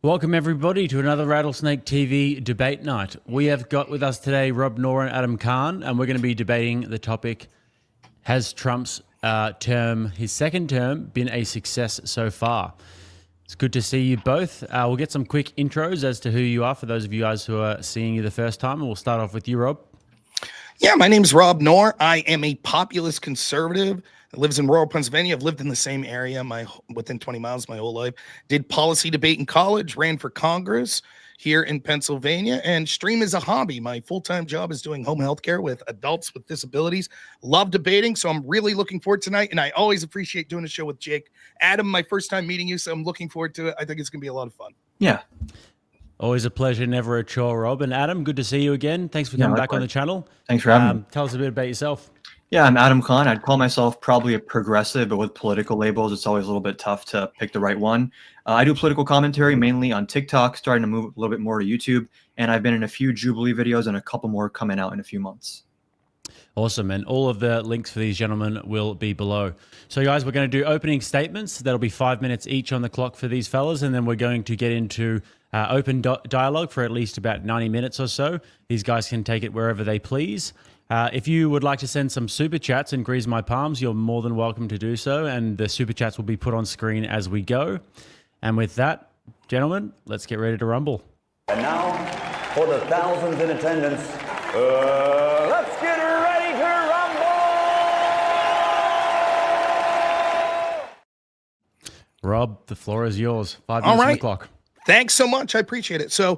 Welcome everybody to another Rattlesnake TV debate night. We have got with us today Rob Noerr and Adam Khan, and we're going to be debating the topic, has Trump's his second term, been a success so far? It's good to see you both. We'll get some quick intros as to who you are for those of you guys who are seeing you the first time, and we'll start off with you, Rob. Yeah, my name is Rob Noerr. I am a populist conservative that lives in rural Pennsylvania. I've lived in the same area within 20 miles my whole life. Did policy debate in college, ran for Congress here in Pennsylvania, and stream is a hobby. My full-time job is doing home health care with adults with disabilities. Love debating, so I'm really looking forward tonight, and I always appreciate doing a show with Jake. Adam, my first time meeting you, so I'm looking forward to it. I think it's going to be a lot of fun. Yeah. Always a pleasure, never a chore, Rob. And Adam, good to see you again. Thanks for coming back on the channel. Thanks for having me. Tell us a bit about yourself. Yeah, I'm Adam Khan. I'd call myself probably a progressive, but with political labels, it's always a little bit tough to pick the right one. I do political commentary mainly on TikTok, starting to move a little bit more to YouTube, and I've been in a few Jubilee videos and a couple more coming out in a few months. Awesome, and all of the links for these gentlemen will be below. So guys, we're going to do opening statements. That'll be 5 minutes each on the clock for these fellas, and then we're going to get into open dialogue for at least about 90 minutes or so. These guys can take it wherever they please. If you would like to send some super chats and grease my palms, you're more than welcome to do so, and the super chats will be put on screen as we go. And with that, gentlemen, let's get ready to rumble. And now, for the thousands in attendance, let's get ready to rumble! Rob, the floor is yours. 5 minutes on the clock. Thanks so much. I appreciate it. So,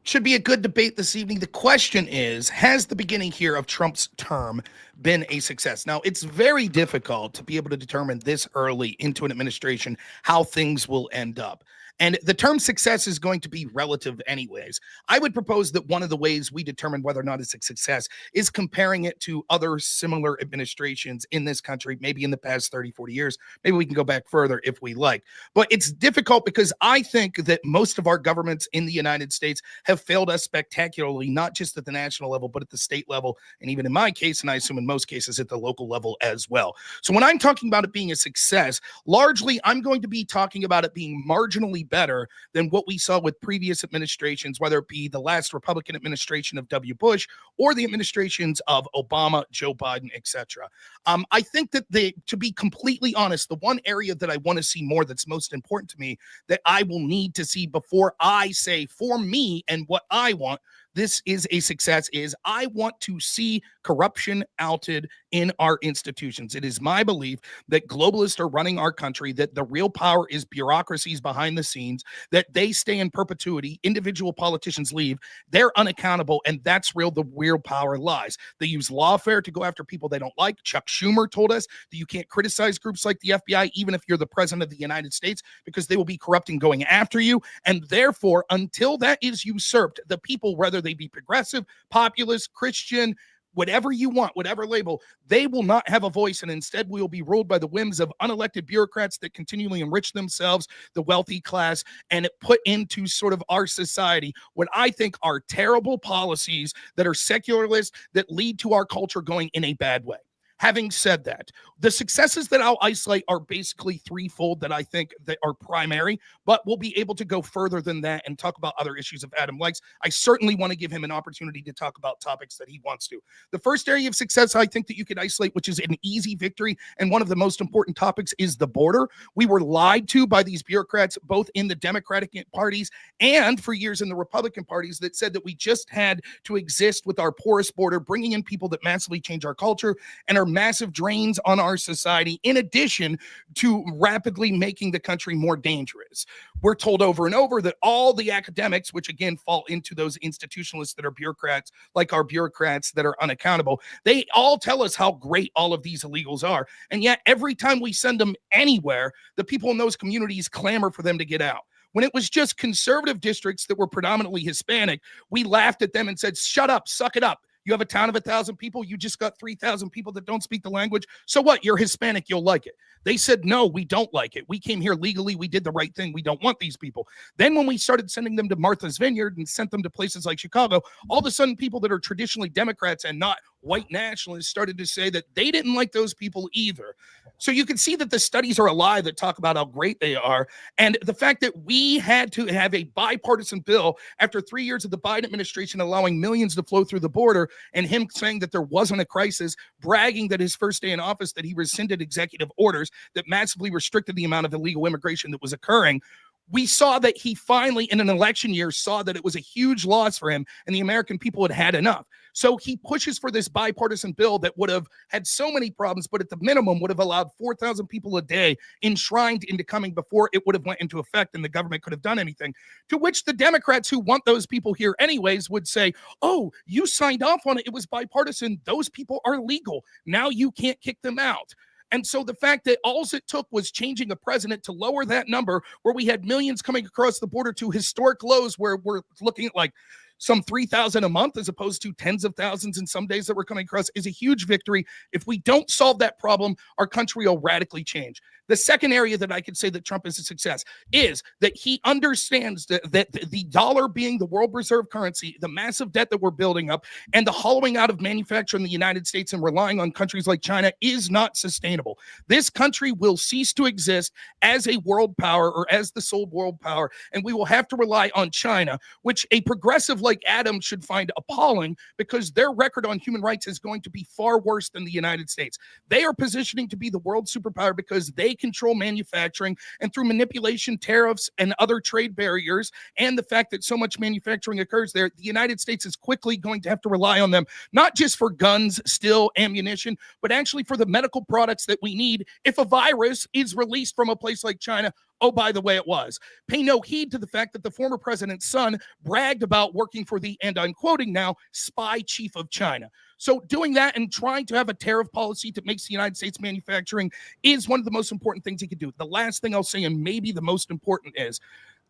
should be a good debate this evening. The question is, has the beginning here of Trump's term been a success? Now, it's very difficult to be able to determine this early into an administration how things will end up. And the term success is going to be relative anyways. I would propose that one of the ways we determine whether or not it's a success is comparing it to other similar administrations in this country, maybe in the past 30, 40 years. Maybe we can go back further if we like. But it's difficult because I think that most of our governments in the United States have failed us spectacularly, not just at the national level, but at the state level, and even in my case, and I assume in most cases at the local level as well. So when I'm talking about it being a success, largely I'm going to be talking about it being marginally better than what we saw with previous administrations, whether it be the last Republican administration of W. Bush or the administrations of Obama, Joe Biden, etc. I think that to be completely honest, the one area that I want to see more that's most important to me that I will need to see before I say for me and what I want this is a success is I want to see corruption outed in our institutions. It is my belief that globalists are running our country, that the real power is bureaucracies behind the scenes, that they stay in perpetuity, individual politicians leave, they're unaccountable, and that's where the real power lies. They use lawfare to go after people they don't like. Chuck Schumer told us that you can't criticize groups like the FBI, even if you're the president of the United States, because they will be corrupting going after you. And therefore, until that is usurped, the people, whether they be progressive, populist, Christian, whatever you want, whatever label, they will not have a voice, and instead we will be ruled by the whims of unelected bureaucrats that continually enrich themselves, the wealthy class, and it put into sort of our society what I think are terrible policies that are secularist, that lead to our culture going in a bad way. Having said that, the successes that I'll isolate are basically threefold that I think that are primary, but we'll be able to go further than that and talk about other issues if Adam likes. I certainly want to give him an opportunity to talk about topics that he wants to. The first area of success I think that you could isolate, which is an easy victory, and one of the most important topics is the border. We were lied to by these bureaucrats, both in the Democratic parties and for years in the Republican parties, that said that we just had to exist with our porous border, bringing in people that massively change our culture and are massive drains on our society, in addition to rapidly making the country more dangerous. We're told over and over that all the academics, which again fall into those institutionalists that are bureaucrats, like our bureaucrats that are unaccountable, they all tell us how great all of these illegals are. And yet every time we send them anywhere, the people in those communities clamor for them to get out. When it was just conservative districts that were predominantly Hispanic, we laughed at them and said, shut up, suck it up. You have a town of 1,000 people. You just got 3,000 people that don't speak the language. So what? You're Hispanic. You'll like it. They said, no, we don't like it. We came here legally. We did the right thing. We don't want these people. Then when we started sending them to Martha's Vineyard and sent them to places like Chicago, all of a sudden people that are traditionally Democrats and not white nationalists started to say that they didn't like those people either. So you can see that the studies are a lie that talk about how great they are. And the fact that we had to have a bipartisan bill after 3 years of the Biden administration allowing millions to flow through the border, and him saying that there wasn't a crisis, bragging that his first day in office that he rescinded executive orders that massively restricted the amount of illegal immigration that was occurring. We saw that he finally, in an election year, saw that it was a huge loss for him and the American people had had enough. So he pushes for this bipartisan bill that would have had so many problems, but at the minimum would have allowed 4,000 people a day enshrined into coming before it would have went into effect and the government could have done anything. To which the Democrats who want those people here anyways would say, oh, you signed off on it. It was bipartisan. Those people are legal. Now you can't kick them out. And so the fact that all it took was changing a president to lower that number, where we had millions coming across the border to historic lows, where we're looking at like some 3,000 a month as opposed to tens of thousands in some days that we're coming across, is a huge victory. If we don't solve that problem, our country will radically change. The second area that I could say that Trump is a success is that he understands that the dollar being the world reserve currency, the massive debt that we're building up, and the hollowing out of manufacturing in the United States and relying on countries like China is not sustainable. This country will cease to exist as a world power, or as the sole world power, and we will have to rely on China, which a progressive like Adam should find appalling, because their record on human rights is going to be far worse than the United States. They are positioning to be the world superpower because they control manufacturing, and through manipulation, tariffs, and other trade barriers, and the fact that so much manufacturing occurs there, the United States is quickly going to have to rely on them, not just for guns, steel, ammunition, but actually for the medical products that we need if a virus is released from a place like China. Oh, by the way, it was. Pay no heed to the fact that the former president's son bragged about working for the, and I'm quoting now, spy chief of China. So doing that and trying to have a tariff policy that makes the United States manufacturing is one of the most important things he could do. The last thing I'll say, and maybe the most important, is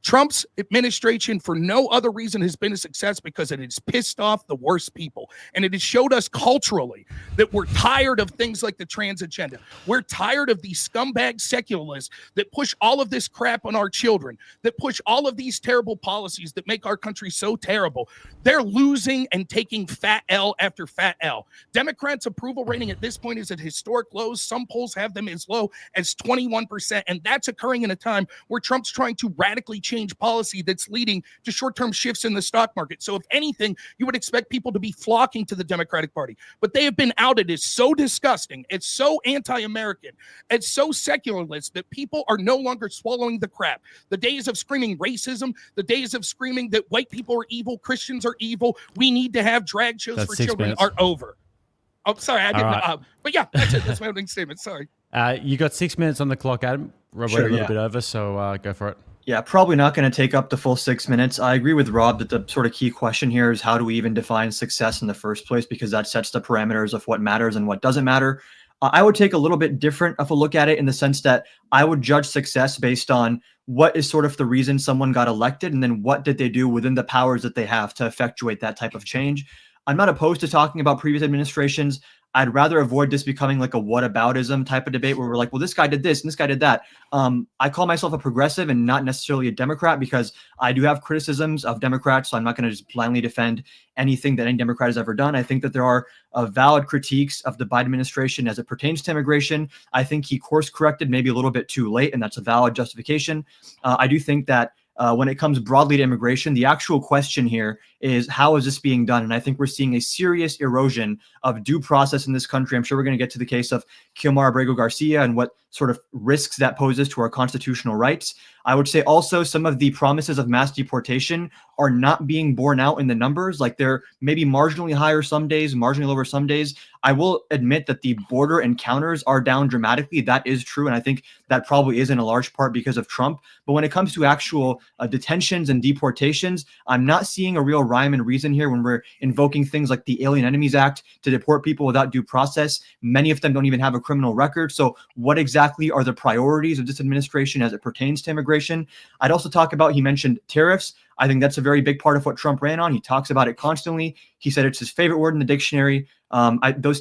Trump's administration, for no other reason, has been a success because it has pissed off the worst people. And it has showed us culturally that we're tired of things like the trans agenda. We're tired of these scumbag secularists that push all of this crap on our children, that push all of these terrible policies that make our country so terrible. They're losing and taking fat L after fat L. Democrats' approval rating at this point is at historic lows. Some polls have them as low as 21%. And that's occurring in a time where Trump's trying to radically change policy that's leading to short-term shifts in the stock market. So if anything, you would expect people to be flocking to the Democratic Party. But they have been outed as so disgusting, it's so anti-American, it's so secularist that people are no longer swallowing the crap. The days of screaming racism, the days of screaming that white people are evil, Christians are evil, we need to have drag shows for children are over. Oh, sorry, I didn't. Right. But yeah, that's it. That's my opening statement. Sorry. You got 6 minutes on the clock, Adam. We're a little bit over, so go for it. Yeah, probably not going to take up the full 6 minutes. I agree with Rob that the sort of key question here is how do we even define success in the first place, because that sets the parameters of what matters and what doesn't matter. I would take a little bit different of a look at it in the sense that I would judge success based on what is sort of the reason someone got elected, and then what did they do within the powers that they have to effectuate that type of change. I'm not opposed to talking about previous administrations. I'd rather avoid this becoming like a whataboutism type of debate where we're like, well, this guy did this and this guy did that. I call myself a progressive and not necessarily a Democrat, because I do have criticisms of Democrats. So I'm not going to just blindly defend anything that any Democrat has ever done. I think that there are valid critiques of the Biden administration as it pertains to immigration. I think he course corrected maybe a little bit too late, and that's a valid justification. I do think that when it comes broadly to immigration, the actual question here is how is this being done? And I think we're seeing a serious erosion of due process in this country. I'm sure we're going to get to the case of Kilmar Abrego Garcia and what sort of risks that poses to our constitutional rights. I would say also some of the promises of mass deportation are not being borne out in the numbers. Like they're maybe marginally higher some days, marginally lower some days. I will admit that the border encounters are down dramatically. That is true. And I think that probably is in a large part because of Trump. But when it comes to actual detentions and deportations, I'm not seeing a real rhyme and reason here when we're invoking things like the Alien Enemies Act to deport people without due process. Many of them don't even have a criminal record. So what exactly are the priorities of this administration as it pertains to immigration? administration. I'd also talk about, he mentioned tariffs. I think that's a very big part of what Trump ran on. He talks about it constantly. He said it's his favorite word in the dictionary.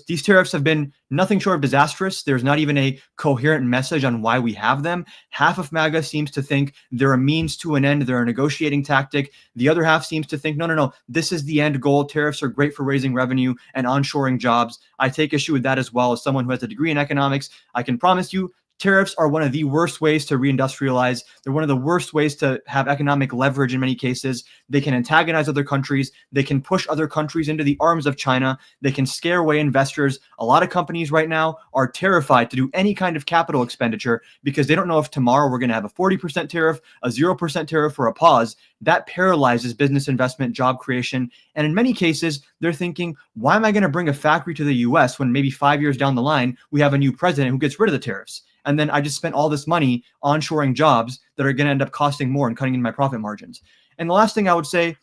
These tariffs have been nothing short of disastrous. There's not even a coherent message on why we have them. Half of MAGA seems to think they're a means to an end. They're a negotiating tactic. The other half seems to think, no, this is the end goal. Tariffs are great for raising revenue and onshoring jobs. I take issue with that as well. As someone who has a degree in economics, I can promise you, tariffs are one of the worst ways to reindustrialize. They're one of the worst ways to have economic leverage in many cases. They can antagonize other countries. They can push other countries into the arms of China. They can scare away investors. A lot of companies right now are terrified to do any kind of capital expenditure because they don't know if tomorrow we're going to have a 40% tariff, a 0% tariff, or a pause. That paralyzes business investment, job creation. And in many cases, they're thinking, why am I going to bring a factory to the US when maybe 5 years down the line, we have a new president who gets rid of the tariffs? And then I just spent all this money onshoring jobs that are going to end up costing more and cutting into my profit margins. And the last thing I would say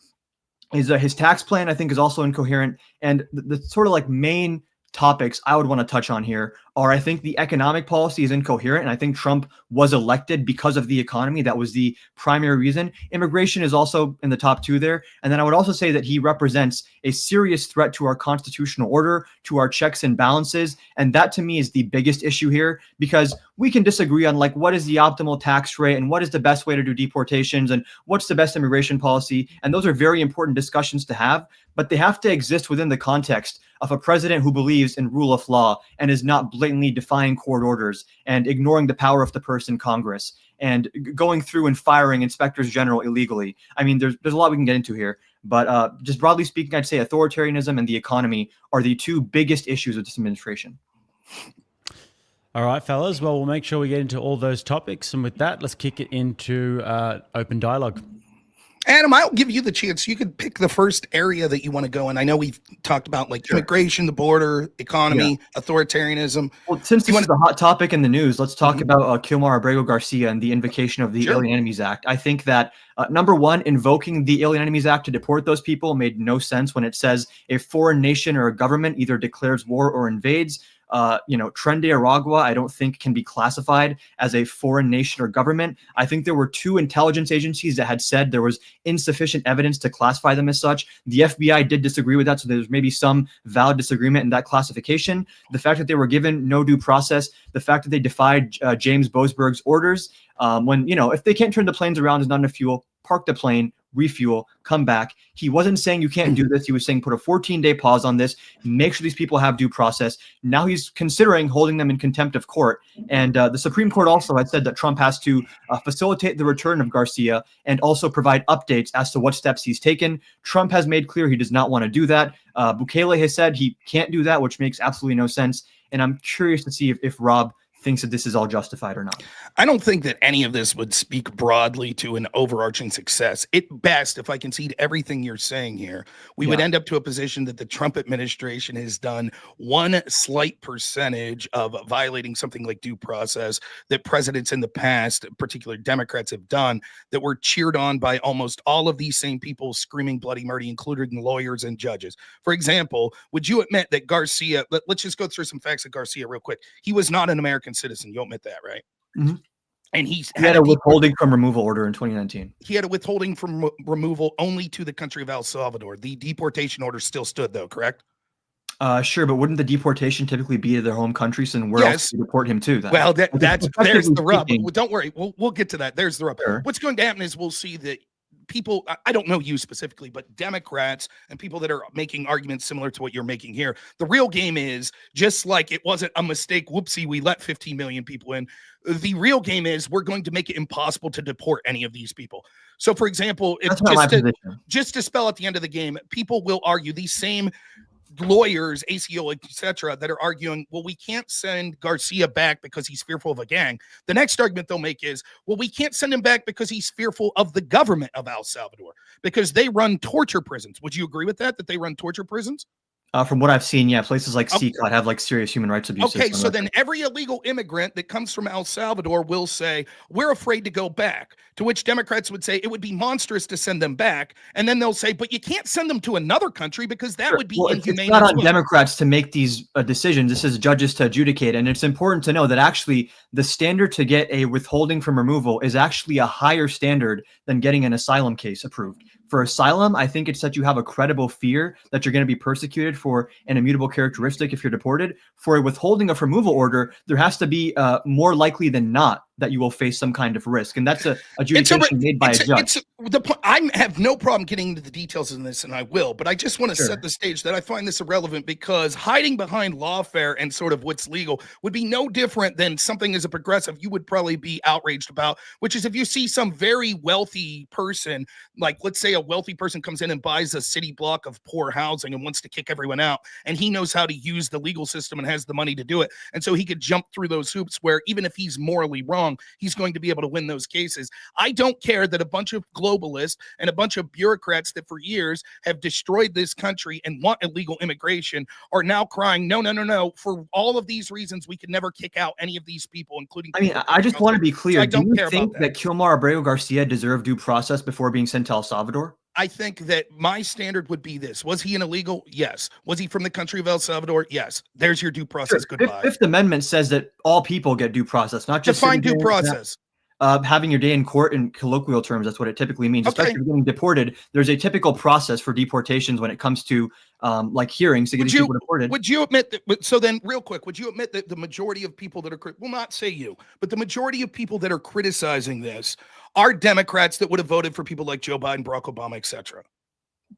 is his tax plan, I think, is also incoherent. And the sort of like main topics I would want to touch on here are, I think the economic policy is incoherent, and I think Trump was elected because of the economy. That was the primary reason. Immigration is also in the top two there. And then I would also say that he represents a serious threat to our constitutional order, to our checks and balances. And that to me is the biggest issue here, because we can disagree on like what is the optimal tax rate and what is the best way to do deportations and what's the best immigration policy. And those are very important discussions to have, but they have to exist within the context of a president who believes in rule of law and is not blatantly defying court orders and ignoring the power of the purse in Congress and going through and firing inspectors general illegally. I mean, there's a lot we can get into here, but just broadly speaking, I'd say authoritarianism and the economy are the two biggest issues of this administration. All right, fellas. Well, we'll make sure we get into all those topics. And with that, let's kick it into open dialogue. Adam, I'll give you the chance. You could pick the first area that you want to go in. I know we've talked about like immigration, the border, economy, authoritarianism. Well, since this is a hot topic in the news, let's talk about Kilmar Abrego Garcia and the invocation of the Alien Enemies Act. I think that, number one, invoking the Alien Enemies Act to deport those people made no sense when it says a foreign nation or a government either declares war or invades. Tren de Aragua, I don't think can be classified as a foreign nation or government. I think there were two intelligence agencies that had said there was insufficient evidence to classify them as such. The FBI did disagree with that, so there's maybe some valid disagreement in that classification. The fact that they were given no due process, the fact that they defied James Boasberg's orders, if they can't turn the planes around, there's not enough fuel, park the plane, refuel, come back. He wasn't saying you can't do this. He was saying put a 14-day pause on this, make sure these people have due process. Now he's considering holding them in contempt of court. And the Supreme Court also had said that Trump has to facilitate the return of Garcia and also provide updates as to what steps he's taken. Trump has made clear he does not want to do that. Bukele has said he can't do that, which makes absolutely no sense. And I'm curious to see if Rob thinks that this is all justified or not. I don't think that any of this would speak broadly to an overarching success. At best, if I concede everything you're saying here, we would end up to a position that the Trump administration has done one slight percentage of violating something like due process that presidents in the past, particularly Democrats, have done, that were cheered on by almost all of these same people screaming bloody murder, including lawyers and judges. For example, would you admit that Garcia, let's just go through some facts of Garcia real quick. He was not an American citizen. You'll admit that, right? Mm-hmm. And he had a withholding from removal order in 2019. He had a withholding from removal only to the country of El Salvador. The deportation order still stood, though, correct? Sure, but wouldn't the deportation typically be to their home country? So where else do you deport him to? Then? Well, there's the rub. Don't worry, we'll get to that. There's the rub. Sure. What's going to happen is we'll see that people, I don't know you specifically, but Democrats and people that are making arguments similar to what you're making here, the real game is, just like it wasn't a mistake, whoopsie, we let 15 million people in. The real game is we're going to make it impossible to deport any of these people. So, for example, just to spell at the end of the game, people will argue, these same lawyers, ACO, etc., that are arguing, well, we can't send Garcia back because he's fearful of a gang. The next argument they'll make is, well, we can't send him back because he's fearful of the government of El Salvador, because they run torture prisons. Would you agree with that they run torture prisons? From what I've seen, yeah, places like Okay. CCOT have like serious human rights abuses. Okay, on so record. then every illegal immigrant that comes from El Salvador will say, we're afraid to go back. To which Democrats would say it would be monstrous to send them back. And then they'll say, but you can't send them to another country because that Sure. would be Well, it's inhumane not as on well. Democrats to make these decisions. This is judges to adjudicate. And it's important to know that actually the standard to get a withholding from removal is actually a higher standard than getting an asylum case approved. For asylum, I think it's that you have a credible fear that you're going to be persecuted for an immutable characteristic if you're deported. For a withholding of removal order, there has to be more likely than not that you will face some kind of risk. And that's a adjudication made by a judge. I have no problem getting into the details in this, and I will, but I just want to Sure. set the stage that I find this irrelevant because hiding behind lawfare and sort of what's legal would be no different than something as a progressive you would probably be outraged about, which is if you see some very wealthy person, like let's say a wealthy person comes in and buys a city block of poor housing and wants to kick everyone out, and he knows how to use the legal system and has the money to do it. And so he could jump through those hoops where even if he's morally wrong, he's going to be able to win those cases. I don't care that a bunch of globalists and a bunch of bureaucrats that for years have destroyed this country and want illegal immigration are now crying, no, no, no, no. For all of these reasons, we could never kick out any of these people, including. I mean, I just want to be clear. So I don't Do you care think about that Kilmar Abrego Garcia deserved due process before being sent to El Salvador? I think that my standard would be this. Was he an illegal? Yes. Was he from the country of El Salvador? Yes. There's your due process. Sure. Goodbye. Fifth Amendment says that all people get due process, not just Define due citizens, process. having your day in court in colloquial terms. That's what it typically means. Okay. Especially if you're getting deported. There's a typical process for deportations when it comes to like hearings to get these people deported. Would you admit that? So then, real quick, would you admit that the majority of people that are, will not say you, but the majority of people that are criticizing this are Democrats that would have voted for people like Joe Biden, Barack Obama, etc.?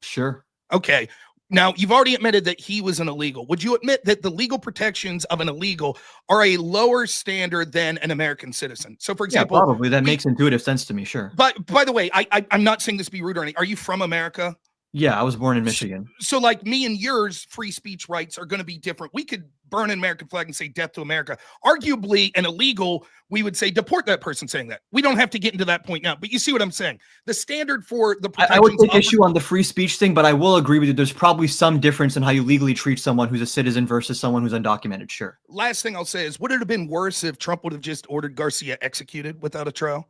Sure. Okay. Now, you've already admitted that he was an illegal. Would you admit that the legal protections of an illegal are a lower standard than an American citizen? So, for example, probably that makes intuitive sense to me. Sure. But by the way, I'm not saying this to be rude or anything. Are you from America? Yeah, I was born in Michigan. So like me and yours, free speech rights are going to be different. We could burn an American flag and say death to America. Arguably, an illegal, we would say deport that person saying that. We don't have to get into that point now, but you see what I'm saying? The standard for the I would take issue on the free speech thing, but I will agree with you. There's probably some difference in how you legally treat someone who's a citizen versus someone who's undocumented. Sure. Last thing I'll say is, would it have been worse if Trump would have just ordered Garcia executed without a trial?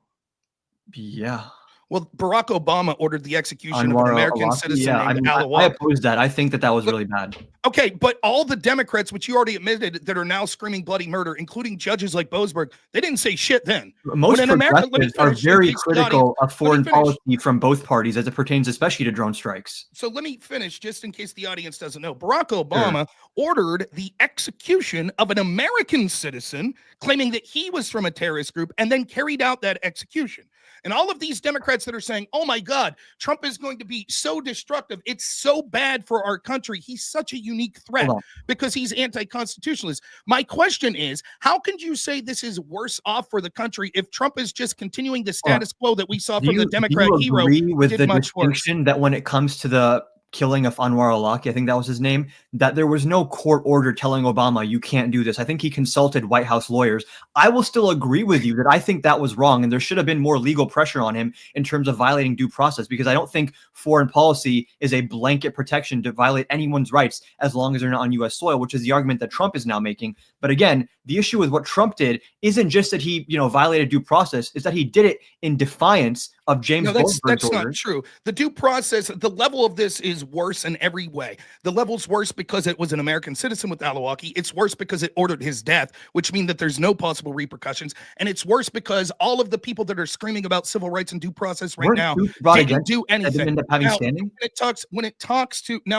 Yeah. Well, Barack Obama ordered the execution of an American citizen named I oppose that. I think that was really bad. Okay, but all the Democrats, which you already admitted, that are now screaming bloody murder, including judges like Boasberg, they didn't say shit then. Most progressives are very critical of foreign policy from both parties as it pertains especially to drone strikes. So let me finish just in case the audience doesn't know. Barack Obama ordered the execution of an American citizen claiming that he was from a terrorist group and then carried out that execution. And all of these Democrats that are saying, oh my God, Trump is going to be so destructive. It's so bad for our country. He's such a unique threat because he's anti-constitutionalist. My question is, how can you say this is worse off for the country if Trump is just continuing the status quo that we saw from the Democrat hero? Do you agree with the distinction that when it comes to the killing of Anwar al-Awlaki, I think that was his name, that there was no court order telling Obama, you can't do this? I think he consulted White House lawyers. I will still agree with you that I think that was wrong, and there should have been more legal pressure on him in terms of violating due process, because I don't think foreign policy is a blanket protection to violate anyone's rights as long as they're not on U.S. soil, which is the argument that Trump is now making. But again, the issue with what Trump did isn't just that he, violated due process, it's that he did it in defiance of James Goldberg's that's orders. not true. The due process, the level of this is worse in every way. The level's worse because it was an American citizen with al-Awlaki. It's worse because it ordered his death, which means that there's no possible reappercussions. And it's worse because all of the people that are screaming about civil rights and due process right now didn't do anything.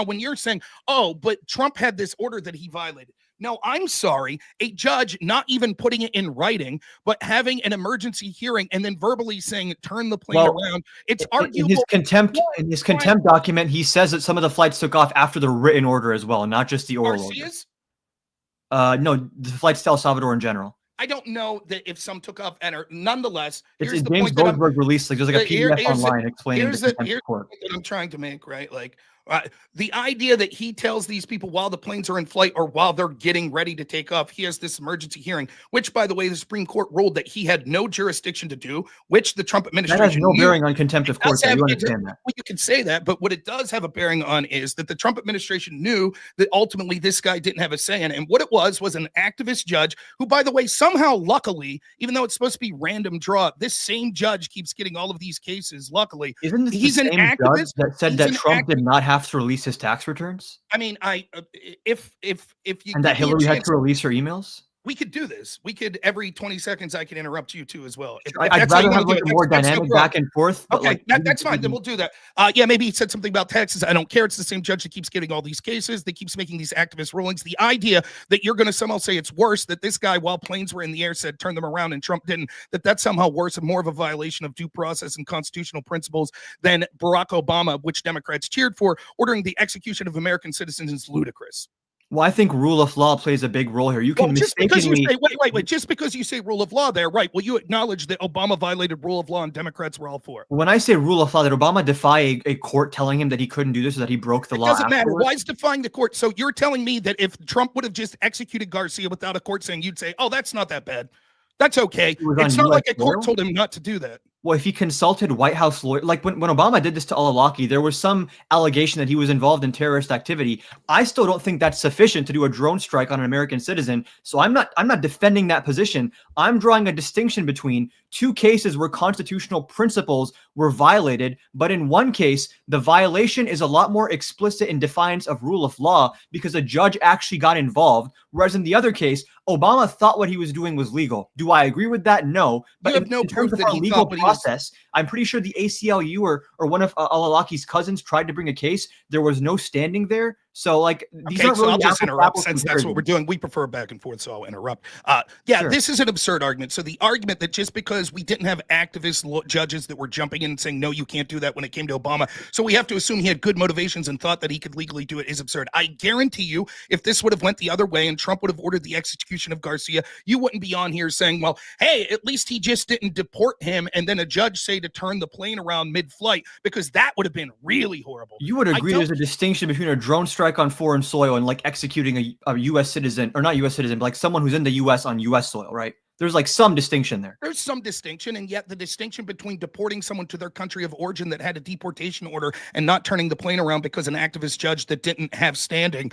When you're saying, oh, but Trump had this order that he violated. No, I'm sorry. A judge not even putting it in writing, but having an emergency hearing and then verbally saying, turn the plane around. It's arguable. In his contempt document, he says that some of the flights took off after the written order as well, not just the oral order. No, the flights to El Salvador in general. I don't know that if some took off, and nonetheless, it's James Goldberg released. Like there's like a PDF online explaining the contempt court. that I'm trying to make, right? Like, The idea that he tells these people while the planes are in flight or while they're getting ready to take off, he has this emergency hearing, which, by the way, the Supreme Court ruled that he had no jurisdiction to do, which the Trump administration That has no knew. bearing on contempt of court. You understand that? Well, you can say that, but what it does have a bearing on is that the Trump administration knew that ultimately this guy didn't have a say in it. And what it was an activist judge who, by the way, somehow, luckily, even though it's supposed to be random draw, this same judge keeps getting all of these cases. Luckily, isn't this he's the an same activist judge that said that Trump did not have to release his tax returns? I mean, if you and that Hillary had to release her emails. We could do this. We could every 20 seconds. I can interrupt you too as well. I'd rather have like a more dynamic back and forth. Okay, that's fine. Then we'll do that. Yeah, maybe he said something about taxes. I don't care. It's the same judge that keeps getting all these cases. That keeps making these activist rulings. The idea that you're going to somehow say it's worse that this guy, while planes were in the air, said turn them around and Trump didn't. That's somehow worse and more of a violation of due process and constitutional principles than Barack Obama, which Democrats cheered for, ordering the execution of American citizens is ludicrous. Well, I think rule of law plays a big role here. You can mistakenly wait. Just because you say rule of law there, right? Well, you acknowledge that Obama violated rule of law and Democrats were all for it. When I say rule of law, did Obama defy a court telling him that he couldn't do this or that he broke the law? It doesn't matter. Why is defying the court? So you're telling me that if Trump would have just executed Garcia without a court saying, you'd say, oh, that's not that bad. That's okay. It's not like a court told him not to do that. Well, if he consulted White House lawyers, like when Obama did this to al-Awlaki, there was some allegation that he was involved in terrorist activity. I still don't think that's sufficient to do a drone strike on an American citizen. So I'm not defending that position. I'm drawing a distinction between two cases where constitutional principles were violated, but in one case, the violation is a lot more explicit in defiance of rule of law because a judge actually got involved, whereas in the other case, Obama thought what he was doing was legal. Do I agree with that? No. But you have no proof that he legal process, I'm pretty sure the ACLU or one of al-Awlaki's cousins tried to bring a case. There was no standing there. So like these aren't really I'll just interrupt since that's what we're doing. We prefer back and forth, so I'll interrupt. Sure. This is an absurd argument. So the argument that just because we didn't have activist judges that were jumping in and saying, no, you can't do that when it came to Obama, so we have to assume he had good motivations and thought that he could legally do it is absurd. I guarantee you, if this would have went the other way and Trump would have ordered the execution of Garcia, you wouldn't be on here saying, well, hey, at least he just didn't deport him and then a judge say to turn the plane around mid-flight, because that would have been really horrible. You would agree there's a distinction between a drone strike on foreign soil and like executing a U.S. citizen, or not U.S. citizen, but like someone who's in the U.S. on U.S. soil, right? There's like some distinction there. There's some distinction, and yet the distinction between deporting someone to their country of origin that had a deportation order and not turning the plane around because an activist judge that didn't have standing,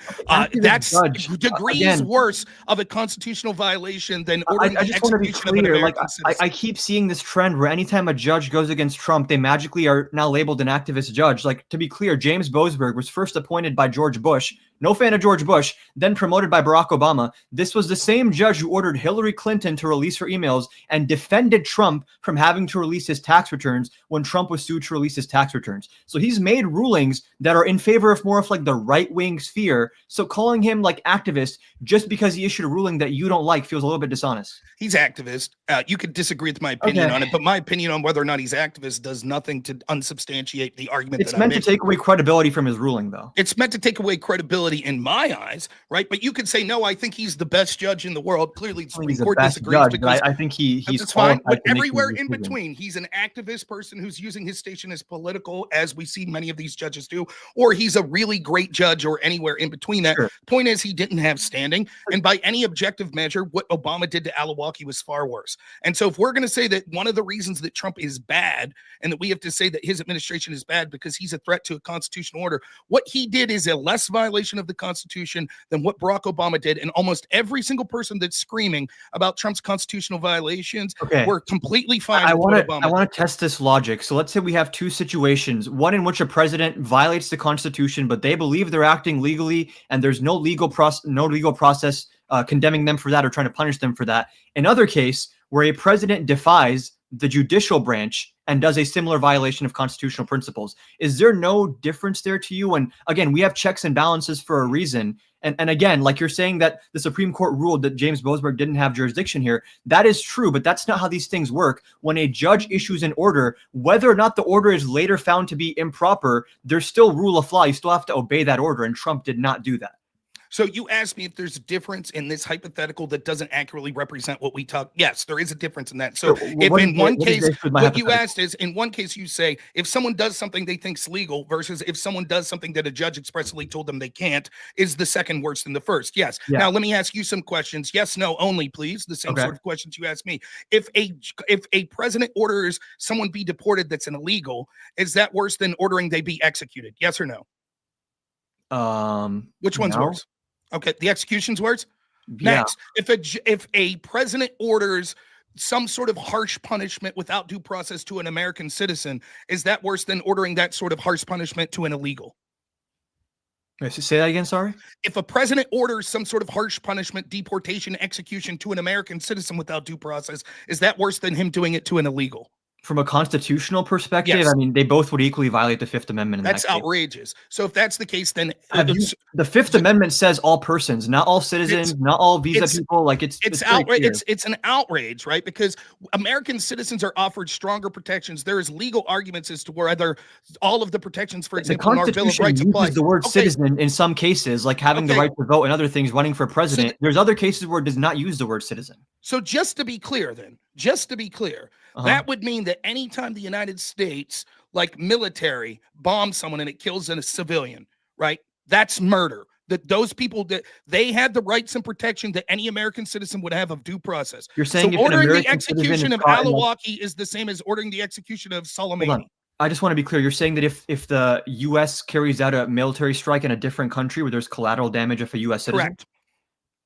that's degrees worse of a constitutional violation than ordering I just want to be clear. Like I keep seeing this trend where anytime a judge goes against Trump, they magically are now labeled an activist judge. Like, to be clear, James Boasberg was first appointed by George Bush. No fan of George Bush, then promoted by Barack Obama. This was the same judge who ordered Hillary Clinton to release her emails and defended Trump from having to release his tax returns when Trump was sued to release his tax returns. So he's made rulings that are in favor of more of like the right-wing sphere. So calling him like activist just because he issued a ruling that you don't like feels a little bit dishonest. He's activist. You could disagree with my opinion on it, but my opinion on whether or not he's activist does nothing to unsubstantiate the argument. It's meant to take away credibility from his ruling, though. It's meant to take away credibility in my eyes, right? But you could say, no, I think he's the best judge in the world. Clearly, the Supreme Court disagrees. Judge, because I think he's fine. But everywhere in between, he's an activist person who's using his station as political, as we see many of these judges do, or he's a really great judge, or anywhere in between that. Sure. Point is, he didn't have standing, and by any objective measure, what Obama did to al-Awlaki was far worse. And so if we're going to say that one of the reasons that Trump is bad and that we have to say that his administration is bad because he's a threat to a constitutional order, what he did is a less violation of the Constitution than what Barack Obama did. And almost every single person that's screaming about Trump's constitutional violations were completely fine. I want to test this logic. So let's say we have two situations, one in which a president violates the Constitution, but they believe they're acting legally and there's no legal process condemning them for that or trying to punish them for that. Another case where a president defies the judicial branch and does a similar violation of constitutional principles. Is there no difference there to you? And again, we have checks and balances for a reason. And again, like you're saying that the Supreme Court ruled that James Boasberg didn't have jurisdiction here. That is true, but that's not how these things work. When a judge issues an order, whether or not the order is later found to be improper, there's still rule of law. You still have to obey that order, and Trump did not do that. So you asked me if there's a difference in this hypothetical that doesn't accurately represent what we talk. Yes, there is a difference in that. So if in one case, what you asked is, in one case you say, if someone does something they think's legal versus if someone does something that a judge expressly told them they can't, is the second worse than the first? Yes. Yeah. Now let me ask you some questions. Yes, no, only, please. The same sort of questions you asked me. If a president orders someone be deported that's an illegal, is that worse than ordering they be executed? Yes or no? Which one's worse? Okay, the execution's worse. Yeah. Next, if a president orders some sort of harsh punishment without due process to an American citizen, is that worse than ordering that sort of harsh punishment to an illegal? Say that again, sorry? If a president orders some sort of harsh punishment, deportation, execution to an American citizen without due process, is that worse than him doing it to an illegal? From a constitutional perspective, Yes. I mean, they both would equally violate the Fifth Amendment. That's outrageous. So if that's the case, then the Fifth Amendment says all persons, not all citizens, not all visa people. Like it's outrage. It's an outrage, right? Because American citizens are offered stronger protections. There is legal arguments as to whether all of the protections, for example, in our Bill of Rights apply. The word citizen in some cases, like having the right to vote and other things, running for president. So there's other cases where it does not use the word citizen. So just to be clear, then, that would mean that anytime the United States, like military, bombs someone and it kills a civilian, right? That's murder. That those people, that they had the rights and protection that any American citizen would have of due process. You're saying so ordering the execution of Alawaki is the same as ordering the execution of Soleimani. I just want to be clear. You're saying that if the U.S. carries out a military strike in a different country where there's collateral damage of a U.S. citizen? Correct.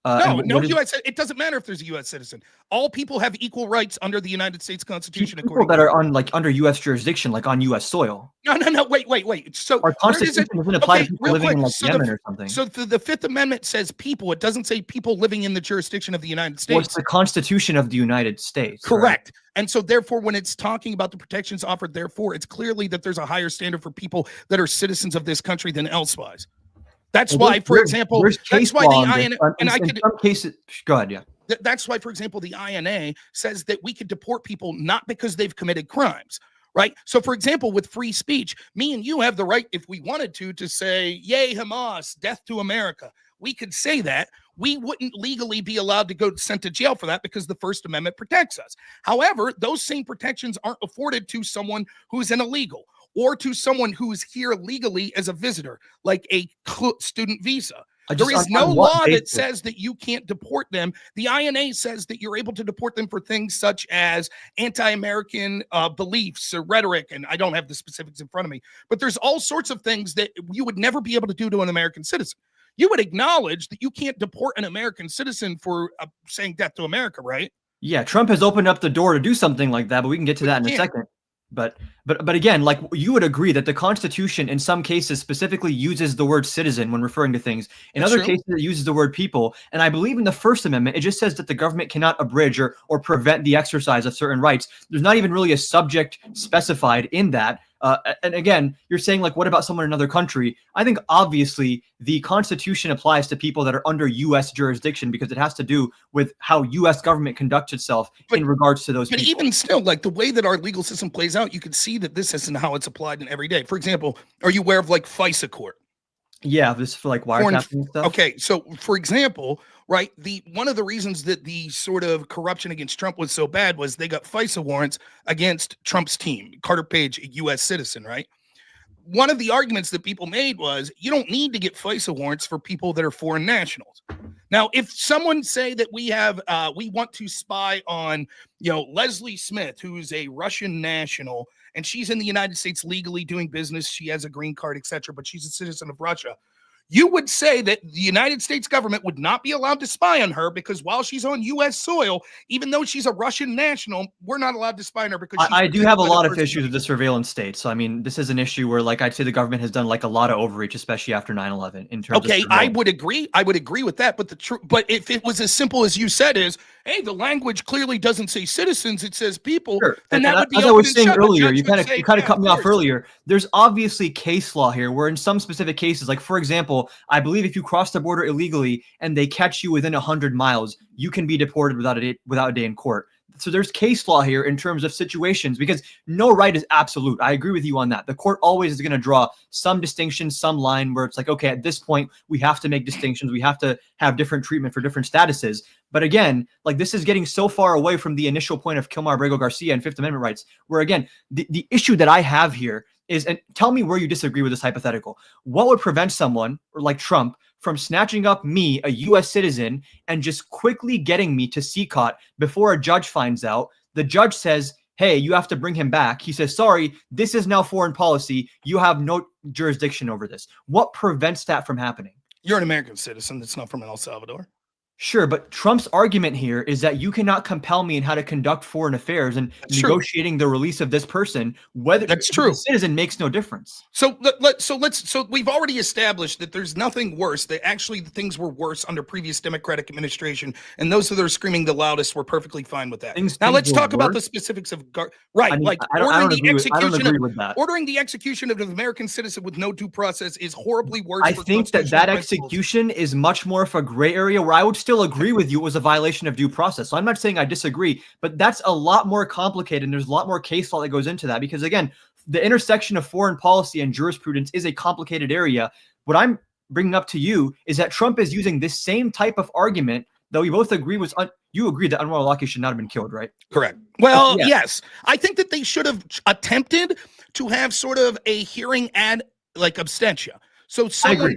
No U.S. It doesn't matter if there's a U.S. citizen. All people have equal rights under the United States Constitution. People that are on under U.S. jurisdiction, like on U.S. soil. No. Wait. So our Constitution doesn't apply to people living in Yemen or something. So the Fifth Amendment says people. It doesn't say people living in the jurisdiction of the United States. Well, it's the Constitution of the United States. Correct. Right? And so therefore, when it's talking about the protections offered, therefore, it's clearly that there's a higher standard for people that are citizens of this country than elsewise. That's why, for example, that's why the INA, and I could, some cases, go ahead, yeah. That's why, for example, the INA says that we could deport people not because they've committed crimes, right? So, for example, with free speech, me and you have the right, if we wanted to say, yay, Hamas, death to America. We could say that. We wouldn't legally be allowed to go sent to jail for that because the First Amendment protects us. However, those same protections aren't afforded to someone who's an illegal, or to someone who's here legally as a visitor, like a student visa. There is no law that says that you can't deport them. The INA says that you're able to deport them for things such as anti-American beliefs or rhetoric, and I don't have the specifics in front of me, but there's all sorts of things that you would never be able to do to an American citizen. You would acknowledge that you can't deport an American citizen for saying death to America, right? Yeah, Trump has opened up the door to do something like that, but we can get to that in a second. But again, like you would agree that the Constitution in some cases specifically uses the word citizen when referring to things. In other cases, it uses the word people. And I believe in the First Amendment, it just says that the government cannot abridge or prevent the exercise of certain rights. There's not even really a subject specified in that. And again, you're saying like, what about someone in another country? I think obviously the Constitution applies to people that are under U.S. jurisdiction because it has to do with how U.S. government conducts itself in regards to those people. But even still, like the way that our legal system plays out, you can see that this isn't how it's applied in every day. For example, are you aware of like FISA court? Yeah, this is for like wiretapping stuff. Okay, so for example, right, one of the reasons that the sort of corruption against Trump was so bad was they got FISA warrants against Trump's team, Carter Page, a U.S. citizen, right? One of the arguments that people made was you don't need to get FISA warrants for people that are foreign nationals. Now, if someone say that we want to spy on, Leslie Smith, who's a Russian national, and she's in the United States legally doing business, she has a green card, etc., but she's a citizen of Russia. You would say that the United States government would not be allowed to spy on her because while she's on U.S. soil, even though she's a Russian national, we're not allowed to spy on her because I do have a lot of issues with the surveillance state. So, I mean, this is an issue where, like, I'd say the government has done like a lot of overreach, especially after 9/11 in terms of surveillance. I would agree. I would agree with that. But if it was as simple as you said is, hey, the language clearly doesn't say citizens, it says people, sure. then that would be as I was saying earlier, you kind of cut me off course. earlier. There's obviously case law here where in some specific cases, like, for example, I believe if you cross the border illegally and they catch you within 100 miles, you can be deported without a day in court. So there's case law here in terms of situations, because no right is absolute. I agree with you on that. The court always is going to draw some distinction, some line where it's like, okay, at this point, we have to make distinctions. We have to have different treatment for different statuses. But again, like, this is getting so far away from the initial point of Kilmar Abrego Garcia and Fifth Amendment rights, where again, the issue that I have here is, and tell me where you disagree with this hypothetical. What would prevent someone like Trump from snatching up me, a U.S. citizen, and just quickly getting me to CCOT before a judge finds out? The judge says, hey, you have to bring him back. He says, sorry, this is now foreign policy. You have no jurisdiction over this. What prevents that from happening? You're an American citizen that's not from El Salvador. Sure, but Trump's argument here is that you cannot compel me in how to conduct foreign affairs, and negotiating the release of this person, whether that's true, the citizen, makes no difference. So we've already established that there's nothing worse. That actually things were worse under previous Democratic administration, and those that are screaming the loudest were perfectly fine with that. Now let's talk about the specifics of ordering the execution of an American citizen with no due process is horribly worse. I think that execution is much more of a gray area, where I would still agree with you it was a violation of due process. So I'm not saying I disagree, but that's a lot more complicated, and there's a lot more case law that goes into that, because again, the intersection of foreign policy and jurisprudence is a complicated area. What I'm bringing up to you is that Trump is using this same type of argument, though we both agree you agree that Anwar al-Awlaki should not have been killed, right? Correct. Well, yes. I think that they should have attempted to have sort of a hearing ad like abstentia. So someone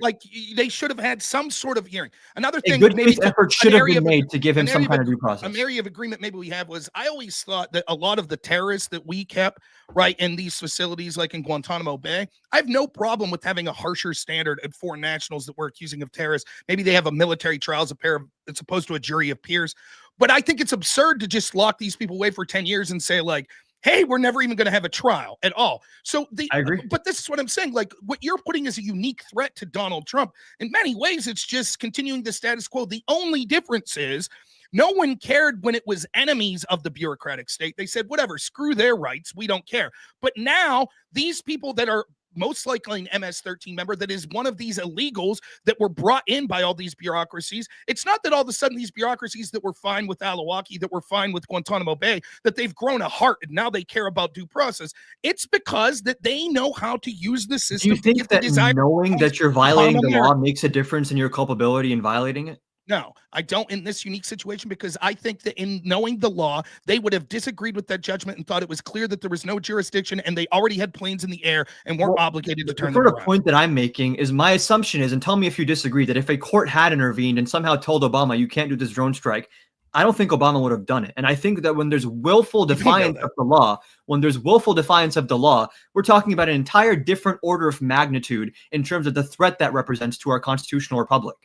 they should have had some sort of hearing. Another thing, a good faith effort should have been made to give him some kind of due process. An area of agreement maybe we have was, I always thought that a lot of the terrorists that we kept right in these facilities, like in Guantanamo Bay, I have no problem with having a harsher standard at foreign nationals that we're accusing of terrorists. Maybe they have a military trial as opposed to a jury of peers. But I think it's absurd to just lock these people away for 10 years and say, like, hey, we're never even going to have a trial at all. So I agree. But this is what I'm saying. Like, what you're putting is a unique threat to Donald Trump. In many ways, it's just continuing the status quo. The only difference is no one cared when it was enemies of the bureaucratic state. They said, whatever, screw their rights. We don't care. But now these people that are most likely an MS-13 member that is one of these illegals that were brought in by all these bureaucracies. It's not that all of a sudden these bureaucracies that were fine with al-Awlaki, that were fine with Guantanamo Bay, that they've grown a heart and now they care about due process. It's because that they know how to use the system. Do you think that knowing that you're violating the law makes a difference in your culpability in violating it? No, I don't in this unique situation, because I think that in knowing the law, they would have disagreed with that judgment and thought it was clear that there was no jurisdiction and they already had planes in the air and weren't obligated to turn them around. The point that I'm making is, my assumption is, and tell me if you disagree, that if a court had intervened and somehow told Obama, you can't do this drone strike, I don't think Obama would have done it. And I think that when there's willful defiance of the law, we're talking about an entire different order of magnitude in terms of the threat that represents to our constitutional republic.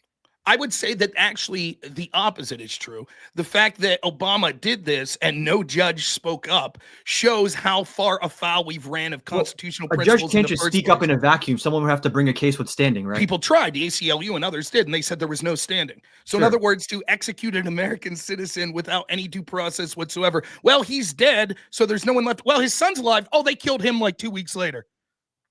I would say that actually the opposite is true. The fact that Obama did this and no judge spoke up shows how far afoul we've ran of constitutional principles. A judge can't just speak up in a vacuum. Someone would have to bring a case with standing, right? People tried. The ACLU and others did, and they said there was no standing. So in other words, to execute an American citizen without any due process whatsoever, well, he's dead, so there's no one left. Well, his son's alive. Oh, they killed him like 2 weeks later.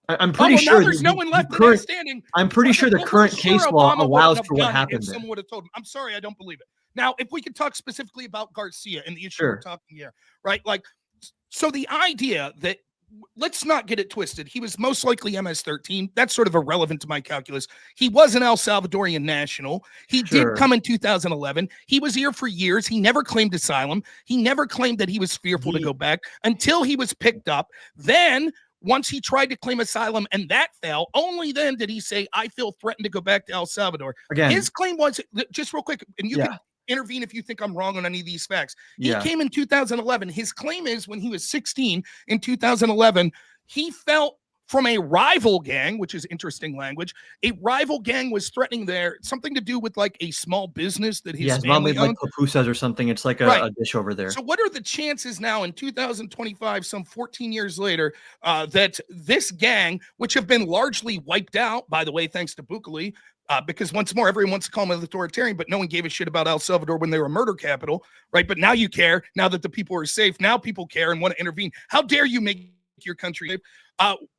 I'm pretty sure there's no one left standing. I'm pretty sure the current case law allows for what happened. If someone would have told him, I'm sorry, I don't believe it. Now, if we could talk specifically about Garcia and the issue we're talking here, right? Like, so the idea that, let's not get it twisted. He was most likely MS-13. That's sort of irrelevant to my calculus. He was an El Salvadorian national. He did come in 2011. He was here for years. He never claimed asylum. He never claimed that he was fearful to go back until he was picked up. Then, once he tried to claim asylum and that fell, only then did he say, I feel threatened to go back to El Salvador. Again, his claim was, just real quick, and you can intervene if you think I'm wrong on any of these facts. He came in 2011. His claim is when he was 16 in 2011, he felt from a rival gang, which is interesting language. A rival gang was threatening there, something to do with like a small business that his family owned. Like pupusas or something. It's like a dish over there. So what are the chances now in 2025, some 14 years later, that this gang, which have been largely wiped out, by the way, thanks to Bukele, because once more, everyone wants to call them authoritarian, but no one gave a shit about El Salvador when they were a murder capital, right? But now you care, now that the people are safe, now people care and want to intervene. How dare you make your country?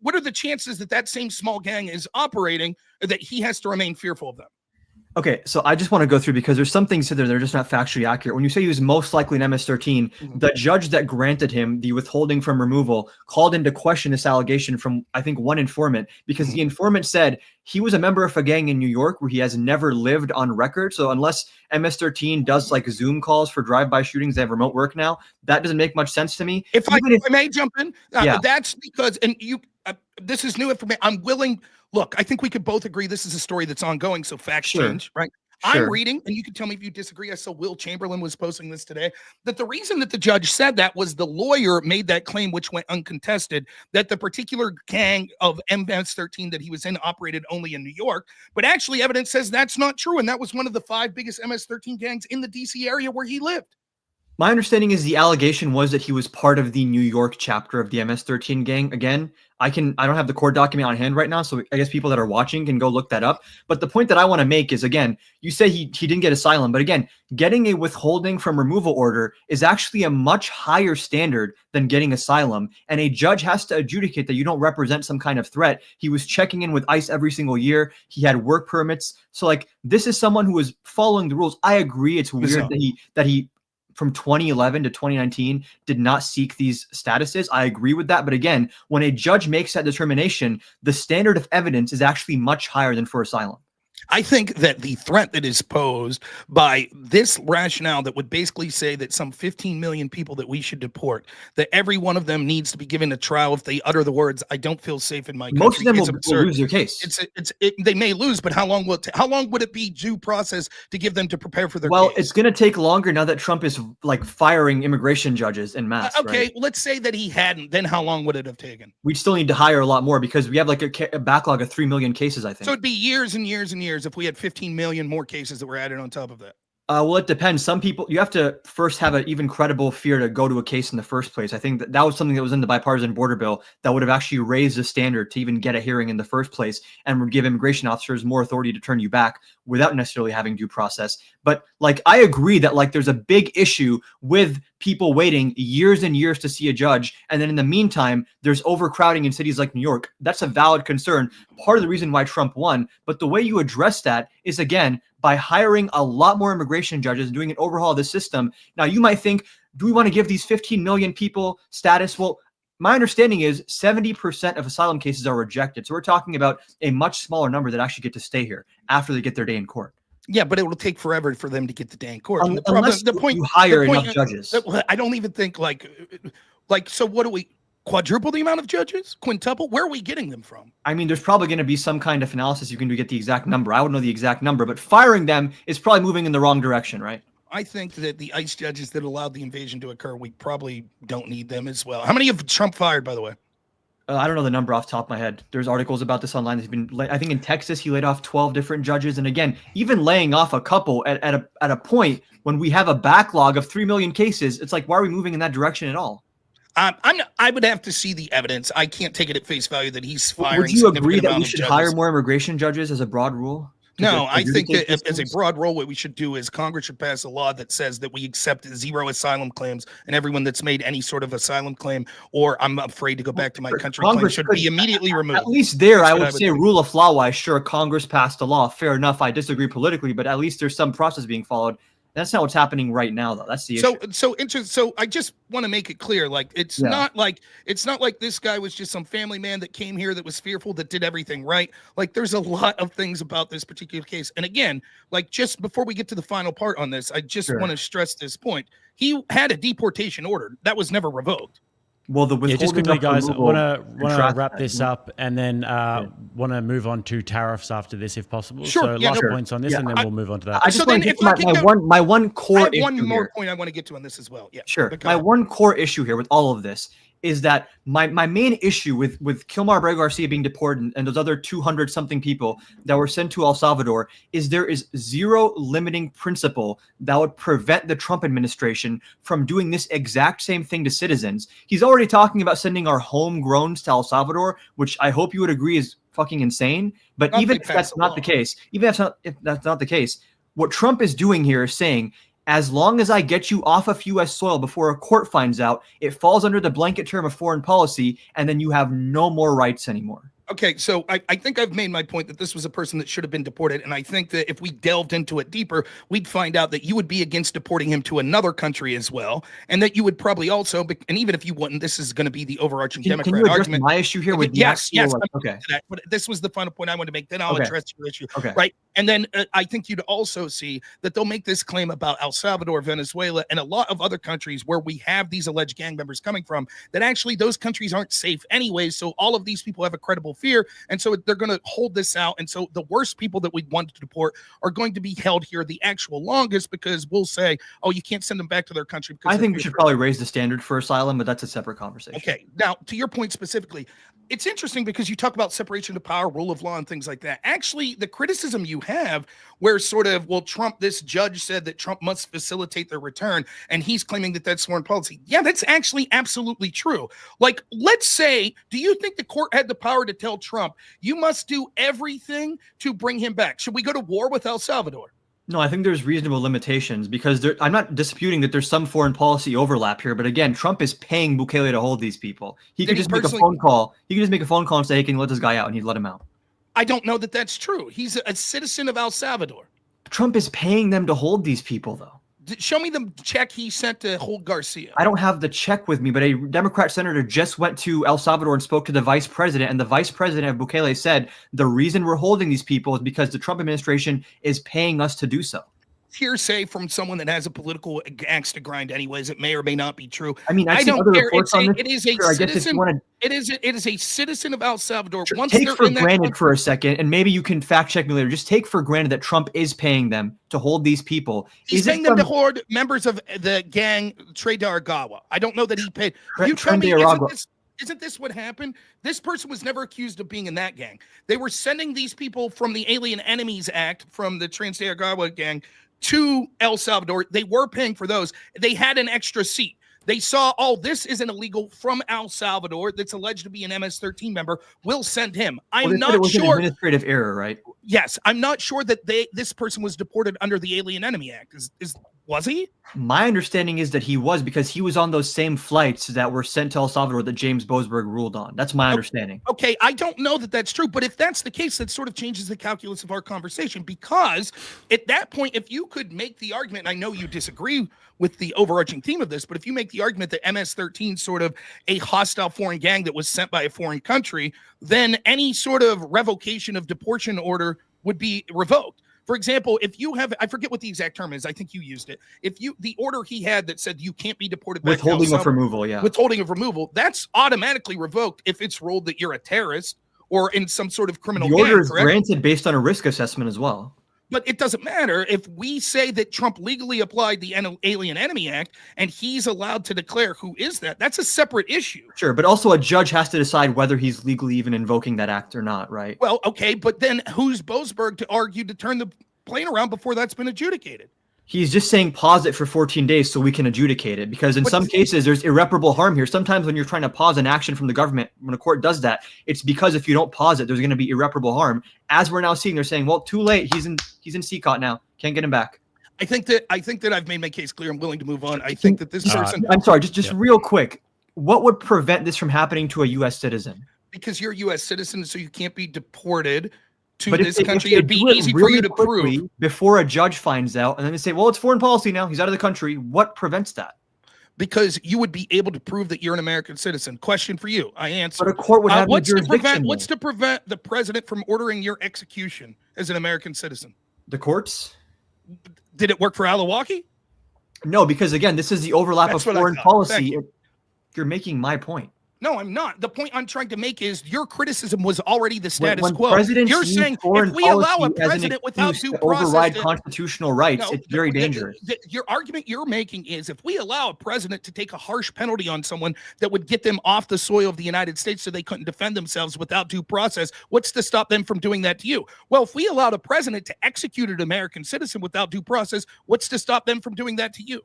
What are the chances that that same small gang is operating, that he has to remain fearful of them? Okay, so I just want to go through because there's some things there that are just not factually accurate. When you say he was most likely an MS-13, the judge that granted him the withholding from removal called into question this allegation from, I think, one informant, because the informant said he was a member of a gang in New York where he has never lived on record. So unless MS-13 does like Zoom calls for drive-by shootings, they have remote work now, that doesn't make much sense to me. If I may jump in, Yeah. that's because, and you, this is new information. I'm willing. Look, I think we could both agree this is a story that's ongoing. So facts change, right? Sure. I'm reading, and you can tell me if you disagree. I saw Will Chamberlain was posting this today, that the reason that the judge said that was the lawyer made that claim, which went uncontested, that the particular gang of MS-13 that he was in operated only in New York. But actually, evidence says that's not true. And that was one of the 5 biggest MS-13 gangs in the DC area where he lived. My understanding is the allegation was that he was part of the New York chapter of the MS-13 gang. Again, I don't have the court document on hand right now, so I guess people that are watching can go look that up. But the point that I want to make is, again, you say he didn't get asylum, but again, getting a withholding from removal order is actually a much higher standard than getting asylum. And a judge has to adjudicate that you don't represent some kind of threat. He was checking in with ICE every single year. He had work permits. So like, this is someone who was following the rules. I agree. It's weird that he from 2011 to 2019 did not seek these statuses. I agree with that. But again, when a judge makes that determination, the standard of evidence is actually much higher than for asylum. I think that the threat that is posed by this rationale that would basically say that some 15 million people that we should deport, that every one of them needs to be given a trial if they utter the words, "I don't feel safe in my country." Most of them will lose their case. They may lose, but how long would it be due process to give them to prepare for their case? It's going to take longer now that Trump is like firing immigration judges en masse. Okay, right? let's say that he hadn't. Then how long would it have taken? We'd still need to hire a lot more because we have like a backlog of 3 million cases, I think. So it'd be years and years and years if we had 15 million more cases that were added on top of that. Well, it depends. Some people, you have to first have an even credible fear to go to a case in the first place. I think that was something that was in the bipartisan border bill that would have actually raised the standard to even get a hearing in the first place and would give immigration officers more authority to turn you back without necessarily having due process. But like, I agree that like there's a big issue with people waiting years and years to see a judge. And then in the meantime, there's overcrowding in cities like New York. That's a valid concern. Part of the reason why Trump won. But the way you address that is, again, by hiring a lot more immigration judges and doing an overhaul of the system. Now, you might think, do we want to give these 15 million people status? Well, my understanding is 70% of asylum cases are rejected. So we're talking about a much smaller number that actually get to stay here after they get their day in court. Yeah, but it will take forever for them to get the day in court. Unless you hire enough judges. I don't even think like, so what do we, quadruple the amount of judges? Quintuple? Where are we getting them from? I mean, there's probably going to be some kind of analysis you can do to get the exact number. I would know the exact number, but firing them is probably moving in the wrong direction, right? I think that the ICE judges that allowed the invasion to occur, we probably don't need them as well. How many have Trump fired, by the way? I don't know the number off the top of my head. There's articles about this online. There's been, I think in Texas, he laid off 12 different judges. And again, even laying off a couple at a point when we have a backlog of 3 million cases, it's like, why are we moving in that direction at all? I would have to see the evidence. I can't take it at face value that he's firing. Would you agree that we should hire more immigration judges as a broad rule? No, I think that as a broad rule, what we should do is Congress should pass a law that says that we accept 0 asylum claims, and everyone that's made any sort of asylum claim or I'm afraid to go back to my country claim should be immediately removed. At least there, I would say rule of law wise, sure, Congress passed a law. Fair enough. I disagree politically, but at least there's some process being followed. That's not what's happening right now, though. That's the issue. So I just want to make it clear, like it's not like this guy was just some family man that came here that was fearful that did everything right. Like there's a lot of things about this particular case. And again, like just before we get to the final part on this, I just want to stress this point. He had a deportation order that was never revoked. Well, just quickly, guys, I want to wrap this up and then want to move on to tariffs after this, if possible. Sure. So last points on this, and then we'll move on to that. I just want to get my one core. I have one more point I want to get to on this as well. Yeah, sure. My one core issue here with all of this is that my main issue with Kilmar Bray Garcia being deported and those other 200 something people that were sent to El Salvador is there is zero limiting principle that would prevent the Trump administration from doing this exact same thing to citizens. He's already talking about sending our homegrowns to El Salvador, which I hope you would agree is fucking insane. But even if that's not the case, if that's not the case, what Trump is doing here is saying, as long as I get you off of U.S. soil before a court finds out, it falls under the blanket term of foreign policy, and then you have no more rights anymore. Okay, so I think I've made my point that this was a person that should have been deported. And I think that if we delved into it deeper, we'd find out that you would be against deporting him to another country as well. And that you would probably also, and even if you wouldn't, this is going to be the overarching Can Democrat you address argument. my issue here with the Yes, actual, yes. like, I'm okay. to that, but this was the final point I wanted to make. Then I'll Okay. address your issue. Okay. Right. And then I think you'd also see that they'll make this claim about El Salvador, Venezuela, and a lot of other countries where we have these alleged gang members coming from, that actually those countries aren't safe anyways. So all of these people have a credible fear. And so they're going to hold this out. And so the worst people that we want to deport are going to be held here the actual longest, because we'll say, oh, you can't send them back to their country. Because I think we should probably raise the standard for asylum, but that's a separate conversation. Okay. Now, to your point specifically, it's interesting because you talk about separation of power, rule of law, and things like that. Actually, the criticism you have where sort of, well, Trump, this judge said that Trump must facilitate their return, and he's claiming that that's foreign policy. Yeah, that's actually absolutely true. Like, let's say, do you think the court had the power to tell Trump, you must do everything to bring him back? Should we go to war with El Salvador? No, I think there's reasonable limitations because I'm not disputing that there's some foreign policy overlap here. But again, Trump is paying Bukele to hold these people. He could just make a phone call. He could just make a phone call and say, hey, can you let this guy out? And he'd let him out. I don't know that that's true. He's a citizen of El Salvador. Trump is paying them to hold these people, though. Show me the check he sent to hold Garcia. I don't have the check with me, but a Democrat senator just went to El Salvador and spoke to the vice president, and the vice president of Bukele said the reason we're holding these people is because the Trump administration is paying us to do so. Hearsay from someone that has a political axe to grind anyways. It may or may not be true. I mean, I don't care. It is a Sure, citizen. It is a citizen of El Salvador. Sure, Once take they're for in that granted country, for a second, and maybe you can fact check me later. Just take for granted that Trump is paying them to hold these people. He's paying them to hold members of the gang Trey Daragawa. I don't know that he paid. You tell me, isn't this what happened? This person was never accused of being in that gang. They were sending these people from the Alien Enemies Act, from the Trans Daragawa gang, to El Salvador. They were paying for those. They had an extra seat. They saw, oh, this is an illegal from El Salvador that's alleged to be an MS-13 member. We'll send him. I'm not sure. An administrative error, right? Yes, I'm not sure that this person was deported under the Alien Enemy Act. Was he? My understanding is that he was, because he was on those same flights that were sent to El Salvador that James Boasberg ruled on. That's my understanding. Okay, I don't know that that's true, but if that's the case, that sort of changes the calculus of our conversation, because at that point, if you could make the argument, and I know you disagree with the overarching theme of this, but if you make the argument that MS-13 sort of a hostile foreign gang that was sent by a foreign country, then any sort of revocation of deportation order would be revoked. For example, if you have, I forget what the exact term is, I think you used it. The order he had that said you can't be deported back to El Salvador, withholding of removal, yeah. Withholding of removal, that's automatically revoked if it's ruled that you're a terrorist or in some sort of criminal gang. The order is granted based on a risk assessment as well. But it doesn't matter if we say that Trump legally applied the Alien Enemy Act and he's allowed to declare who is that. That's a separate issue. Sure, but also a judge has to decide whether he's legally even invoking that act or not, right? Well, okay, but then who's Boasberg to argue to turn the plane around before that's been adjudicated? He's just saying pause it for 14 days so we can adjudicate it, because in some cases there's irreparable harm here. Sometimes when you're trying to pause an action from the government, when a court does that, it's because if you don't pause it, there's going to be irreparable harm. As we're now seeing, they're saying, well, too late. He's in CCOT now. Can't get him back. I think that I've made my case clear. I'm willing to move on. I think that this person. I'm sorry, just real quick. What would prevent this from happening to a U.S. citizen? Because you're a U.S. citizen, so you can't be deported to but this country. It'd be easy for you to prove before a judge finds out, and then they say, well, it's foreign policy now. He's out of the country. What prevents that? Because you would be able to prove that you're an American citizen. Question for you. I answer. But a court would have jurisdiction. What's to prevent the president from ordering your execution as an American citizen? The courts. Did it work for Alawaki? No, because again, this is the overlap of foreign policy. You're making my point. No, I'm not. The point I'm trying to make is your criticism was already the status quo. You're saying if we allow a president without due process override constitutional rights, it's very dangerous. Your argument you're making is if we allow a president to take a harsh penalty on someone that would get them off the soil of the United States so they couldn't defend themselves without due process, what's to stop them from doing that to you? Well, if we allowed a president to execute an American citizen without due process, what's to stop them from doing that to you?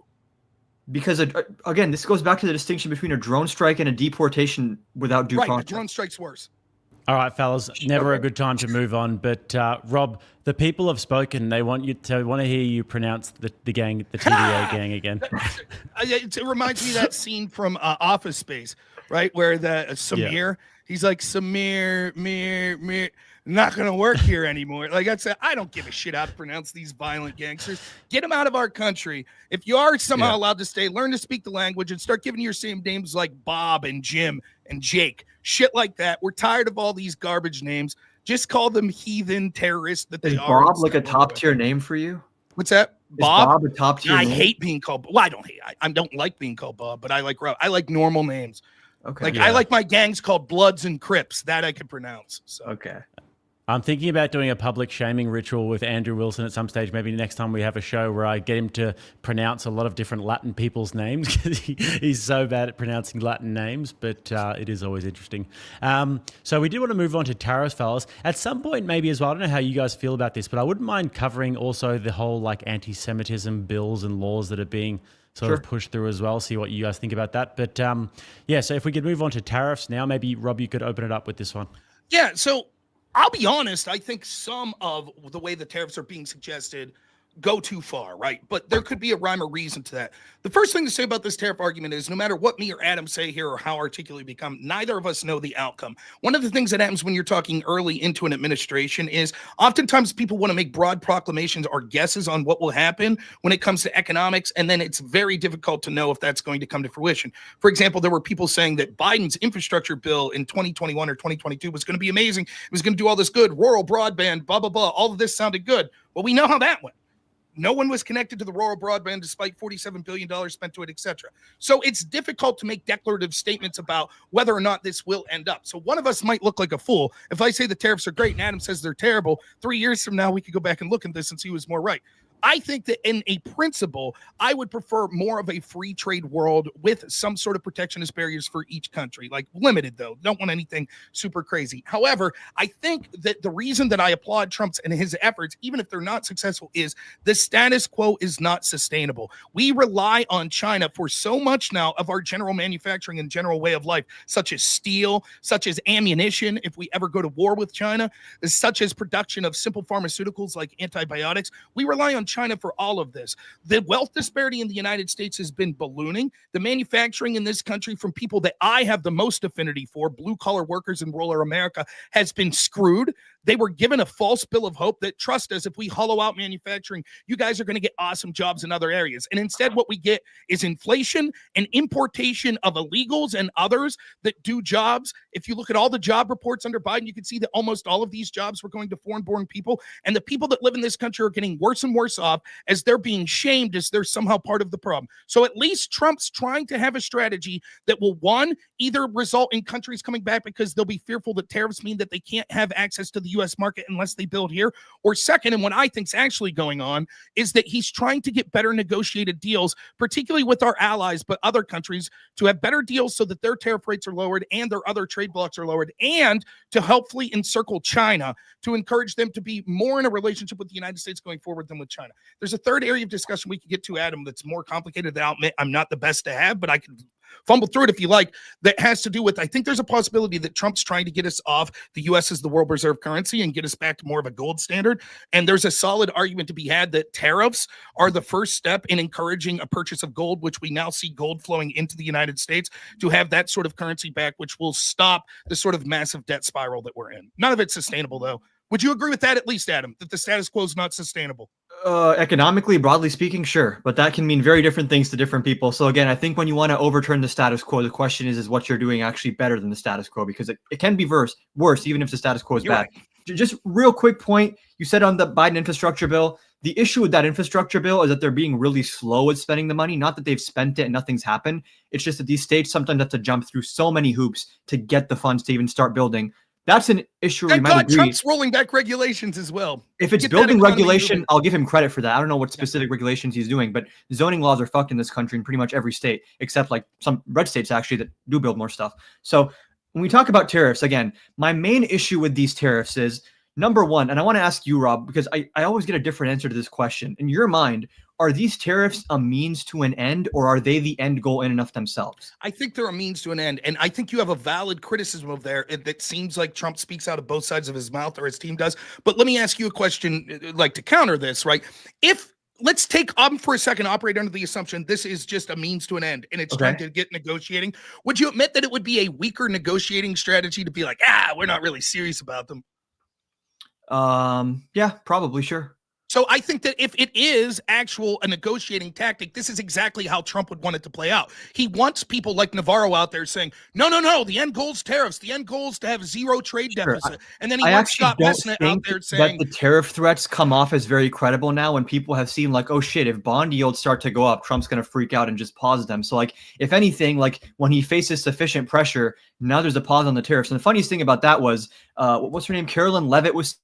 Because, again, this goes back to the distinction between a drone strike and a deportation without due process. Right, a drone strike's worse. All right, fellas, never a good time to move on. But, Rob, the people have spoken. They want to hear you pronounce the TVA gang again. It reminds me of that scene from Office Space right? Where the Samir, he's like, Samir, mir, not going to work here anymore. Like I said, I don't give a shit how to pronounce these violent gangsters. Get them out of our country. If you are somehow allowed to stay, learn to speak the language and start giving your same names like Bob and Jim and Jake. Shit like that. We're tired of all these garbage names. Just call them heathen terrorists that they are. Is Bob like a top tier name for you? What's that? Bob? Is Bob a top tier I name? hate being called. Well, I don't hate. I don't like being called Bob, but I like Rob. I like normal names. Okay. Like I like my gangs called Bloods and Crips. That I can pronounce. So. Okay. I'm thinking about doing a public shaming ritual with Andrew Wilson at some stage, maybe next time we have a show, where I get him to pronounce a lot of different Latin people's names, because he's so bad at pronouncing Latin names, but it is always interesting. So we do want to move on to tariffs, fellas. At some point, maybe as well, I don't know how you guys feel about this, but I wouldn't mind covering also the whole like anti-Semitism bills and laws that are being sort of pushed through as well, see what you guys think about that. But so if we could move on to tariffs now, maybe Rob, you could open it up with this one. Yeah, so I'll be honest, I think some of the way the tariffs are being suggested go too far, right? But there could be a rhyme or reason to that. The first thing to say about this tariff argument is no matter what me or Adam say here or how articulate we become, neither of us know the outcome. One of the things that happens when you're talking early into an administration is oftentimes people want to make broad proclamations or guesses on what will happen when it comes to economics, and then it's very difficult to know if that's going to come to fruition. For example, there were people saying that Biden's infrastructure bill in 2021 or 2022 was going to be amazing. It was going to do all this good, rural broadband, blah, blah, blah. All of this sounded good. Well, we know how that went. No one was connected to the rural broadband despite $47 billion spent to it, etc. So it's difficult to make declarative statements about whether or not this will end up. So one of us might look like a fool. If I say the tariffs are great and Adam says they're terrible, 3 years from now, we could go back and look at this and see who was more right. I think that in a principle, I would prefer more of a free trade world with some sort of protectionist barriers for each country, like limited though. Don't want anything super crazy. However, I think that the reason that I applaud Trump's and his efforts, even if they're not successful, is the status quo is not sustainable. We rely on China for so much now of our general manufacturing and general way of life, such as steel, such as ammunition, if we ever go to war with China, such as production of simple pharmaceuticals like antibiotics. We rely on China for all of this. The wealth disparity in the United States has been ballooning. The manufacturing in this country from people that I have the most affinity for, blue collar workers in rural America, has been screwed. They were given a false bill of hope that, trust us, if we hollow out manufacturing, you guys are going to get awesome jobs in other areas. And instead, what we get is inflation and importation of illegals and others that do jobs. If you look at all the job reports under Biden, you can see that almost all of these jobs were going to foreign-born people. And the people that live in this country are getting worse and worse off as they're being shamed as they're somehow part of the problem. So at least Trump's trying to have a strategy that will, one, either result in countries coming back because they'll be fearful that tariffs mean that they can't have access to the U.S. market unless they build here, or second, and what I think is actually going on, is that he's trying to get better negotiated deals, particularly with our allies, but other countries, to have better deals so that their tariff rates are lowered and their other trade blocks are lowered, and to helpfully encircle China to encourage them to be more in a relationship with the United States going forward than with China. There's a third area of discussion we could get to, Adam, that's more complicated that I'll admit I'm not the best to have, but I can fumble through it if you like, that has to do with, I think there's a possibility that Trump's trying to get us off the U.S. as the world reserve currency and get us back to more of a gold standard. And there's a solid argument to be had that tariffs are the first step in encouraging a purchase of gold, which we now see gold flowing into the United States to have that sort of currency back, which will stop the sort of massive debt spiral that we're in. None of it's sustainable, though. Would you agree with that at least, Adam, that the status quo is not sustainable? Economically, broadly speaking, sure, but that can mean very different things to different people. So again, I think when you want to overturn the status quo, the question is what you're doing actually better than the status quo, because it can be worse even if the status quo is bad. Right. Just real quick point, you said on the Biden infrastructure bill, the issue with that infrastructure bill is that they're being really slow at spending the money. Not that they've spent it and nothing's happened. It's just that these states sometimes have to jump through so many hoops to get the funds to even start building. That's an issue. Thank God Trump's rolling back regulations as well. If it's building regulation, I'll give him credit for that. I don't know what specific regulations he's doing, but zoning laws are fucked in this country in pretty much every state, except like some red states actually that do build more stuff. So when we talk about tariffs, again, my main issue with these tariffs is, number one, and I want to ask you, Rob, because I always get a different answer to this question. In your mind, are these tariffs a means to an end, or are they the end goal in and of themselves? I think they're a means to an end. And I think you have a valid criticism of there that seems like Trump speaks out of both sides of his mouth, or his team does. But let me ask you a question, like to counter this, right? If let's take for a second, operate under the assumption this is just a means to an end and it's time to get negotiating. Would you admit that it would be a weaker negotiating strategy to be like, we're not really serious about them? Yeah, probably, sure. So I think that if it is a negotiating tactic, this is exactly how Trump would want it to play out. He wants people like Navarro out there saying, no, the end goal is tariffs. The end goal is to have zero trade deficit. And then he wants Scott Messina out there saying that the tariff threats come off as very credible now when people have seen like, oh shit, if bond yields start to go up, Trump's going to freak out and just pause them. So like, if anything, like when he faces sufficient pressure, now there's a pause on the tariffs. And the funniest thing about that was, what's her name? Carolyn Levitt was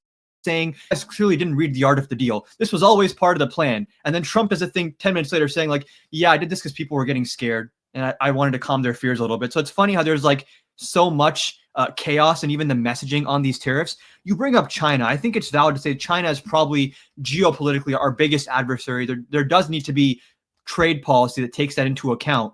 saying, "I clearly didn't read the art of the deal. This was always part of the plan." And then Trump does a thing 10 minutes later saying like, yeah, I did this because people were getting scared and I wanted to calm their fears a little bit. So it's funny how there's like so much chaos and even the messaging on these tariffs. You bring up China. I think it's valid to say China is probably geopolitically our biggest adversary. There does need to be trade policy that takes that into account.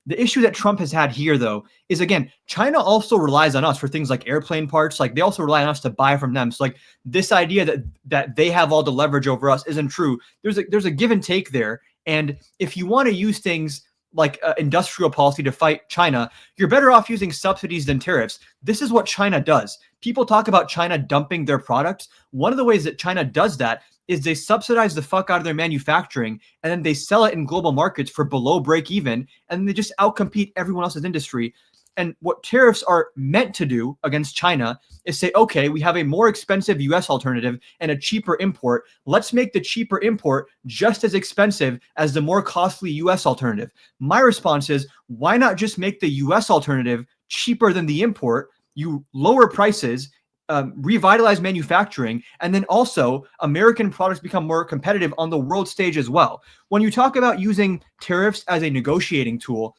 The issue that Trump has had here, though, is, again, China also relies on us for things like airplane parts. Like, they also rely on us to buy from them. So, like, this idea that they have all the leverage over us isn't true. There's a give and take there. And if you want to use things like industrial policy to fight China, you're better off using subsidies than tariffs. This is what China does. People talk about China dumping their products. One of the ways that China does that is they subsidize the fuck out of their manufacturing and then they sell it in global markets for below break even, and they just outcompete everyone else's industry. And what tariffs are meant to do against China is say, okay, we have a more expensive US alternative and a cheaper import. Let's make the cheaper import just as expensive as the more costly US alternative. My response is, why not just make the US alternative cheaper than the import? You lower prices, revitalize manufacturing, and then also American products become more competitive on the world stage as well. When you talk about using tariffs as a negotiating tool,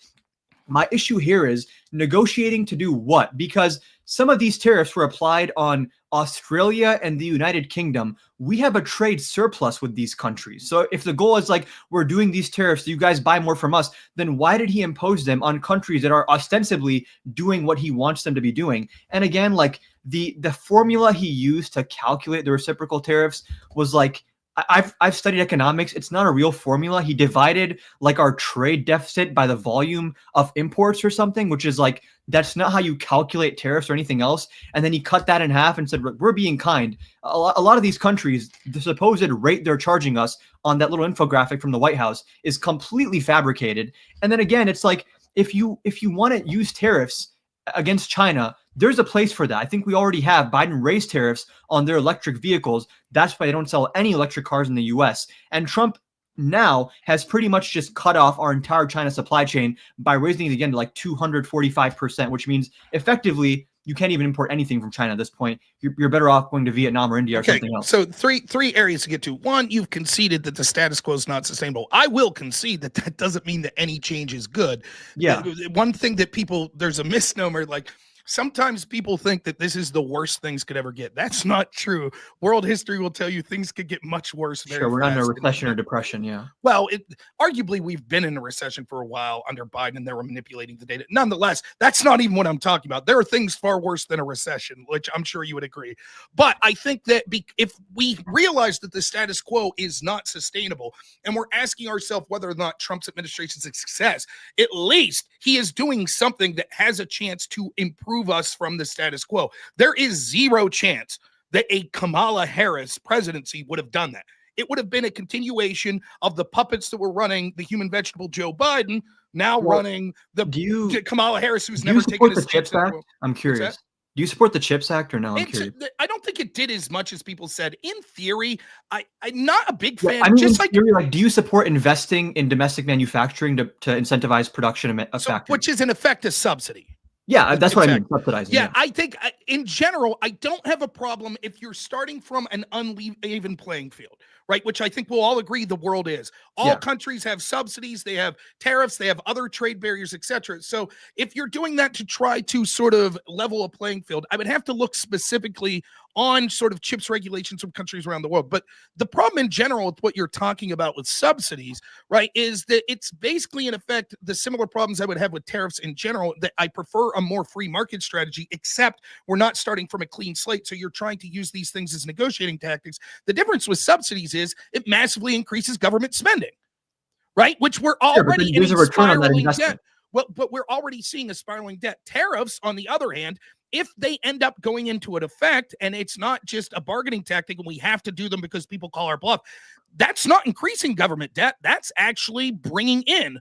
my issue here is negotiating to do what? Because some of these tariffs were applied on Australia and the United Kingdom. We have a trade surplus with these countries. So if the goal is like, we're doing these tariffs so you guys buy more from us, then why did he impose them on countries that are ostensibly doing what he wants them to be doing? And again, like the formula he used to calculate the reciprocal tariffs was like, I've studied economics. It's not a real formula. He divided like our trade deficit by the volume of imports or something, which is like, that's not how you calculate tariffs or anything else. And then he cut that in half and said, we're being kind. A lot of these countries, the supposed rate they're charging us on that little infographic from the White House is completely fabricated. And then again, it's like, if you want to use tariffs against China, there's a place for that. I think we already have. Biden raised tariffs on their electric vehicles. That's why they don't sell any electric cars in the US. And Trump now has pretty much just cut off our entire China supply chain by raising it again to like 245%, which means effectively you can't even import anything from China at this point. You're better off going to Vietnam or India or something else. So three areas to get to. One, you've conceded that the status quo is not sustainable. I will concede that doesn't mean that any change is good. Yeah. One thing that there's a misnomer, like sometimes people think that this is the worst things could ever get. That's not true. World history will tell you things could get much worse. Sure, we're not in a recession or depression, yeah. Well, arguably we've been in a recession for a while under Biden, and they were manipulating the data. Nonetheless, that's not even what I'm talking about. There are things far worse than a recession, which I'm sure you would agree. But I think that if we realize that the status quo is not sustainable, and we're asking ourselves whether or not Trump's administration is a success, at least he is doing something that has a chance to improve us from the status quo. There is zero chance that a Kamala Harris presidency would have done that. It would have been a continuation of the puppets that were running the human vegetable Joe Biden, now running the Kamala Harris, who's never taken his CHIPS Act. I'm curious. Do you support the CHIPS Act or no? I'm curious. I don't think it did as much as people said. In theory, I'm not a big fan. I mean, just like, do you support investing in domestic manufacturing to incentivize production of factories? Which is in effect a subsidy. Yeah, that's what I mean, subsidizing. Yeah, I think in general, I don't have a problem if you're starting from an uneven playing field, right? Which I think we'll all agree the world is. All countries have subsidies, they have tariffs, they have other trade barriers, etc. So if you're doing that to try to sort of level a playing field, I would have to look specifically on sort of chips regulations from countries around the world. But the problem in general with what you're talking about with subsidies, right, is that it's basically in effect the similar problems I would have with tariffs in general, that I prefer a more free market strategy, except we're not starting from a clean slate. So you're trying to use these things as negotiating tactics. The difference with subsidies is it massively increases government spending, right? Which we're already in there's a return on that spiraling investment. debt. Well, but we're already seeing a spiraling debt. Tariffs, on the other hand, if they end up going into an effect and it's not just a bargaining tactic and we have to do them because people call our bluff, that's not increasing government debt. That's actually bringing in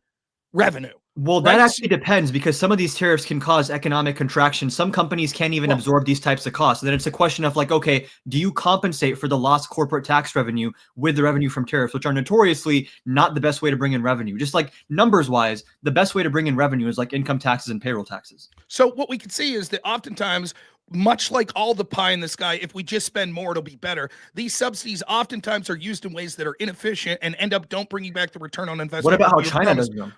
revenue. Well, that actually depends, because some of these tariffs can cause economic contraction. Some companies can't even absorb these types of costs. And then it's a question of like, okay, do you compensate for the lost corporate tax revenue with the revenue from tariffs, which are notoriously not the best way to bring in revenue? Just like numbers wise, the best way to bring in revenue is like income taxes and payroll taxes. So what we can see is that oftentimes, much like all the pie in the sky, if we just spend more, it'll be better. These subsidies oftentimes are used in ways that are inefficient and end up don't bring you back the return on investment. What about how China does them?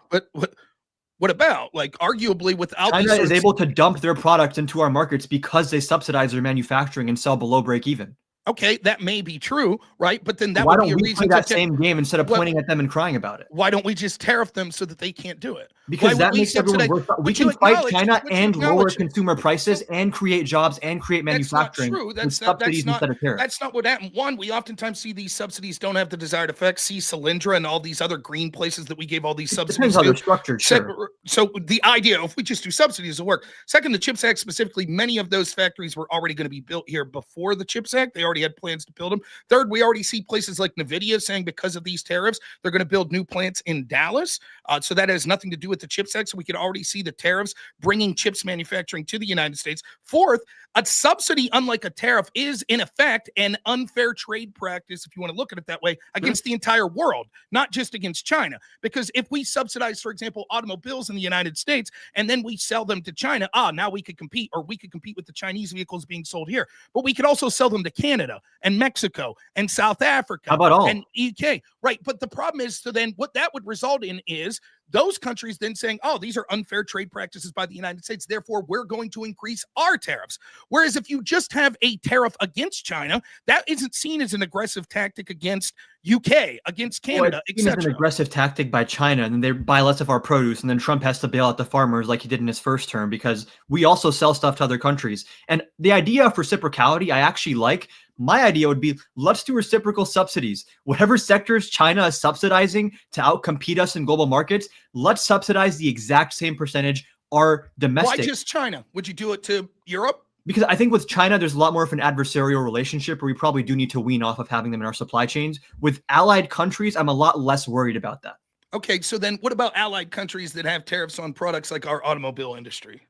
What about, like, arguably without China is able to dump their products into our markets because they subsidize their manufacturing and sell below break even? Okay, that may be true, right? But then that why would don't be a we reason play that same game instead of pointing at them and crying about it? Why don't we just tariff them so that they can't do it? Because that makes everyone worse. We can fight China and lower consumer prices and create jobs and create manufacturing with subsidies instead of tariffs. That's not what happened. One, we oftentimes see these subsidies don't have the desired effect. See Solyndra and all these other green places that we gave all these subsidies. Depends how they're structured, sure. So the idea, if we just do subsidies, will work. Second, the CHIPS Act specifically, many of those factories were already going to be built here before the CHIPS Act. They already had plans to build them. Third, we already see places like NVIDIA saying because of these tariffs, they're going to build new plants in Dallas. So that has nothing to do with the CHIPS Act. So we can already see the tariffs bringing chips manufacturing to the United States. Fourth, a subsidy, unlike a tariff, is in effect an unfair trade practice, if you want to look at it that way, against the entire world, not just against China. Because if we subsidize, for example, automobiles in the United States, and then we sell them to China, now we could compete, or we could compete with the Chinese vehicles being sold here. But we could also sell them to Canada and Mexico and South Africa. How about all? And UK. Right. But the problem is, so then what that would result in is those countries then saying, these are unfair trade practices by the United States, therefore we're going to increase our tariffs. Whereas if you just have a tariff against China, that isn't seen as an aggressive tactic against UK, against Canada, etc. It's an aggressive tactic by China, and then they buy less of our produce, and then Trump has to bail out the farmers like he did in his first term, because we also sell stuff to other countries. And the idea of reciprocality, I actually like. My idea would be, let's do reciprocal subsidies. Whatever sectors China is subsidizing to outcompete us in global markets, let's subsidize the exact same percentage our domestic. Why just China? Would you do it to Europe? Because I think with China, there's a lot more of an adversarial relationship where we probably do need to wean off of having them in our supply chains. With allied countries, I'm a lot less worried about that. Okay, so then what about allied countries that have tariffs on products like our automobile industry?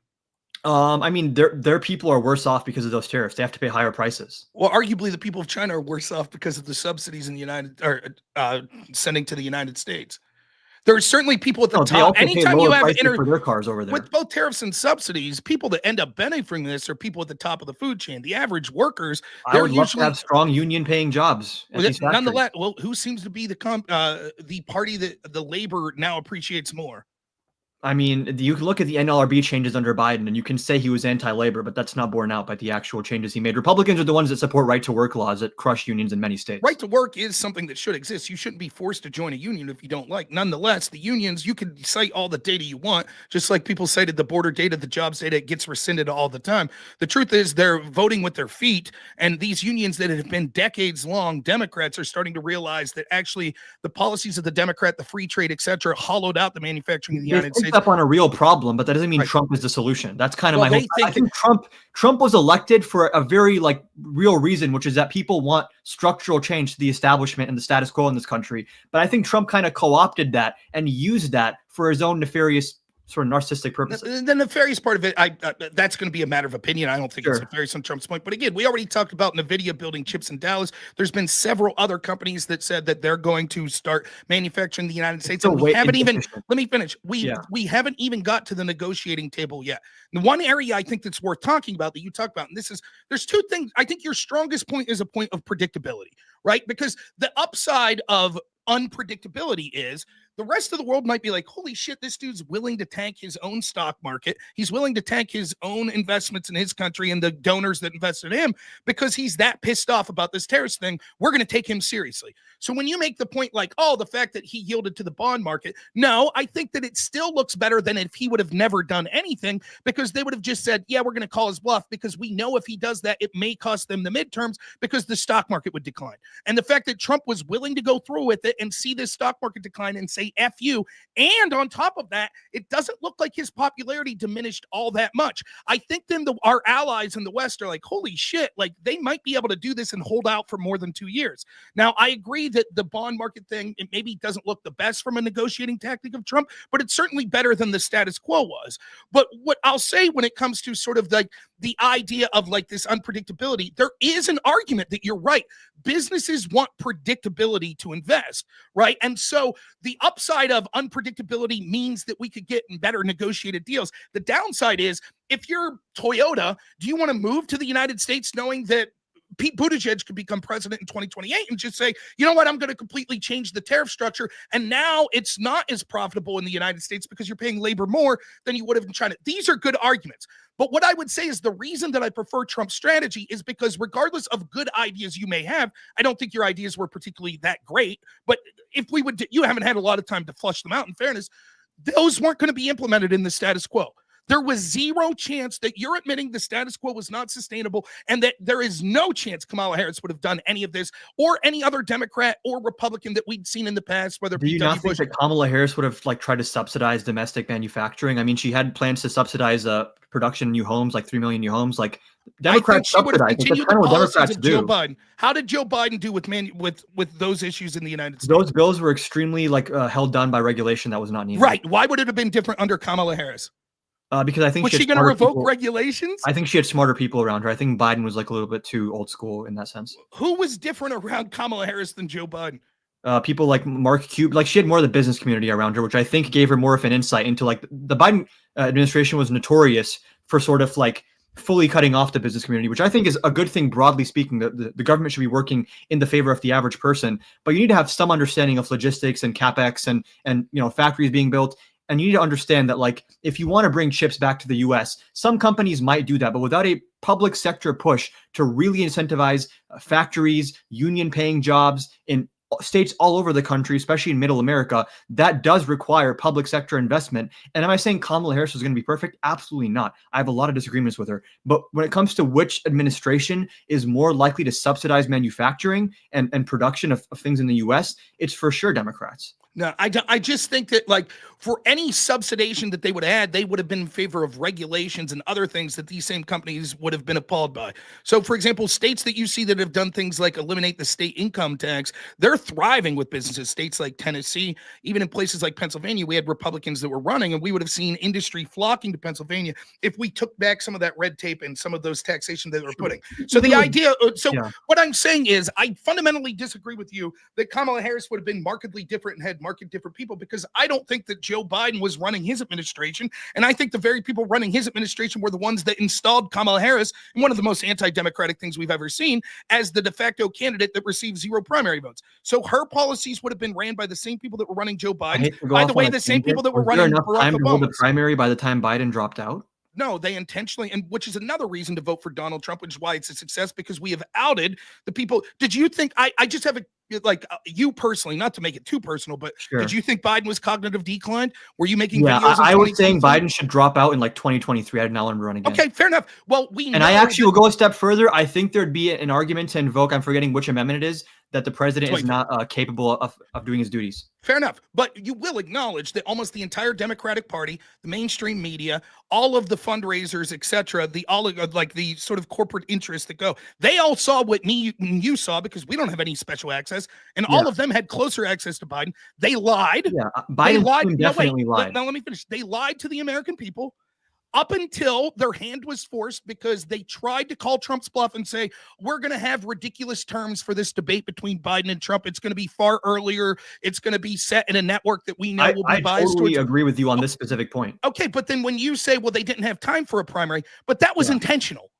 I mean, their people are worse off because of those tariffs. They have to pay higher prices. Well, arguably, the people of China are worse off because of the subsidies in the sending to the United States. There are certainly people at the top. Anytime you have for their cars over there, with both tariffs and subsidies, people that end up benefiting from this are people at the top of the food chain. The average workers, they're usually have strong union-paying jobs. Nonetheless, well, who seems to be the party that the labor now appreciates more? I mean, you can look at the NLRB changes under Biden, and you can say he was anti-labor, but that's not borne out by the actual changes he made. Republicans are the ones that support right-to-work laws that crush unions in many states. Right to work is something that should exist. You shouldn't be forced to join a union if you don't like. Nonetheless, the unions, you can cite all the data you want, just like people cited the border data, the jobs data, it gets rescinded all the time. The truth is they're voting with their feet, and these unions that have been decades long, Democrats are starting to realize that actually the policies of the Democrat, the free trade, etc., hollowed out the manufacturing in the United States. Up on a real problem, but that doesn't mean Trump is the solution. That's kind of my hope. I think Trump was elected for a very real reason, which is that people want structural change to the establishment and the status quo in this country. But I think Trump kind of co-opted that and used that for his own nefarious sort of narcissistic purposes. The nefarious part of it, that's going to be a matter of opinion. I don't think it's nefarious on Trump's point. But again, we already talked about NVIDIA building chips in Dallas. There's been several other companies that said that they're going to start manufacturing in the United States. And we haven't even, let me finish. We haven't even got to the negotiating table yet. The one area I think that's worth talking about that you talk about, and there's two things. I think your strongest point is a point of predictability, right? Because the upside of unpredictability is the rest of the world might be like, holy shit, this dude's willing to tank his own stock market. He's willing to tank his own investments in his country and the donors that invested in him because he's that pissed off about this terrorist thing. We're going to take him seriously. So when you make the point like, oh, the fact that he yielded to the bond market, no, I think that it still looks better than if he would have never done anything, because they would have just said, yeah, we're going to call his bluff, because we know if he does that, it may cost them the midterms because the stock market would decline. And the fact that Trump was willing to go through with it and see this stock market decline and say F you, and on top of that, it doesn't look like his popularity diminished all that much. I think then our allies in the West are like, holy shit, like they might be able to do this and hold out for more than 2 years. Now, I agree that the bond market thing, it maybe doesn't look the best from a negotiating tactic of Trump, but it's certainly better than the status quo was. But what I'll say when it comes to sort of like the idea of like this unpredictability, there is an argument that you're right. Businesses want predictability to invest, right? And so the upside of unpredictability means that we could get better negotiated deals. The downside is, if you're Toyota, do you want to move to the United States knowing that Pete Buttigieg could become president in 2028 and just say, you know what, I'm going to completely change the tariff structure, and now it's not as profitable in the United States because you're paying labor more than you would have in China. These are good arguments. But what I would say is the reason that I prefer Trump's strategy is because regardless of good ideas you may have, I don't think your ideas were particularly that great. But if we would, you haven't had a lot of time to flush them out, in fairness, those weren't going to be implemented in the status quo. There was zero chance that you're admitting the status quo was not sustainable, and that there is no chance Kamala Harris would have done any of this, or any other Democrat or Republican that we'd seen in the past, whether Do you not think that Kamala Harris would have like tried to subsidize domestic manufacturing? I mean, she had plans to subsidize production new homes, like 3 million new homes. Like Democrats subsidize. That's kind of what Democrats do. Joe Biden. How did Joe Biden do with those issues in the United States? Those bills were extremely like held down by regulation that was not needed. Right. Why would it have been different under Kamala Harris? Because I think was she going to revoke regulations? I think she had smarter people around her. I think Biden was like a little bit too old school in that sense. Who was different around Kamala Harris than Joe Biden? People like Mark Cuban. Like she had more of the business community around her, which I think gave her more of an insight into like the Biden administration was notorious for sort of like fully cutting off the business community, which I think is a good thing broadly speaking. The government should be working in the favor of the average person, but you need to have some understanding of logistics and capex and you know factories being built. And you need to understand that, like, if you want to bring chips back to the U.S., some companies might do that, but without a public sector push to really incentivize factories, union-paying jobs in states all over the country, especially in middle America, that does require public sector investment. And am I saying Kamala Harris is going to be perfect? Absolutely not. I have a lot of disagreements with her. But when it comes to which administration is more likely to subsidize manufacturing and production of things in the U.S., it's for sure Democrats. No, I just think that like for any subsidization that they would add, they would have been in favor of regulations and other things that these same companies would have been appalled by. So, for example, states that you see that have done things like eliminate the state income tax, they're thriving with businesses. States like Tennessee, even in places like Pennsylvania, we had Republicans that were running, and we would have seen industry flocking to Pennsylvania if we took back some of that red tape and some of those taxation that they were putting. So the idea, what I'm saying is I fundamentally disagree with you that Kamala Harris would have been markedly different and had market different people, because I don't think that Joe Biden was running his administration, and I think the very people running his administration were the ones that installed Kamala Harris in one of the most anti-democratic things we've ever seen as the de facto candidate that received 0 primary votes. So her policies would have been ran by the same people that were running Joe Biden. By the way, the same people that were running Barack Obama. The primary by the time Biden dropped out. No, they intentionally, and which is another reason to vote for Donald Trump, which is why it's a success, because we have outed the people. Did you think, I just have a, like you personally, not to make it too personal, but did you think Biden was cognitive decline? Were you making videos? I was saying Biden should drop out in like 2023. I did not want him to run again. Okay, fair enough. Well, I actually will go a step further. I think there'd be an argument to invoke, I'm forgetting which amendment it is, that the president is not capable of doing his duties. Fair enough. But you will acknowledge that almost the entire Democratic Party, the mainstream media, all of the fundraisers, etc., the sort of corporate interests that go, they all saw what me and you saw, because we don't have any special access, and all of them had closer access to Biden. They lied. Yeah, Biden definitely lied. Now let me finish. They lied to the American people up until their hand was forced, because they tried to call Trump's bluff and say, we're going to have ridiculous terms for this debate between Biden and Trump. It's going to be far earlier. It's going to be set in a network that we know will be biased. I totally agree with you on this specific point. Okay, but then when you say, well, they didn't have time for a primary, but that was intentional.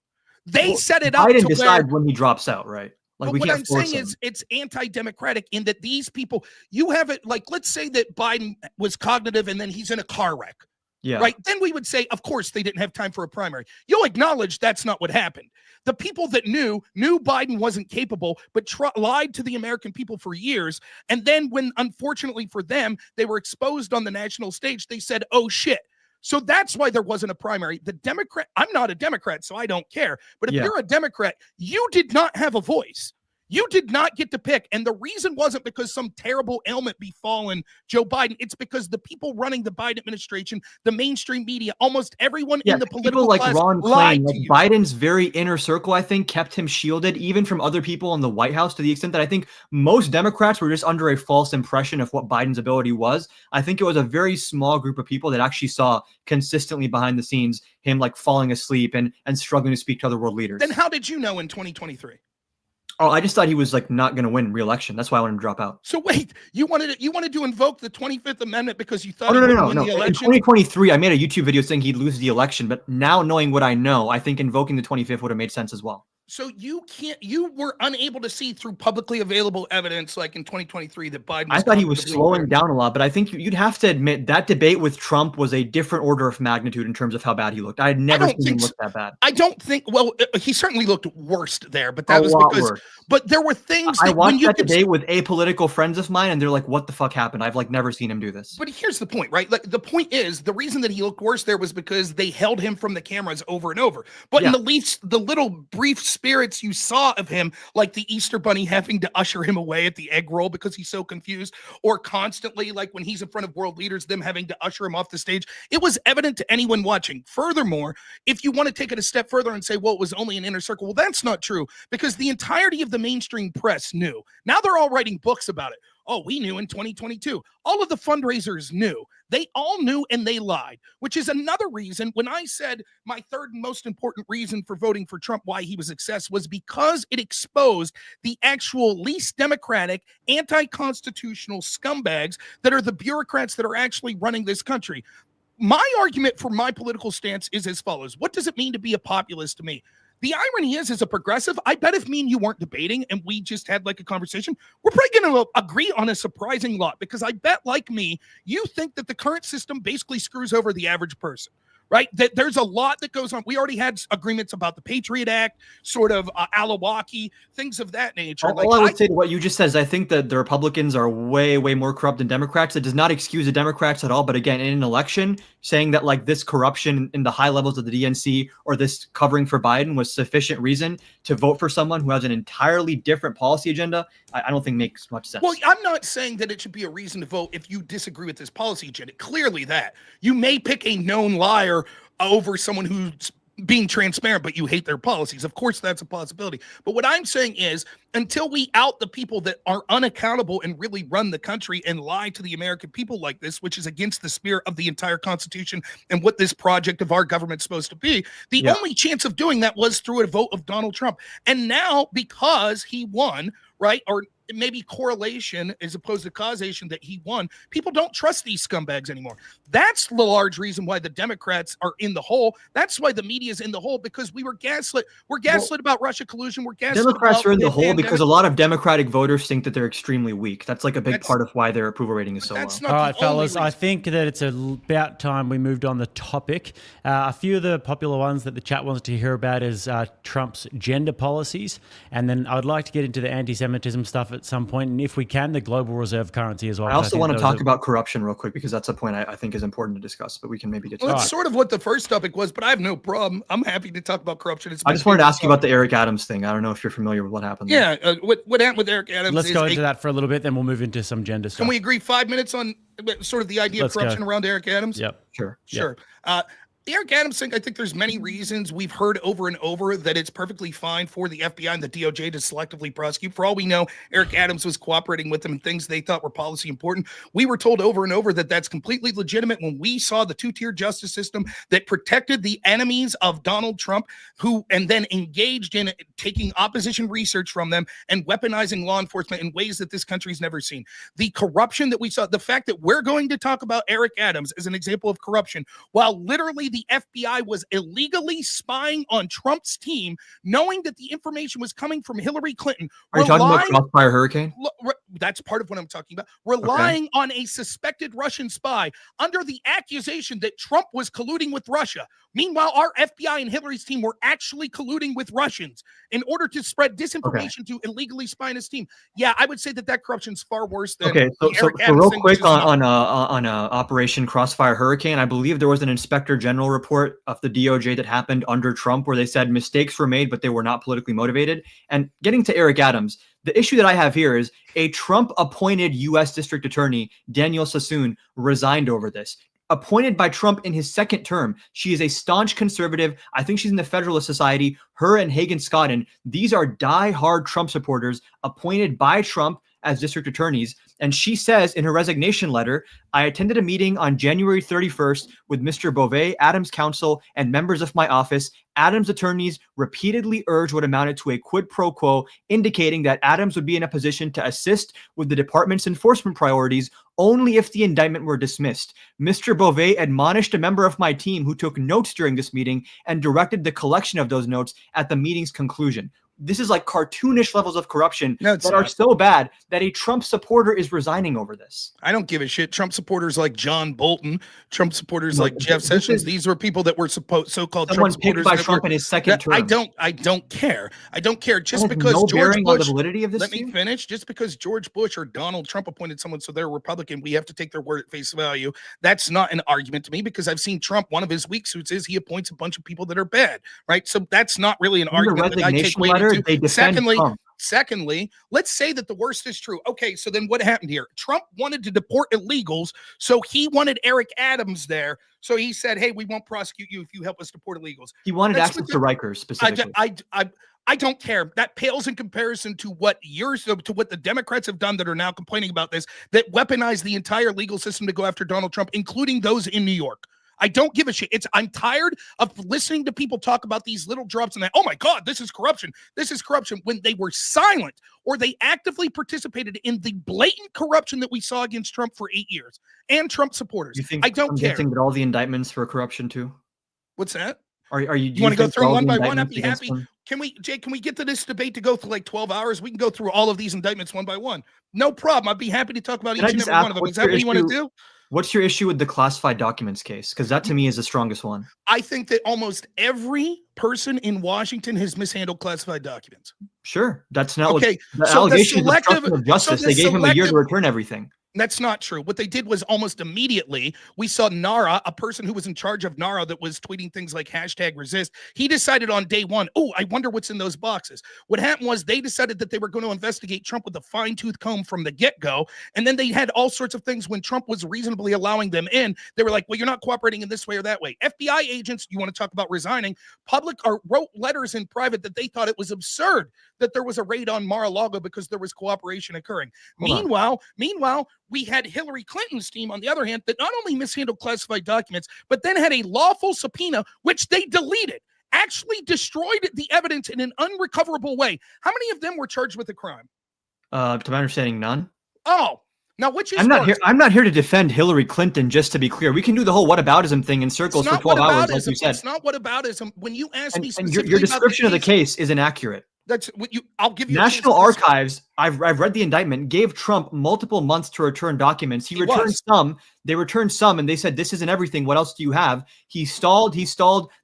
They set it up. Biden decides when he drops out, right? Like, But we what can't I'm force saying them. is it's anti-democratic in that these people, you have it like, let's say that Biden was cognitive and then he's in a car wreck. Yeah. Right. Then we would say, of course, they didn't have time for a primary. You'll acknowledge that's not what happened. The people that knew Biden wasn't capable, but lied to the American people for years. And then when, unfortunately for them, they were exposed on the national stage, they said, oh, shit. So that's why there wasn't a primary. The Democrat, I'm not a Democrat, so I don't care. But if you're a Democrat, you did not have a voice. You did not get to pick. And the reason wasn't because some terrible ailment befallen Joe Biden. It's because the people running the Biden administration, the mainstream media, almost everyone in the political like class Ron lied Klain, to like you. Biden's very inner circle, I think, kept him shielded even from other people in the White House, to the extent that I think most Democrats were just under a false impression of what Biden's ability was. I think it was a very small group of people that actually saw consistently behind the scenes him like falling asleep and struggling to speak to other world leaders. Then how did you know in 2023? Oh, I just thought he was like not going to win re-election. That's why I wanted him to drop out. So wait, you wanted to invoke the 25th Amendment because you thought Oh, he wouldn't no. win the In election? 2023, I made a YouTube video saying he'd lose the election, but now knowing what I know, I think invoking the 25th would have made sense as well. So you were unable to see through publicly available evidence, like in 2023, that Biden was I thought he was cognitively slowing impaired. down a lot, but I think you'd have to admit that debate with Trump was a different order of magnitude in terms of how bad he looked. I had never seen him look that bad. I don't think. Well, he certainly looked worst there, but that A was lot because. worse. But there were things I that when watched you that could. debate with apolitical friends of mine, and they're like, "What the fuck happened? I've like never seen him do this." But here's the point, right? Like the point is, the reason that he looked worse there was because they held him from the cameras over and over. But in the little brief spirits you saw of him, like the Easter Bunny having to usher him away at the egg roll because he's so confused, or constantly like when he's in front of world leaders, them having to usher him off the stage, it was evident to anyone watching. Furthermore, if you want to take it a step further and say, well, it was only an inner circle, well, that's not true, because the entirety of the mainstream press knew. Now they're all writing books about it. Oh, we knew in 2022. All of the fundraisers knew. They all knew and they lied, which is another reason when I said my third and most important reason for voting for Trump, why he was a success, was because it exposed the actual least democratic, anti-constitutional scumbags that are the bureaucrats that are actually running this country. My argument for my political stance is as follows. What does it mean to be a populist to me? The irony is, as a progressive, I bet if me and you weren't debating and we just had like a conversation, we're probably going to agree on a surprising lot, because I bet, like me, you think that the current system basically screws over the average person, right? That there's a lot that goes on. We already had agreements about the Patriot Act, sort of Alawaki, things of that nature. All I would say to what you just said is I think that the Republicans are way, way more corrupt than Democrats. It does not excuse the Democrats at all. But again, in an election, saying that like this corruption in the high levels of the DNC or this covering for Biden was sufficient reason to vote for someone who has an entirely different policy agenda, I don't think makes much sense. Well, I'm not saying that it should be a reason to vote if you disagree with this policy agenda. Clearly that. You may pick a known liar over someone who's being transparent, but you hate their policies. Of course, that's a possibility. But what I'm saying is, until we out the people that are unaccountable and really run the country and lie to the American people like this, which is against the spirit of the entire Constitution and what this project of our government's supposed to be, the only chance of doing that was through a vote of Donald Trump. And now, because he won, right, or maybe correlation as opposed to causation that he won, people don't trust these scumbags anymore. That's the large reason why the Democrats are in the hole. That's why the media is in the hole, because we were gaslit. We're gaslit about Russia collusion. We're gaslit. Democrats are in the hole because a lot of Democratic voters think that they're extremely weak. That's like a big part of why their approval rating is so low. All right, fellas, I think that it's about time we moved on the topic. A few of the popular ones that the chat wants to hear about is Trump's gender policies. And then I'd like to get into the anti-Semitism stuff at some point, and if we can, the global reserve currency as well. I also want to talk about corruption real quick, because that's a point I think is important to discuss, but we can maybe get to that. That's sort of what the first topic was, but I have no problem. I'm happy to talk about corruption. I just wanted to ask you about the Eric Adams thing. I don't know if you're familiar with what happened there. Yeah, what happened with Eric Adams. Let's go into that for a little bit, then we'll move into some gender stuff. Can we agree 5 minutes on sort of the idea of corruption around Eric Adams? Yep. Sure. The Eric Adams thing, I think there's many reasons we've heard over and over that it's perfectly fine for the FBI and the DOJ to selectively prosecute. For all we know, Eric Adams was cooperating with them in things they thought were policy important. We were told over and over that that's completely legitimate when we saw the two-tier justice system that protected the enemies of Donald Trump, who and then engaged in taking opposition research from them and weaponizing law enforcement in ways that this country's never seen. The corruption that we saw, the fact that we're going to talk about Eric Adams as an example of corruption, while literally the FBI was illegally spying on Trump's team, knowing that the information was coming from Hillary Clinton. Are you talking about Crossfire Hurricane? That's part of what I'm talking about. Relying on a suspected Russian spy under the accusation that Trump was colluding with Russia. Meanwhile, our FBI and Hillary's team were actually colluding with Russians in order to spread disinformation to illegally spy on his team. Yeah, I would say that corruption's far worse than so real quick on Operation Crossfire Hurricane, I believe there was an Inspector General report of the DOJ that happened under Trump where they said mistakes were made, but they were not politically motivated. And getting to Eric Adams, the issue that I have here is a Trump-appointed U.S. District Attorney, Danielle Sassoon, resigned over this. Appointed by Trump in his second term. She is a staunch conservative. I think she's in the Federalist Society. Her and Hagen Scotton, these are die-hard Trump supporters appointed by Trump as district attorneys. And she says in her resignation letter, I attended a meeting on January 31st with Mr. Beauvais, Adams' counsel, and members of my office. Adams' attorneys repeatedly urged what amounted to a quid pro quo, indicating that Adams would be in a position to assist with the department's enforcement priorities only if the indictment were dismissed. Mr. Beauvais admonished a member of my team who took notes during this meeting and directed the collection of those notes at the meeting's conclusion. This is like cartoonish levels of corruption that are so bad that a Trump supporter is resigning over this. I don't give a shit. Trump supporters like John Bolton, Trump supporters like Jeff Sessions, these were people that were so-called Trump supporters by Trump in his second term. I don't care. I don't care. Just because George Bush, the validity of this let me finish. Just because George Bush or Donald Trump appointed someone so they're Republican, we have to take their word at face value. That's not an argument to me because I've seen Trump. One of his weak suits is he appoints a bunch of people that are bad, right? So that's not really an argument that I take weight into. Secondly, let's say that the worst is true. Okay, so then what happened here? Trump wanted to deport illegals, so he wanted Eric Adams there. So he said, hey, we won't prosecute you if you help us deport illegals. He wanted access to Rikers specifically. I don't care. That pales in comparison to what the Democrats have done that are now complaining about this, that weaponize the entire legal system to go after Donald Trump, including those in New York. I don't give a shit. I'm tired of listening to people talk about these little drops and that, oh my God, this is corruption. This is corruption when they were silent or they actively participated in the blatant corruption that we saw against Trump for 8 years and Trump supporters. I don't care. That all the indictments for corruption too? What's that? Are you? You want to go through one by one? I'd be happy. Can we get to this debate to go through like 12 hours? We can go through all of these indictments one by one. No problem. I'd be happy to talk about each and every one of them. Is that what you want to do? What's your issue with the classified documents case? Because that to me is the strongest one. I think that almost every person in Washington has mishandled classified documents. Sure. That's not okay. The allegation is obstruction of justice. They gave him a year to return everything. That's not true. What they did was almost immediately, we saw NARA, a person who was in charge of NARA that was tweeting things like #resist. He decided on day one, oh, I wonder what's in those boxes. What happened was they decided that they were going to investigate Trump with a fine-tooth comb from the get-go. And then they had all sorts of things when Trump was reasonably allowing them in. They were like, well, you're not cooperating in this way or that way. FBI agents, you want to talk about resigning, wrote letters in private that they thought it was absurd that there was a raid on Mar-a-Lago because there was cooperation occurring. Meanwhile, we had Hillary Clinton's team, on the other hand, that not only mishandled classified documents, but then had a lawful subpoena, which they deleted, actually destroyed the evidence in an unrecoverable way. How many of them were charged with a crime? To my understanding, none. Oh, now which is I'm not here to defend Hillary Clinton, just to be clear. We can do the whole whataboutism thing in circles for 12 hours, like you said. It's not whataboutism. When you ask me specifically your description of the case is inaccurate. That's what I'll give you. National Archives, I've read the indictment, gave Trump multiple months to return documents. He returned some. They returned some, and they said, this isn't everything. What else do you have? He stalled.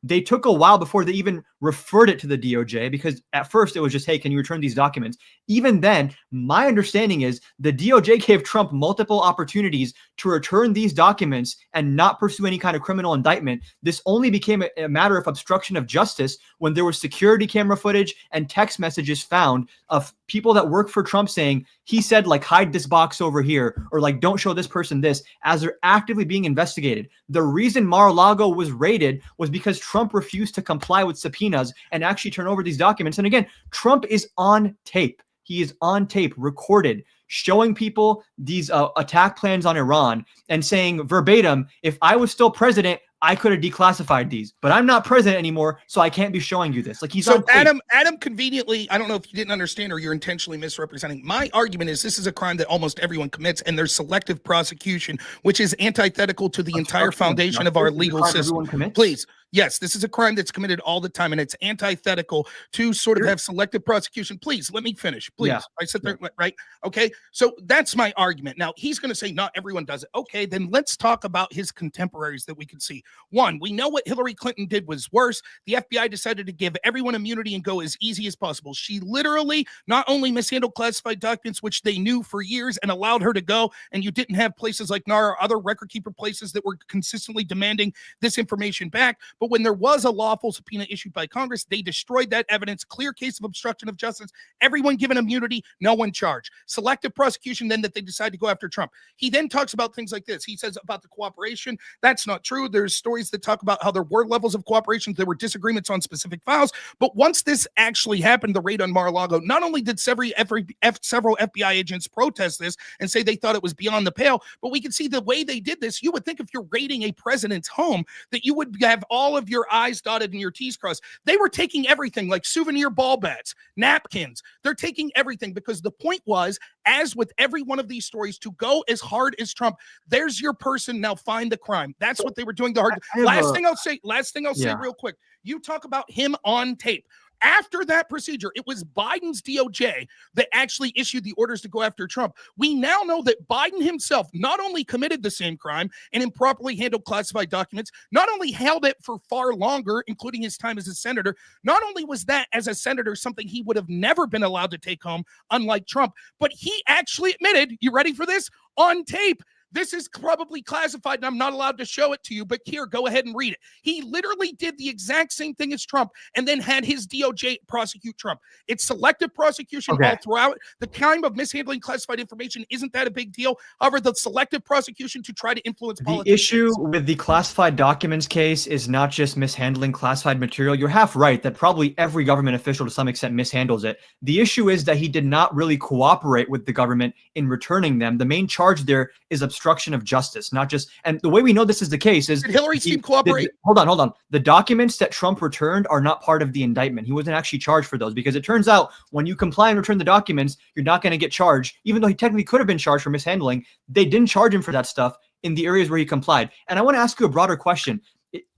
They took a while before they even referred it to the DOJ, because at first it was just, hey, can you return these documents? Even then, my understanding is the DOJ gave Trump multiple opportunities to return these documents and not pursue any kind of criminal indictment. This only became a matter of obstruction of justice when there was security camera footage and text messages found of people that work for Trump saying, he said, like, hide this box over here, or like, don't show this person this, as they're actively being investigated. The reason Mar-a-Lago was raided was because Trump refused to comply with subpoenas and actually turn over these documents. And again, Trump is on tape. He is on tape, recorded, showing people these attack plans on Iran and saying verbatim, if I was still president, I could have declassified these, but I'm not president anymore, so I can't be showing you this. Like, he's so on tape. Adam conveniently, I don't know if you didn't understand or you're intentionally misrepresenting. My argument is this is a crime that almost everyone commits, and there's selective prosecution, which is antithetical to the entire foundation of our legal system. Please. Yes, this is a crime that's committed all the time, and it's antithetical to sort of have selective prosecution. Please, let me finish. Please. Yeah. I sit there, right? Okay, so that's my argument. Now, he's going to say not everyone does it. Okay, then let's talk about his contemporaries that we can see. One, we know what Hillary Clinton did was worse. The FBI decided to give everyone immunity and go as easy as possible. She literally not only mishandled classified documents, which they knew for years, and allowed her to go, and you didn't have places like NAR or other record keeper places that were consistently demanding this information back. But when there was a lawful subpoena issued by Congress, they destroyed that evidence. Clear case of obstruction of justice. Everyone given immunity, no one charged. Selective prosecution, then that they decide to go after Trump. He then talks about things like this. He says about the cooperation. That's not true. There's stories that talk about how there were levels of cooperation. There were disagreements on specific files. But once this actually happened, the raid on Mar-a-Lago, not only did several FBI agents protest this and say they thought it was beyond the pale, but we can see the way they did this. You would think if you're raiding a president's home that you would have all of your I's dotted and your T's crossed. They were taking everything like souvenir ball bats, napkins. They're taking everything because the point was, as with every one of these stories, to go as hard as Trump. There's your person. Now find the crime. That's what they were doing. Last thing I'll say real quick. You talk about him on tape. After that procedure, it was Biden's DOJ that actually issued the orders to go after Trump. We now know that Biden himself not only committed the same crime and improperly handled classified documents, not only held it for far longer, including his time as a senator, not only was that as a senator something he would have never been allowed to take home, unlike Trump, but he actually admitted, you ready for this? On tape, this is probably classified and I'm not allowed to show it to you, but here, go ahead and read it. He literally did the exact same thing as Trump and then had his DOJ prosecute Trump. It's selective prosecution all throughout. The crime of mishandling classified information, isn't that a big deal? However, the selective prosecution to try to influence politics. The issue with the classified documents case is not just mishandling classified material. You're half right that probably every government official to some extent mishandles it. The issue is that he did not really cooperate with the government in returning them. The main charge there is obstruction of justice, not just, and the way we know this is the case is— Did Hillary's team cooperate? Hold on. The documents that Trump returned are not part of the indictment. He wasn't actually charged for those because it turns out when you comply and return the documents, you're not going to get charged, even though he technically could have been charged for mishandling. They didn't charge him for that stuff in the areas where he complied. And I want to ask you a broader question.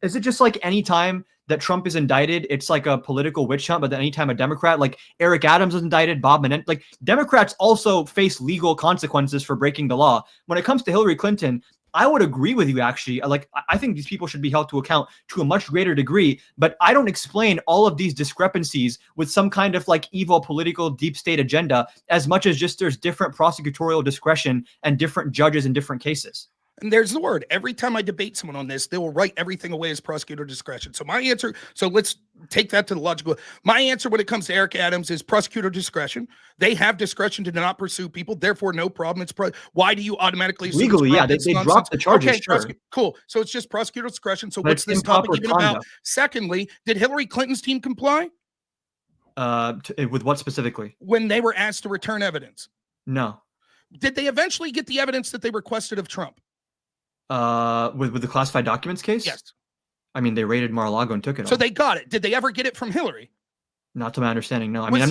Is it just like any time that Trump is indicted, it's like a political witch hunt, but then anytime a Democrat, like Eric Adams was indicted, Bob Menendez, like Democrats also face legal consequences for breaking the law. When it comes to Hillary Clinton, I would agree with you, actually. Like, I think these people should be held to account to a much greater degree, but I don't explain all of these discrepancies with some kind of like evil political deep state agenda as much as just there's different prosecutorial discretion and different judges in different cases. And there's the word. Every time I debate someone on this, they will write everything away as prosecutor discretion. So my answer, so let's take that to the logical. My answer when it comes to Eric Adams is prosecutor discretion. They have discretion to not pursue people. Therefore, no problem. Why do you automatically assume legally? Yeah, they dropped the charges. Okay, sure. Cool. So it's just prosecutor discretion. So what's this topic even about? Secondly, did Hillary Clinton's team comply? With what specifically? When they were asked to return evidence. No. Did they eventually get the evidence that they requested of Trump? With the classified documents case? Yes. I mean, they raided Mar-a-Lago and took it. So they got it. Did they ever get it from Hillary? Not to my understanding, no. I mean, I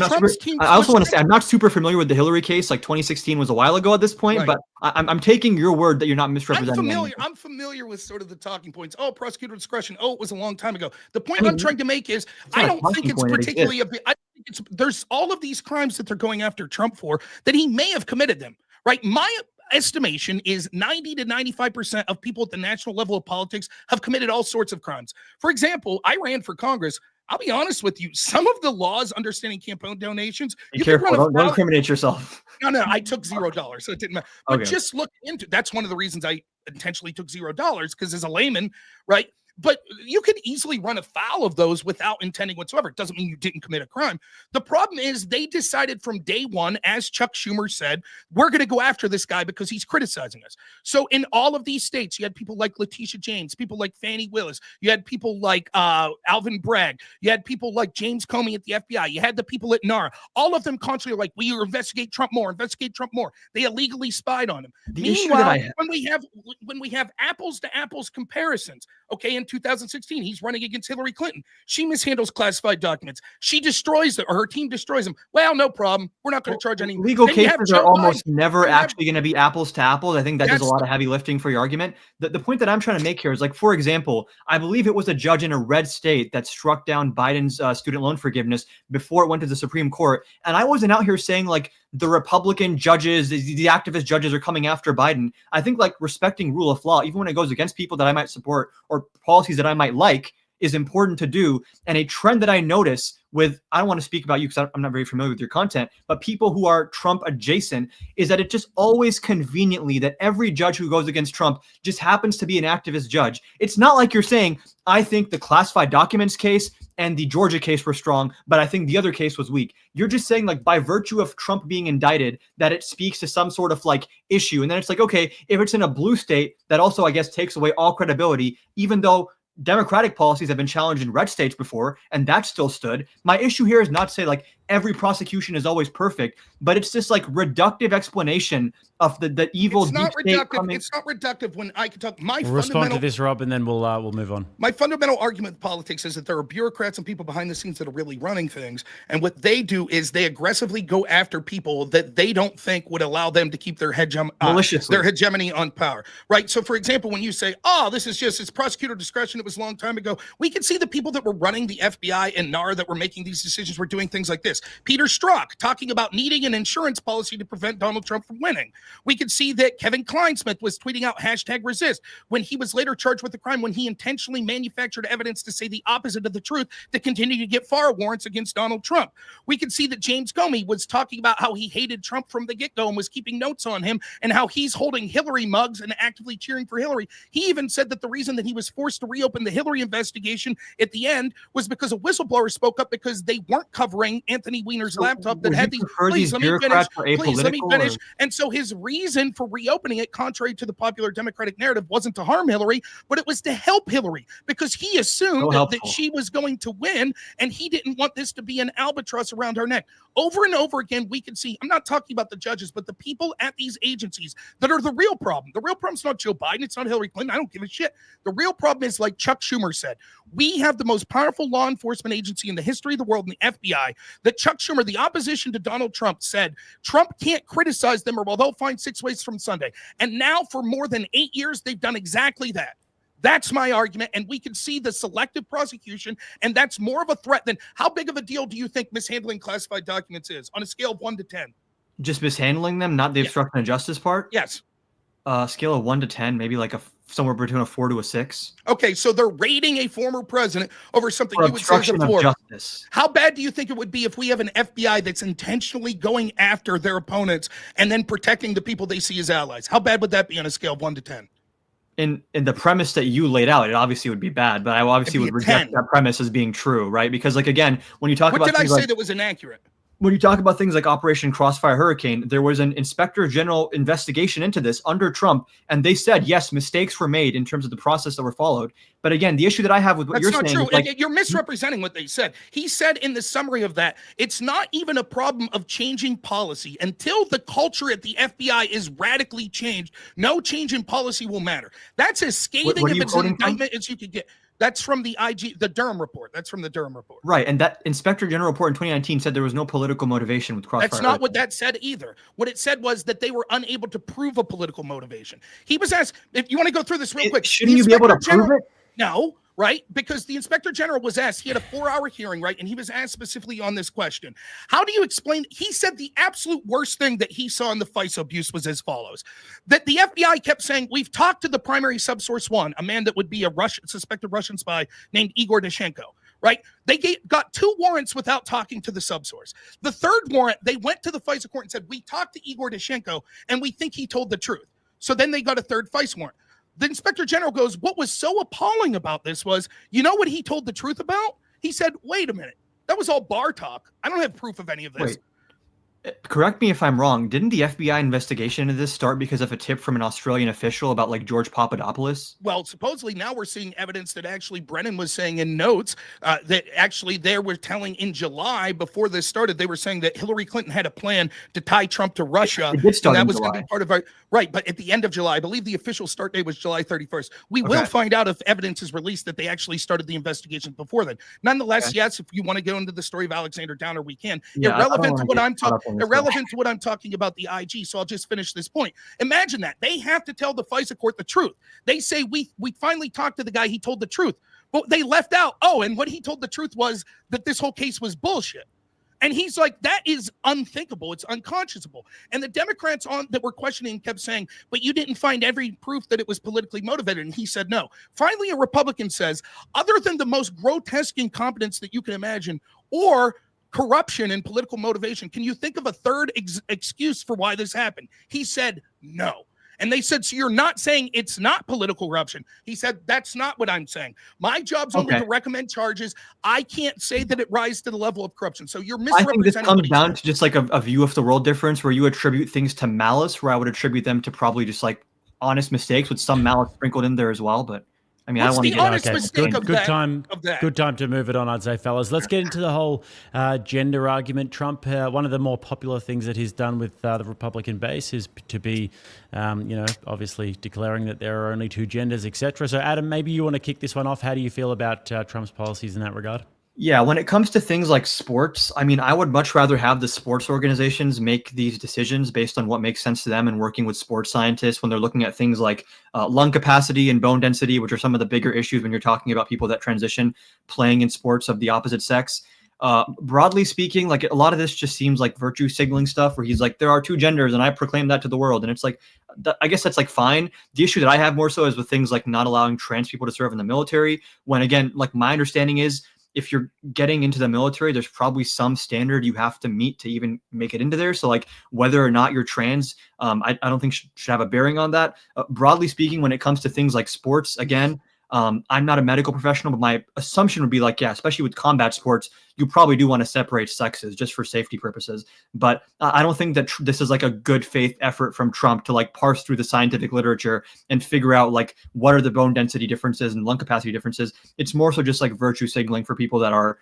also want to say I'm not super familiar with the Hillary case. Like 2016 was a while ago at this point, right. But I'm taking your word that you're not misrepresenting. I'm familiar with sort of the talking points. Oh, prosecutor discretion. Oh, it was a long time ago. The point I'm trying to make is I don't think it's particularly I think there's all of these crimes that they're going after Trump for that he may have committed them. Right? My estimation is 90 to 95% of people at the national level of politics have committed all sorts of crimes. For example, I ran for Congress. I'll be honest with you. Some of the laws understanding campaign donations. Be careful. Don't incriminate yourself. No. I took $0, so it didn't matter. But just look into. That's one of the reasons I intentionally took $0 because as a layman, right? But you could easily run afoul of those without intending whatsoever. It doesn't mean you didn't commit a crime. The problem is they decided from day one, as Chuck Schumer said, we're going to go after this guy because he's criticizing us. So in all of these states, you had people like Letitia James, people like Fannie Willis. You had people like Alvin Bragg. You had people like James Comey at the FBI. You had the people at NAR. All of them constantly like, we investigate Trump more, investigate Trump more. They illegally spied on him. Meanwhile, when we have apples to apples comparisons, Okay, in 2016, he's running against Hillary Clinton. She mishandles classified documents. She destroys them, or her team destroys them. Well, no problem. We're not going to charge any. Legal Then you have cases Joe are almost Biden. never actually going to be apples to apples. I think that does a That's lot of heavy lifting for your argument. The point that I'm trying to make here is, like, for example, I believe it was a judge in a red state that struck down Biden's student loan forgiveness before it went to the Supreme Court. And I wasn't out here saying, like, the Republican judges, the activist judges are coming after Biden. I think, like, respecting rule of law, even when it goes against people that I might support or policies that I might like, is important to do. And a trend that I notice with, I don't want to speak about you because I'm not very familiar with your content, but people who are Trump adjacent, is that it just always conveniently that every judge who goes against Trump just happens to be an activist judge. It's not like you're saying, I think the classified documents case and the Georgia case were strong, but I think the other case was weak. You're just saying, like, by virtue of Trump being indicted, that it speaks to some sort of, like, issue. And then it's like, okay, if it's in a blue state, that also, I guess, takes away all credibility, even though Democratic policies have been challenged in red states before, and that still stood. My issue here is not to say, like, every prosecution is always perfect, but it's this, like, reductive explanation of the evil It's deep not state reductive. coming. It's not reductive when I can talk. We'll respond to this, Rob, and then we'll move on. My fundamental argument with politics is that there are bureaucrats and people behind the scenes that are really running things. And what they do is they aggressively go after people that they don't think would allow them to keep their hegemony on power. Right. So, for example, when you say, oh, this is just, it's prosecutor discretion, it was a long time ago, we can see the people that were running the FBI and NAR that were making these decisions were doing things like this. Peter Strzok talking about needing an insurance policy to prevent Donald Trump from winning. We could see that Kevin Kleinsmith was tweeting out #resist when he was later charged with the crime when he intentionally manufactured evidence to say the opposite of the truth to continue to get FARA warrants against Donald Trump. We could see that James Comey was talking about how he hated Trump from the get-go and was keeping notes on him and how he's holding Hillary mugs and actively cheering for Hillary. He even said that the reason that he was forced to reopen the Hillary investigation at the end was because a whistleblower spoke up because they weren't covering Anthony Weiner's laptop that had these. Please let me finish. Please let me finish. And so his reason for reopening it, contrary to the popular Democratic narrative, wasn't to harm Hillary, but it was to help Hillary because he assumed that she was going to win and he didn't want this to be an albatross around her neck. Over and over again, we can see, I'm not talking about the judges, but the people at these agencies that are the real problem. The real problem is not Joe Biden. It's not Hillary Clinton. I don't give a shit. The real problem is, like Chuck Schumer said, we have the most powerful law enforcement agency in the history of the world in the FBI, that Chuck Schumer, the opposition to Donald Trump, said Trump can't criticize them or they'll find 6 ways from Sunday. And now for more than 8 years, they've done exactly that. That's my argument. And we can see the selective prosecution. And that's more of a threat than how big of a deal do you think mishandling classified documents is on a scale of 1 to 10? Just mishandling them, not the obstruction of justice part? Yes. Scale of 1 to 10, maybe like somewhere between a 4 to a 6. Okay, so they're rating a former president over something For you would say is obstruction of justice. How bad do you think it would be if we have an FBI that's intentionally going after their opponents and then protecting the people they see as allies? How bad would that be on a scale of 1 to 10? In the premise that you laid out, it obviously would be bad, but I obviously would reject that premise as being true, right? Because, like, again, when you talk about what did I say like, that was inaccurate? When you talk about things like Operation Crossfire Hurricane, there was an inspector general investigation into this under Trump, and they said, yes, mistakes were made in terms of the process that were followed. But again, the issue that I have with what you're saying— That's not true. Like, you're misrepresenting what they said. He said in the summary of that, it's not even a problem of changing policy. Until the culture at the FBI is radically changed, no change in policy will matter. That's as scathing of an indictment as you could get. That's from the Durham report. That's from the Durham report. Right. And that Inspector General report in 2019 said there was no political motivation with Crossfire. That's not what that said either. What it said was that they were unable to prove a political motivation. He was asked, if you want to go through this real quick. Shouldn't you be able to prove it? No. Right? Because the Inspector General was asked, he had a 4-hour hearing, right? And he was asked specifically on this question. How do you explain? He said the absolute worst thing that he saw in the FISA abuse was as follows: that the FBI kept saying, we've talked to the primary subsource one, a man that would be a suspected Russian spy named Igor Dashenko. Right? They got 2 warrants without talking to the subsource. The 3rd warrant, they went to the FISA court and said, we talked to Igor Dashenko and we think he told the truth. So then they got a 3rd FISA warrant. The Inspector General goes, what was so appalling about this was, you know what he told the truth about? He said, wait a minute, that was all bar talk. I don't have proof of any of this. Wait. Correct me if I'm wrong. Didn't the FBI investigation into this start because of a tip from an Australian official about like George Papadopoulos? Well, supposedly now we're seeing evidence that actually Brennan was saying in notes that actually they were telling in July before this started, they were saying that Hillary Clinton had a plan to tie Trump to Russia. It did start And that in was going to July. be part of our right. But at the end of July, I believe the official start date was July 31st. We will Okay. find out if evidence is released that they actually started the investigation before then. Nonetheless, Okay. yes, if you want to go into the story of Alexander Downer, we can. Yeah, I don't Irrelevant to wanna what get I'm caught talking up on this stuff. irrelevant to what I'm talking about the IG. So I'll just finish this point. Imagine that they have to tell the FISA court the truth. They say we finally talked to the guy. He told the truth, but they left out. Oh, and what he told the truth was that this whole case was bullshit. And he's like, that is unthinkable. It's unconscionable. And the Democrats on that were questioning kept saying, but you didn't find every proof that it was politically motivated. And he said, no. Finally, a Republican says, other than the most grotesque incompetence that you can imagine, or corruption and political motivation, can you think of a third excuse for why this happened? He said, no. And they said, so you're not saying it's not political corruption? He said, that's not what I'm saying. My job's only to recommend charges. I can't say that it rises to the level of corruption. So you're misrepresenting. I think this comes down to just like a view of the world difference where you attribute things to malice, where I would attribute them to probably just like honest mistakes with some malice sprinkled in there as well. But I mean, What's I don't the want honest to get mistake of that? Good time to move it on, I'd say, fellas. Let's get into the whole gender argument. Trump, one of the more popular things that he's done with the Republican base is to be, obviously declaring that there are only two genders, etc. So, Adam, maybe you want to kick this one off. How do you feel about Trump's policies in that regard? Yeah, when it comes to things like sports, I mean, I would much rather have the sports organizations make these decisions based on what makes sense to them and working with sports scientists when they're looking at things like lung capacity and bone density, which are some of the bigger issues when you're talking about people that transition playing in sports of the opposite sex. Broadly speaking, like a lot of this just seems like virtue signaling stuff where he's like, there are two genders and I proclaim that to the world. And it's like, I guess that's like fine. The issue that I have more so is with things like not allowing trans people to serve in the military, when again, like my understanding is, if you're getting into the military, there's probably some standard you have to meet to even make it into there. So like whether or not you're trans, I don't think should have a bearing on that. Broadly speaking, when it comes to things like sports, again, I'm not a medical professional, but my assumption would be like, yeah, especially with combat sports, you probably do want to separate sexes just for safety purposes. But I don't think that this is like a good faith effort from Trump to like parse through the scientific literature and figure out like what are the bone density differences and lung capacity differences. It's more so just like virtue signaling for people that are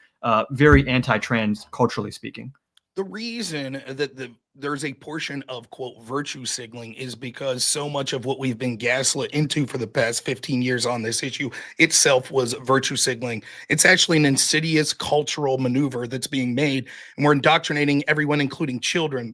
very anti-trans, culturally speaking. The reason that there's a portion of, quote, virtue signaling is because so much of what we've been gaslit into for the past 15 years on this issue itself was virtue signaling. It's actually an insidious cultural maneuver that's being made, and we're indoctrinating everyone, including children,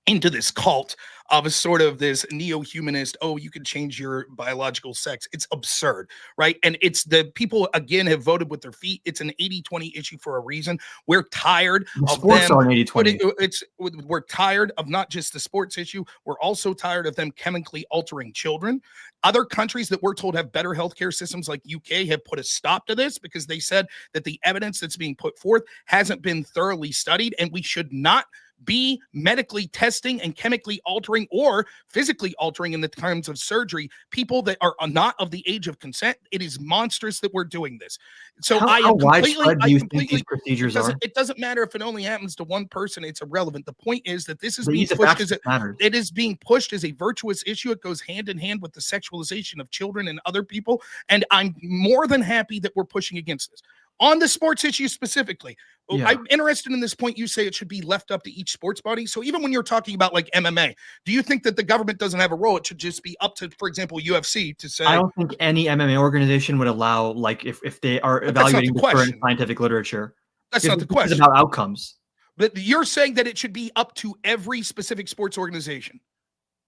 into this cult of a sort of this neo-humanist, oh, you can change your biological sex. It's absurd, right? And it's the people, again, have voted with their feet. It's an 80-20 issue for a reason. We're tired of sports them. Are an 80-20. We're tired of not just the sports issue. We're also tired of them chemically altering children. Other countries that we're told have better healthcare systems like UK have put a stop to this because they said that the evidence that's being put forth hasn't been thoroughly studied, and we should not be medically testing and chemically altering or physically altering in the terms of surgery people that are not of the age of consent. It is monstrous that we're doing this. So how widespread do you think these procedures are? It doesn't matter if it only happens to one person. It's irrelevant. The point is that this is being pushed as it is being pushed as a virtuous issue. It goes hand in hand with the sexualization of children and other people. And I'm more than happy that we're pushing against this. On the sports issue specifically, I'm interested in this point. You say it should be left up to each sports body. So even when you're talking about like MMA, do you think that the government doesn't have a role? It should just be up to, for example, UFC to say. I don't think any MMA organization would allow, like, if they are evaluating the current scientific literature. That's not the question. It's about outcomes. But you're saying that it should be up to every specific sports organization.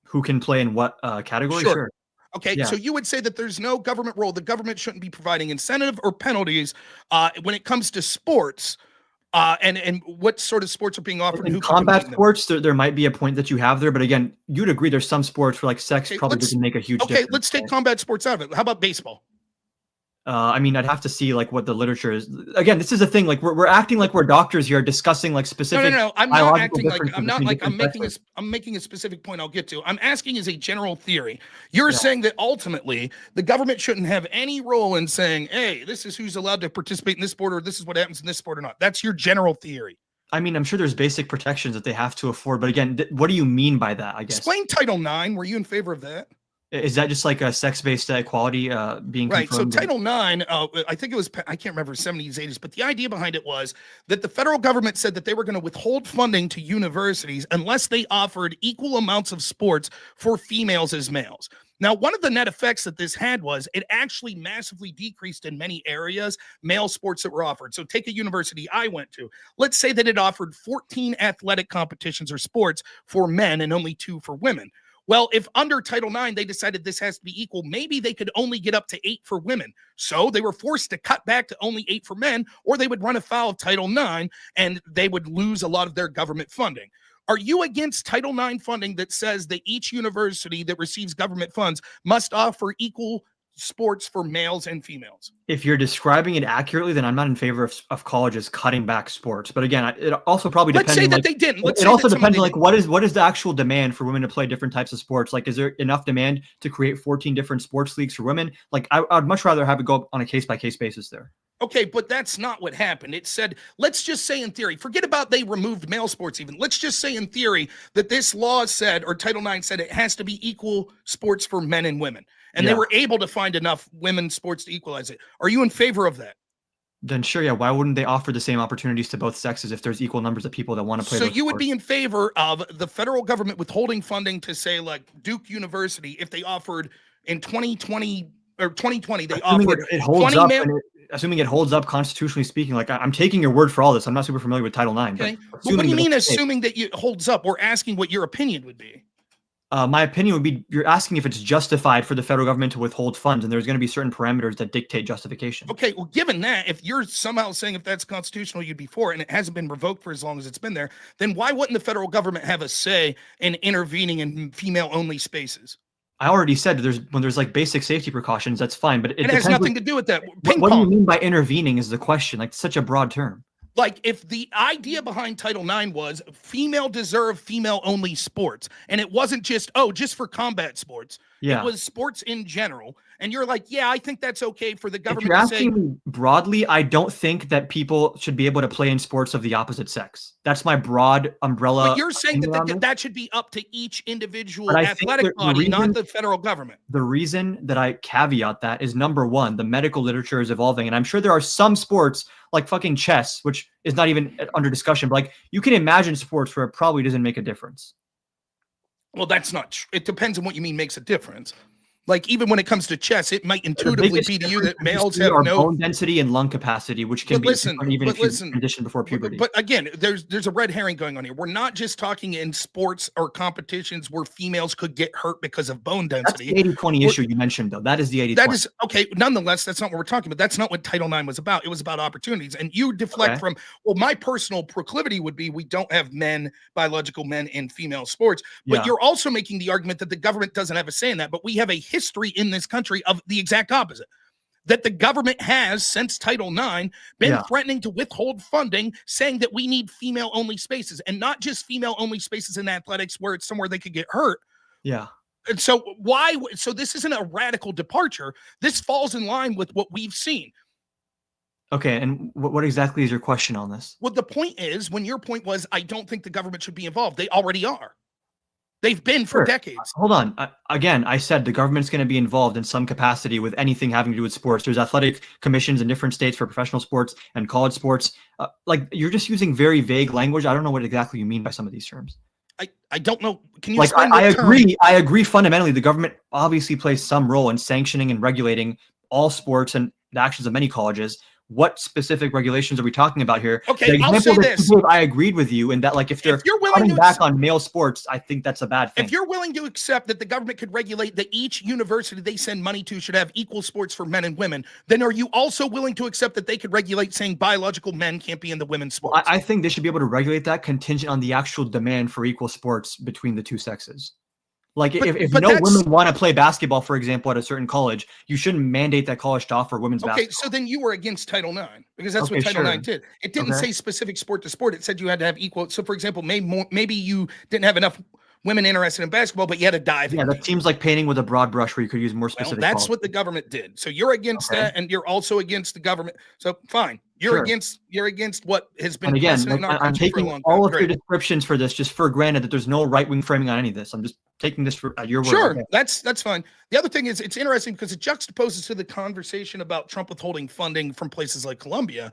Who can play in what category? Sure. Okay, so you would say that there's no government role. The government shouldn't be providing incentive or penalties when it comes to sports and what sort of sports are being offered. In combat sports, there might be a point that you have there. But again, you'd agree there's some sports where like sex probably doesn't make a huge difference. Okay, let's take combat sports out of it. How about baseball? I mean, I'd have to see like what the literature is. Again, this is a thing. Like we're acting like we're doctors here, discussing like specific. No. I'm not acting like I'm making a specific point. I'll get to. I'm asking as a general theory. You're saying that ultimately the government shouldn't have any role in saying, "Hey, this is who's allowed to participate in this sport, or this is what happens in this sport or not." That's your general theory. I mean, I'm sure there's basic protections that they have to afford, but again, what do you mean by that? I guess. Explain Title IX. Were you in favor of that? Is that just like a sex-based equality being right? So confirmed? Title IX, I think it was, I can't remember, 70s, 80s, but the idea behind it was that the federal government said that they were going to withhold funding to universities unless they offered equal amounts of sports for females as males. Now, one of the net effects that this had was it actually massively decreased in many areas male sports that were offered. So take a university I went to. Let's say that it offered 14 athletic competitions or sports for men and only 2 for women. Well, if under Title IX, they decided this has to be equal, maybe they could only get up to 8 for women. So they were forced to cut back to only 8 for men, or they would run afoul of Title IX and they would lose a lot of their government funding. Are you against Title IX funding that says that each university that receives government funds must offer equal sports for males and females? If you're describing it accurately, then I'm not in favor of colleges cutting back sports. But again, it also probably depends. Let's say that they didn't. It also depends on like what is the actual demand for women to play different types of sports. Like, is there enough demand to create 14 different sports leagues for women? Like, I'd much rather have it go on a case-by-case basis there. Okay, but that's not what happened. It said, let's just say in theory, forget about they removed male sports even. Let's just say in theory that this law said, or Title IX said, it has to be equal sports for men and women. And they were able to find enough women's sports to equalize it. Are you in favor of that? Then sure, yeah. Why wouldn't they offer the same opportunities to both sexes if there's equal numbers of people that want to play? So you would be in favor of the federal government withholding funding to, say, like Duke University, if they offered in 2020 or 2020, they offered it holds up. Assuming it holds up constitutionally speaking, like I'm taking your word for all this. I'm not super familiar with Title IX. Okay. But what do you mean assuming that it holds up? We're asking what your opinion would be. My opinion would be, you're asking if it's justified for the federal government to withhold funds, and there's going to be certain parameters that dictate justification. Okay, well, given that, if you're somehow saying if that's constitutional, you'd be for it, and it hasn't been revoked for as long as it's been there, then why wouldn't the federal government have a say in intervening in female-only spaces? I already said when there's like basic safety precautions, that's fine, but it has nothing to do with that. What do you mean by intervening is the question, like such a broad term. Like, if the idea behind Title IX was female deserve female-only sports, and it wasn't just for combat sports, it was sports in general, and you're like, yeah, I think that's okay for the government to say. If you're asking me broadly, I don't think that people should be able to play in sports of the opposite sex. That's my broad umbrella. But you're saying that should be up to each individual athletic body, not the federal government. The reason that I caveat that is, number one, the medical literature is evolving, and I'm sure there are some sports like fucking chess, which is not even under discussion, but like you can imagine sports where it probably doesn't make a difference. Well, that's not true. It depends on what you mean makes a difference. Like, even when it comes to chess, it might intuitively be to you that males have no bone density and lung capacity, which can be even if you condition before puberty. But again, there's a red herring going on here. We're not just talking in sports or competitions where females could get hurt because of bone density. That's the 80-20 issue you mentioned, though. That is the 80-20. That is okay. Nonetheless, that's not what we're talking about. That's not what Title IX was about. It was about opportunities. And you deflect from, well, my personal proclivity would be we don't have biological men in female sports. But you're also making the argument that the government doesn't have a say in that. But we have a history in this country of the exact opposite, that the government has, since Title IX, been threatening to withhold funding, saying that we need female-only spaces, and not just female-only spaces in athletics where it's somewhere they could get hurt. Yeah. And so so this isn't a radical departure. This falls in line with what we've seen. Okay, and what exactly is your question on this? Well, the point is, when your point was, I don't think the government should be involved, they already are. They've been for decades. Hold on. Again, I said the government's going to be involved in some capacity with anything having to do with sports. There's athletic commissions in different states for professional sports and college sports. Like, you're just using very vague language. I don't know what exactly you mean by some of these terms. I don't know. Can you explain I agree. I agree fundamentally. The government obviously plays some role in sanctioning and regulating all sports and the actions of many colleges. What specific regulations are we talking about here? Okay, I'll say this. I agreed with you in that, like, if you're cutting back on male sports, I think that's a bad thing. If you're willing to accept that the government could regulate that each university they send money to should have equal sports for men and women, then are you also willing to accept that they could regulate saying biological men can't be in the women's sports? Well, I think they should be able to regulate that contingent on the actual demand for equal sports between the two sexes. Like, if no women want to play basketball, for example, at a certain college, you shouldn't mandate that college to offer women's basketball. Okay, so then you were against Title IX, because that's what Title IX did. It didn't say specific sport to sport. It said you had to have equal. So, for example, maybe you didn't have enough women interested in basketball, but you had to dive in. Yeah, that seems like painting with a broad brush where you could use more specific. Well, that's what the government did. So you're against that, and you're also against the government. So fine. You're Sure. against what has been And again, precedent like, in our I'm country for a taking long all time. of your Great. descriptions for this just for granted that there's no right-wing framing on any of this. I'm just taking this for your word. Sure, Okay. that's fine. The other thing is, it's interesting because it juxtaposes to the conversation about Trump withholding funding from places like Colombia.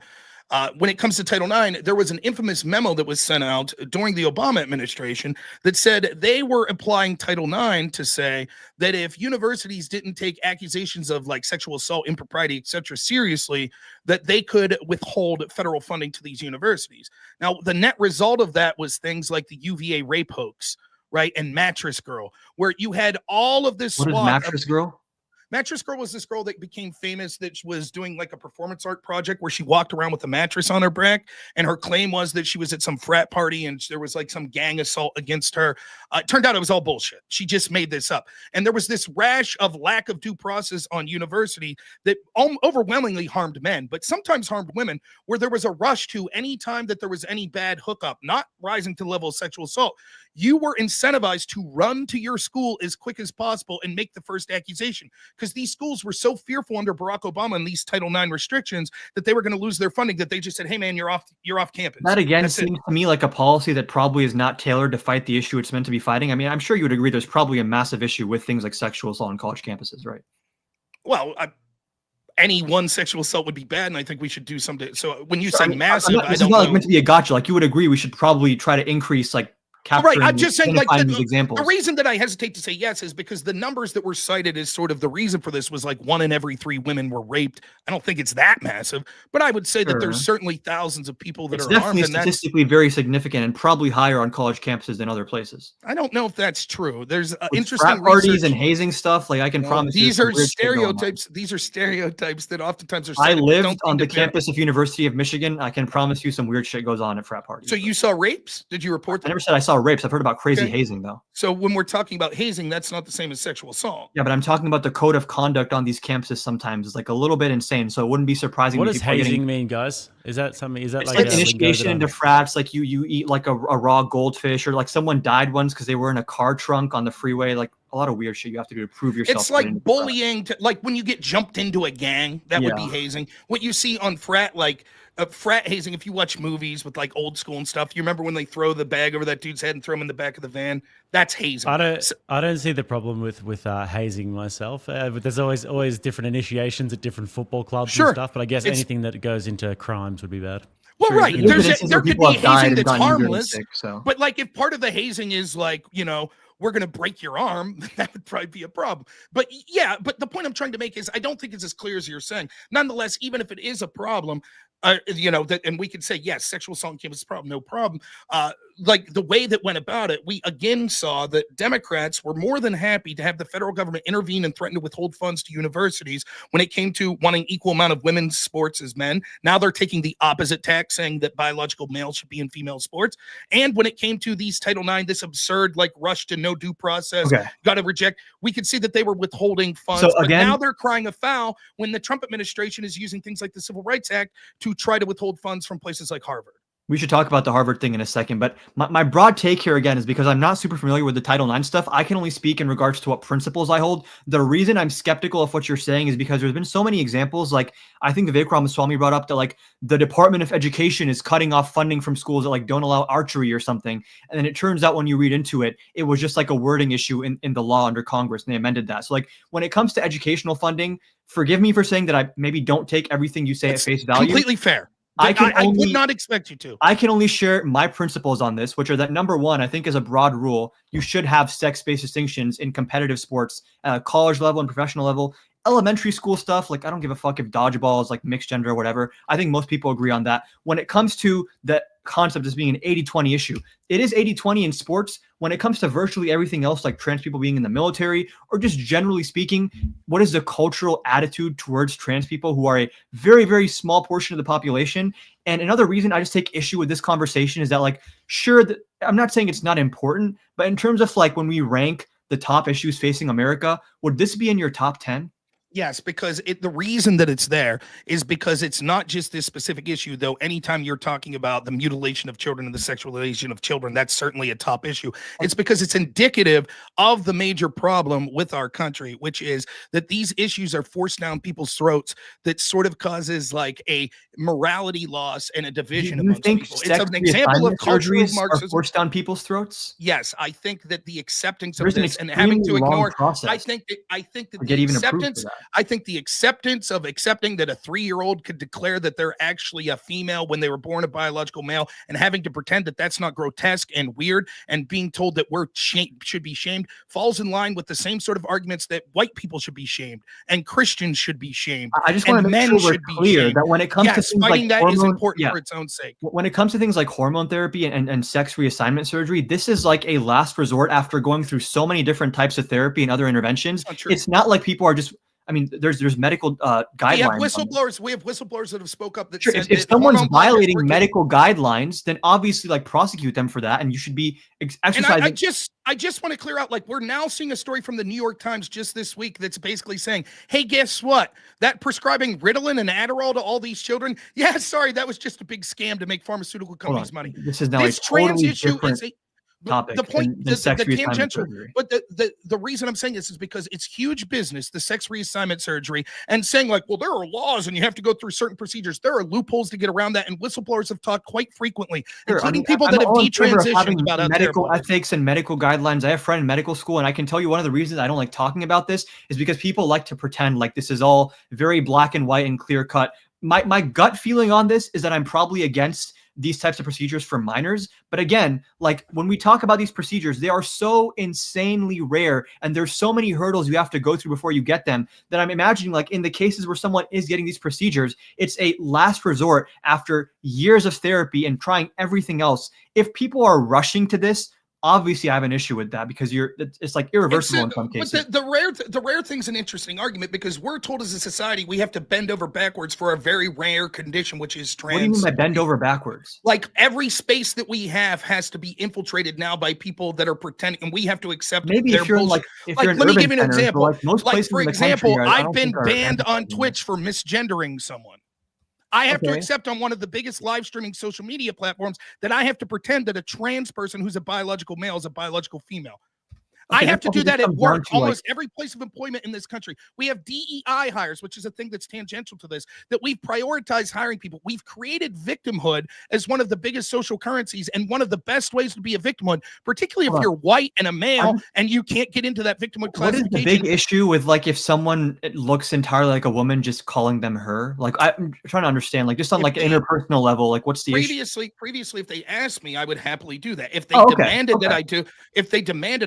When it comes to Title IX, there was an infamous memo that was sent out during the Obama administration that said they were applying Title IX to say that if universities didn't take accusations of like sexual assault, impropriety, etc., seriously, that they could withhold federal funding to these universities. Now, the net result of that was things like the UVA rape hoax, right, and Mattress Girl, where you had all of this What is swath of Mattress Girl? Mattress Girl was this girl that became famous that was doing like a performance art project where she walked around with a mattress on her back. And her claim was that she was at some frat party and there was like some gang assault against her. It turned out it was all bullshit. She just made this up. And there was this rash of lack of due process on university that overwhelmingly harmed men, but sometimes harmed women, where there was a rush to any time that there was any bad hookup, not rising to the level of sexual assault. You were incentivized to run to your school as quick as possible and make the first accusation, because these schools were so fearful under Barack Obama and these Title IX restrictions that they were going to lose their funding that they just said, "Hey, man, you're off campus." That again That's seems to me like a policy that probably is not tailored to fight the issue it's meant to be fighting. I mean, I'm sure you would agree there's probably a massive issue with things like sexual assault on college campuses, right? Well, any one sexual assault would be bad, and I think we should do something. So when you So, say I mean, massive, this is not like meant to be a gotcha. Like you would agree, we should probably try to increase like capturing. Right, I'm just saying, like, these examples. the reason that I hesitate to say yes is because the numbers that were cited as sort of the reason for this was like 1 in every 3 women were raped. I don't think it's that massive, but I would say that there's certainly thousands of people that It's are definitely harmed, and statistically very significant and probably higher on college campuses than other places. I don't know if that's true. There's With interesting frat parties research. and hazing stuff. Like I can promise you, These some are weird shit going on. stereotypes. These are stereotypes that oftentimes are I cited, but lived don't on seem the to bear. campus of University of Michigan. I can promise you some weird shit goes on at frat parties. So you saw rapes? Did you report I them? never said I saw rapes. I've heard about crazy Okay. hazing though. So when we're talking about hazing, that's not the same as sexual assault. Yeah, but I'm talking about the code of conduct on these campuses sometimes is like a little bit insane. So it wouldn't be surprising. What that does people are hazing getting, mean, guys? Is that something? Is that it's like like a lingo initiation that I'm- into frats, like you eat like a raw goldfish, or like someone died once because they were in a car trunk on the freeway, like a lot of weird shit you have to do to prove yourself. It's like bullying, like when you get jumped into a gang, that would be hazing. What you see on frat, like frat hazing, if you watch movies with like old school and stuff, you remember when they throw the bag over that dude's head and throw him in the back of the van? That's hazing. I don't see the problem with hazing myself. But there's always different initiations at different football clubs and stuff. But I guess anything that goes into crimes would be bad. Well, Sure, right. There could be hazing that's harmless. Sick, so. But like if part of the hazing is like, we're going to break your arm, that would probably be a problem. But yeah, but the point I'm trying to make is I don't think it's as clear as you're saying. Nonetheless, even if it is a problem, and we could say, yes, sexual assault on campus is a problem, no problem. Like the way that went about it, we again saw that Democrats were more than happy to have the federal government intervene and threaten to withhold funds to universities when it came to wanting equal amount of women's sports as men. Now they're taking the opposite tack, saying that biological males should be in female sports. And when it came to these Title IX, this absurd like rush to no due process, got to reject, we could see that they were withholding funds. So but again, now they're crying a foul when the Trump administration is using things like the Civil Rights Act to try to withhold funds from places like Harvard. We should talk about the Harvard thing in a second, but my broad take here again is because I'm not super familiar with the Title IX stuff. I can only speak in regards to what principles I hold. The reason I'm skeptical of what you're saying is because there's been so many examples. Like I think the Vivek Ramaswamy brought up that like the Department of Education is cutting off funding from schools that like don't allow archery or something. And then it turns out when you read into it, it was just like a wording issue in the law under Congress, and they amended that. So like when it comes to educational funding, forgive me for saying that I maybe don't take everything you say at face value. Completely fair. I would not expect you to. I can only share my principles on this, which are that number one, I think as a broad rule, you should have sex-based distinctions in competitive sports at a college level and professional level. Elementary school stuff, like I don't give a fuck if dodgeball is like mixed gender or whatever. I think most people agree on that. When it comes to the concept as being an 80-20 issue, it is 80-20 in sports. When it comes to virtually everything else, like trans people being in the military, or just generally speaking, what is the cultural attitude towards trans people who are a very, very small portion of the population? And another reason I just take issue with this conversation is that, like, sure, I'm not saying it's not important, but in terms of like when we rank the top issues facing America, would this be in your top 10? Yes, because the reason that it's there is because it's not just this specific issue, though. Anytime you're talking about the mutilation of children and the sexualization of children, that's certainly a top issue. It's because it's indicative of the major problem with our country, which is that these issues are forced down people's throats that sort of causes like a morality loss and a Do division you amongst think people. It's an example of sex cultural surgeries are Marxism. forced down people's throats? Yes, I think that the acceptance of There's an this and having to extremely long ignore, process I think that to the get even approved for acceptance, that. I think the acceptance of accepting that a 3-year-old could declare that they're actually a female when they were born a biological male, and having to pretend that that's not grotesque and weird, and being told that we're should be shamed, falls in line with the same sort of arguments that white people should be shamed and Christians should be shamed. I just and want to make men sure we're should be clear shamed. that when it comes to Yes, things fighting like that is hormone, important for its own sake. when it comes to things like hormone therapy and sex reassignment surgery, this is like a last resort after going through so many different types of therapy and other interventions. It's not like people are just, I mean, there's medical guidelines. We have whistleblowers. We have whistleblowers that have spoke up that sure, said if that someone's hormone blockers violating were medical guidelines, then obviously like prosecute them for that, and you should be exercising. And I just want to clear out, like, we're now seeing a story from the New York Times just this week that's basically saying, hey, guess what? That prescribing Ritalin and Adderall to all these children, yeah, sorry, that was just a big scam to make pharmaceutical companies money. This is now this a trans totally issue different is a topic the point, than sex the reassignment tangential, surgery. but the reason I'm saying this is because it's huge business, the sex reassignment surgery, and saying like, well, there are laws and you have to go through certain procedures. There are loopholes to get around that, and whistleblowers have talked quite frequently, including people that have detransitioned about medical ethics and medical guidelines. I have a friend in medical school, and I can tell you one of the reasons I don't like talking about this is because people like to pretend like this is all very black and white and clear cut. My gut feeling on this is that I'm probably against these types of procedures for minors. But again, like when we talk about these procedures, they are so insanely rare and there's so many hurdles you have to go through before you get them that I'm imagining like in the cases where someone is getting these procedures, it's a last resort after years of therapy and trying everything else. If people are rushing to this, obviously I have an issue with that because it's like irreversible in some cases. But the rare thing's an interesting argument because we're told as a society we have to bend over backwards for a very rare condition, which is trans. What do you mean by bend over backwards? Like every space that we have has to be infiltrated now by people that are pretending, and we have to accept maybe their if you're bullshit. if you're let me give you an example. like most places for in the example, country, I've been banned on Twitch for misgendering someone. I have to accept on one of the biggest live streaming social media platforms that I have to pretend that a trans person who's a biological male is a biological female. I have to do that at work, almost every place of employment in this country. We have DEI hires, which is a thing that's tangential to this, that we've prioritized hiring people. We've created victimhood as one of the biggest social currencies and one of the best ways to be a victimhood, particularly if you're white and a male and you can't get into that victimhood classification. What is the big issue with like if someone looks entirely like a woman, just calling them her? Like I'm trying to understand, like just on like an interpersonal level, like what's the issue? Previously, if they asked me, I would happily do that. If they demanded that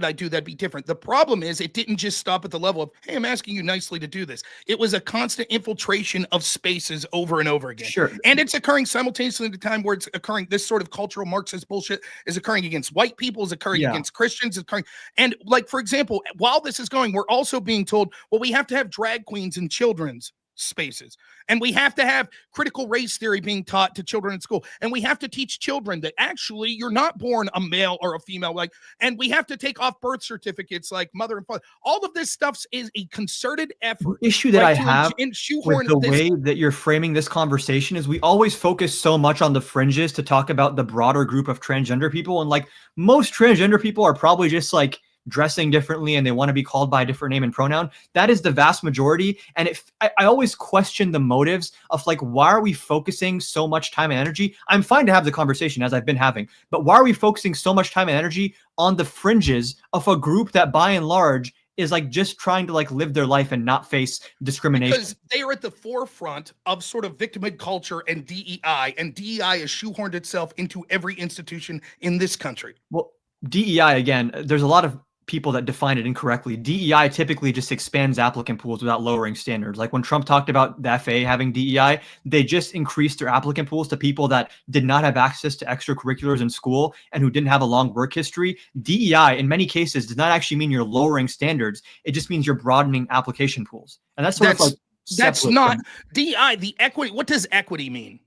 I do, that'd be different. The problem is it didn't just stop at the level of, hey, I'm asking you nicely to do this. It was a constant infiltration of spaces over and over again. Sure. And it's occurring simultaneously at the time where it's occurring. This sort of cultural Marxist bullshit is occurring against white people, is occurring against Christians, is occurring. And like, for example, while this is going, we're also being told, well, we have to have drag queens in children's spaces, and we have to have critical race theory being taught to children in school, and we have to teach children that actually you're not born a male or a female, like, and we have to take off birth certificates like mother and father. All of this stuff is a concerted effort. The issue that I have with the way that you're framing this conversation is we always focus so much on the fringes to talk about the broader group of transgender people, and like most transgender people are probably just like dressing differently and they want to be called by a different name and pronoun. That is the vast majority. And I always question the motives of like, why are we focusing so much time and energy? I'm fine to have the conversation as I've been having, but why are we focusing so much time and energy on the fringes of a group that by and large is like just trying to like live their life and not face discrimination? Because they are at the forefront of sort of victimhood culture and DEI has shoehorned itself into every institution in this country. Well, DEI, again, there's a lot of people that define it incorrectly. DEI typically just expands applicant pools without lowering standards. Like when Trump talked about the FAA having DEI, they just increased their applicant pools to people that did not have access to extracurriculars in school and who didn't have a long work history. DEI in many cases does not actually mean you're lowering standards. It just means you're broadening application pools. And that's sort of like that's not DEI, the equity. What does equity mean?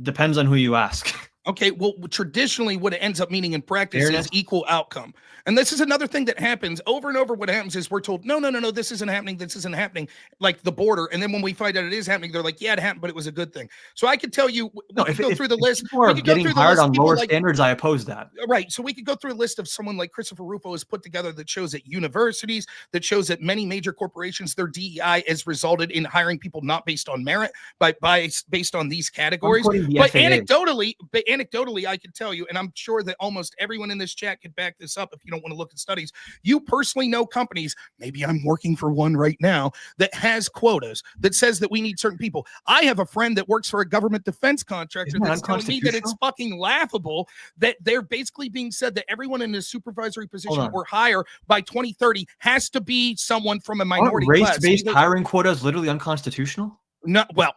Depends on who you ask. Okay, well, traditionally, what it ends up meaning in practice Fairness. is equal outcome. And this is another thing that happens over and over. What happens is we're told, no, no, no, no, this isn't happening. This isn't happening, like the border. And then when we find out it is happening, they're like, yeah, it happened, but it was a good thing. So I could tell you, we could go through the list. People are We could go getting through the hired list. on People lower like, standards, I oppose that. right. So we could go through a list of someone like Christopher Rufo has put together that shows at universities, that shows that many major corporations, their DEI has resulted in hiring people not based on merit, but based on these categories. quoting the But FAA. anecdotally, I can tell you, and I'm sure that almost everyone in this chat could back this up if you don't want to look at studies. You personally know companies, maybe I'm working for one right now, that has quotas that says that we need certain people. I have a friend that works for a government defense contractor Isn't that that's telling me that it's unconstitutional? fucking laughable that they're basically being said that everyone in a supervisory position on. or higher by 2030 has to be someone from a Aren't minority class. race-based hiring quotas literally unconstitutional? No, well,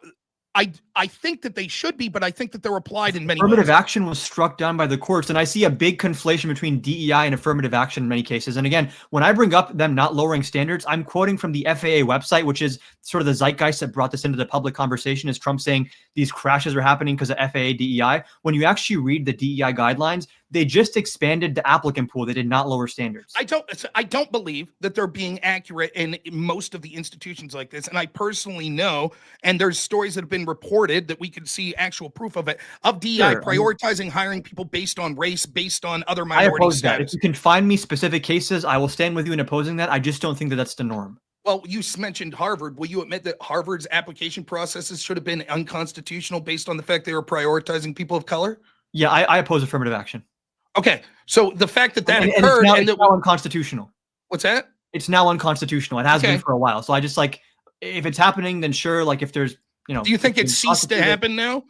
I think that they should be, but I think that they're applied in many Affirmative ways. action was struck down by the courts, and I see a big conflation between DEI and affirmative action in many cases. And again, when I bring up them not lowering standards, I'm quoting from the FAA website, which is sort of the zeitgeist that brought this into the public conversation, is Trump saying these crashes are happening because of FAA DEI. When you actually read the DEI guidelines, they just expanded the applicant pool. They did not lower standards. I don't believe that they're being accurate in most of the institutions like this. And I personally know, and there's stories that have been reported that we could see actual proof of it, of DEI prioritizing hiring people based on race, based on other I minority oppose that. status. If you can find me specific cases, I will stand with you in opposing that. I just don't think that that's the norm. Well, you mentioned Harvard. Will you admit that Harvard's application processes should have been unconstitutional based on the fact they were prioritizing people of color? Yeah, I oppose affirmative action. Okay, so the fact that And occurred it's and now that unconstitutional. what's that? It's now unconstitutional. It has Okay. been for a while. So I just like, if it's happening, then sure. Like if there's, Do you think it ceased to happen now?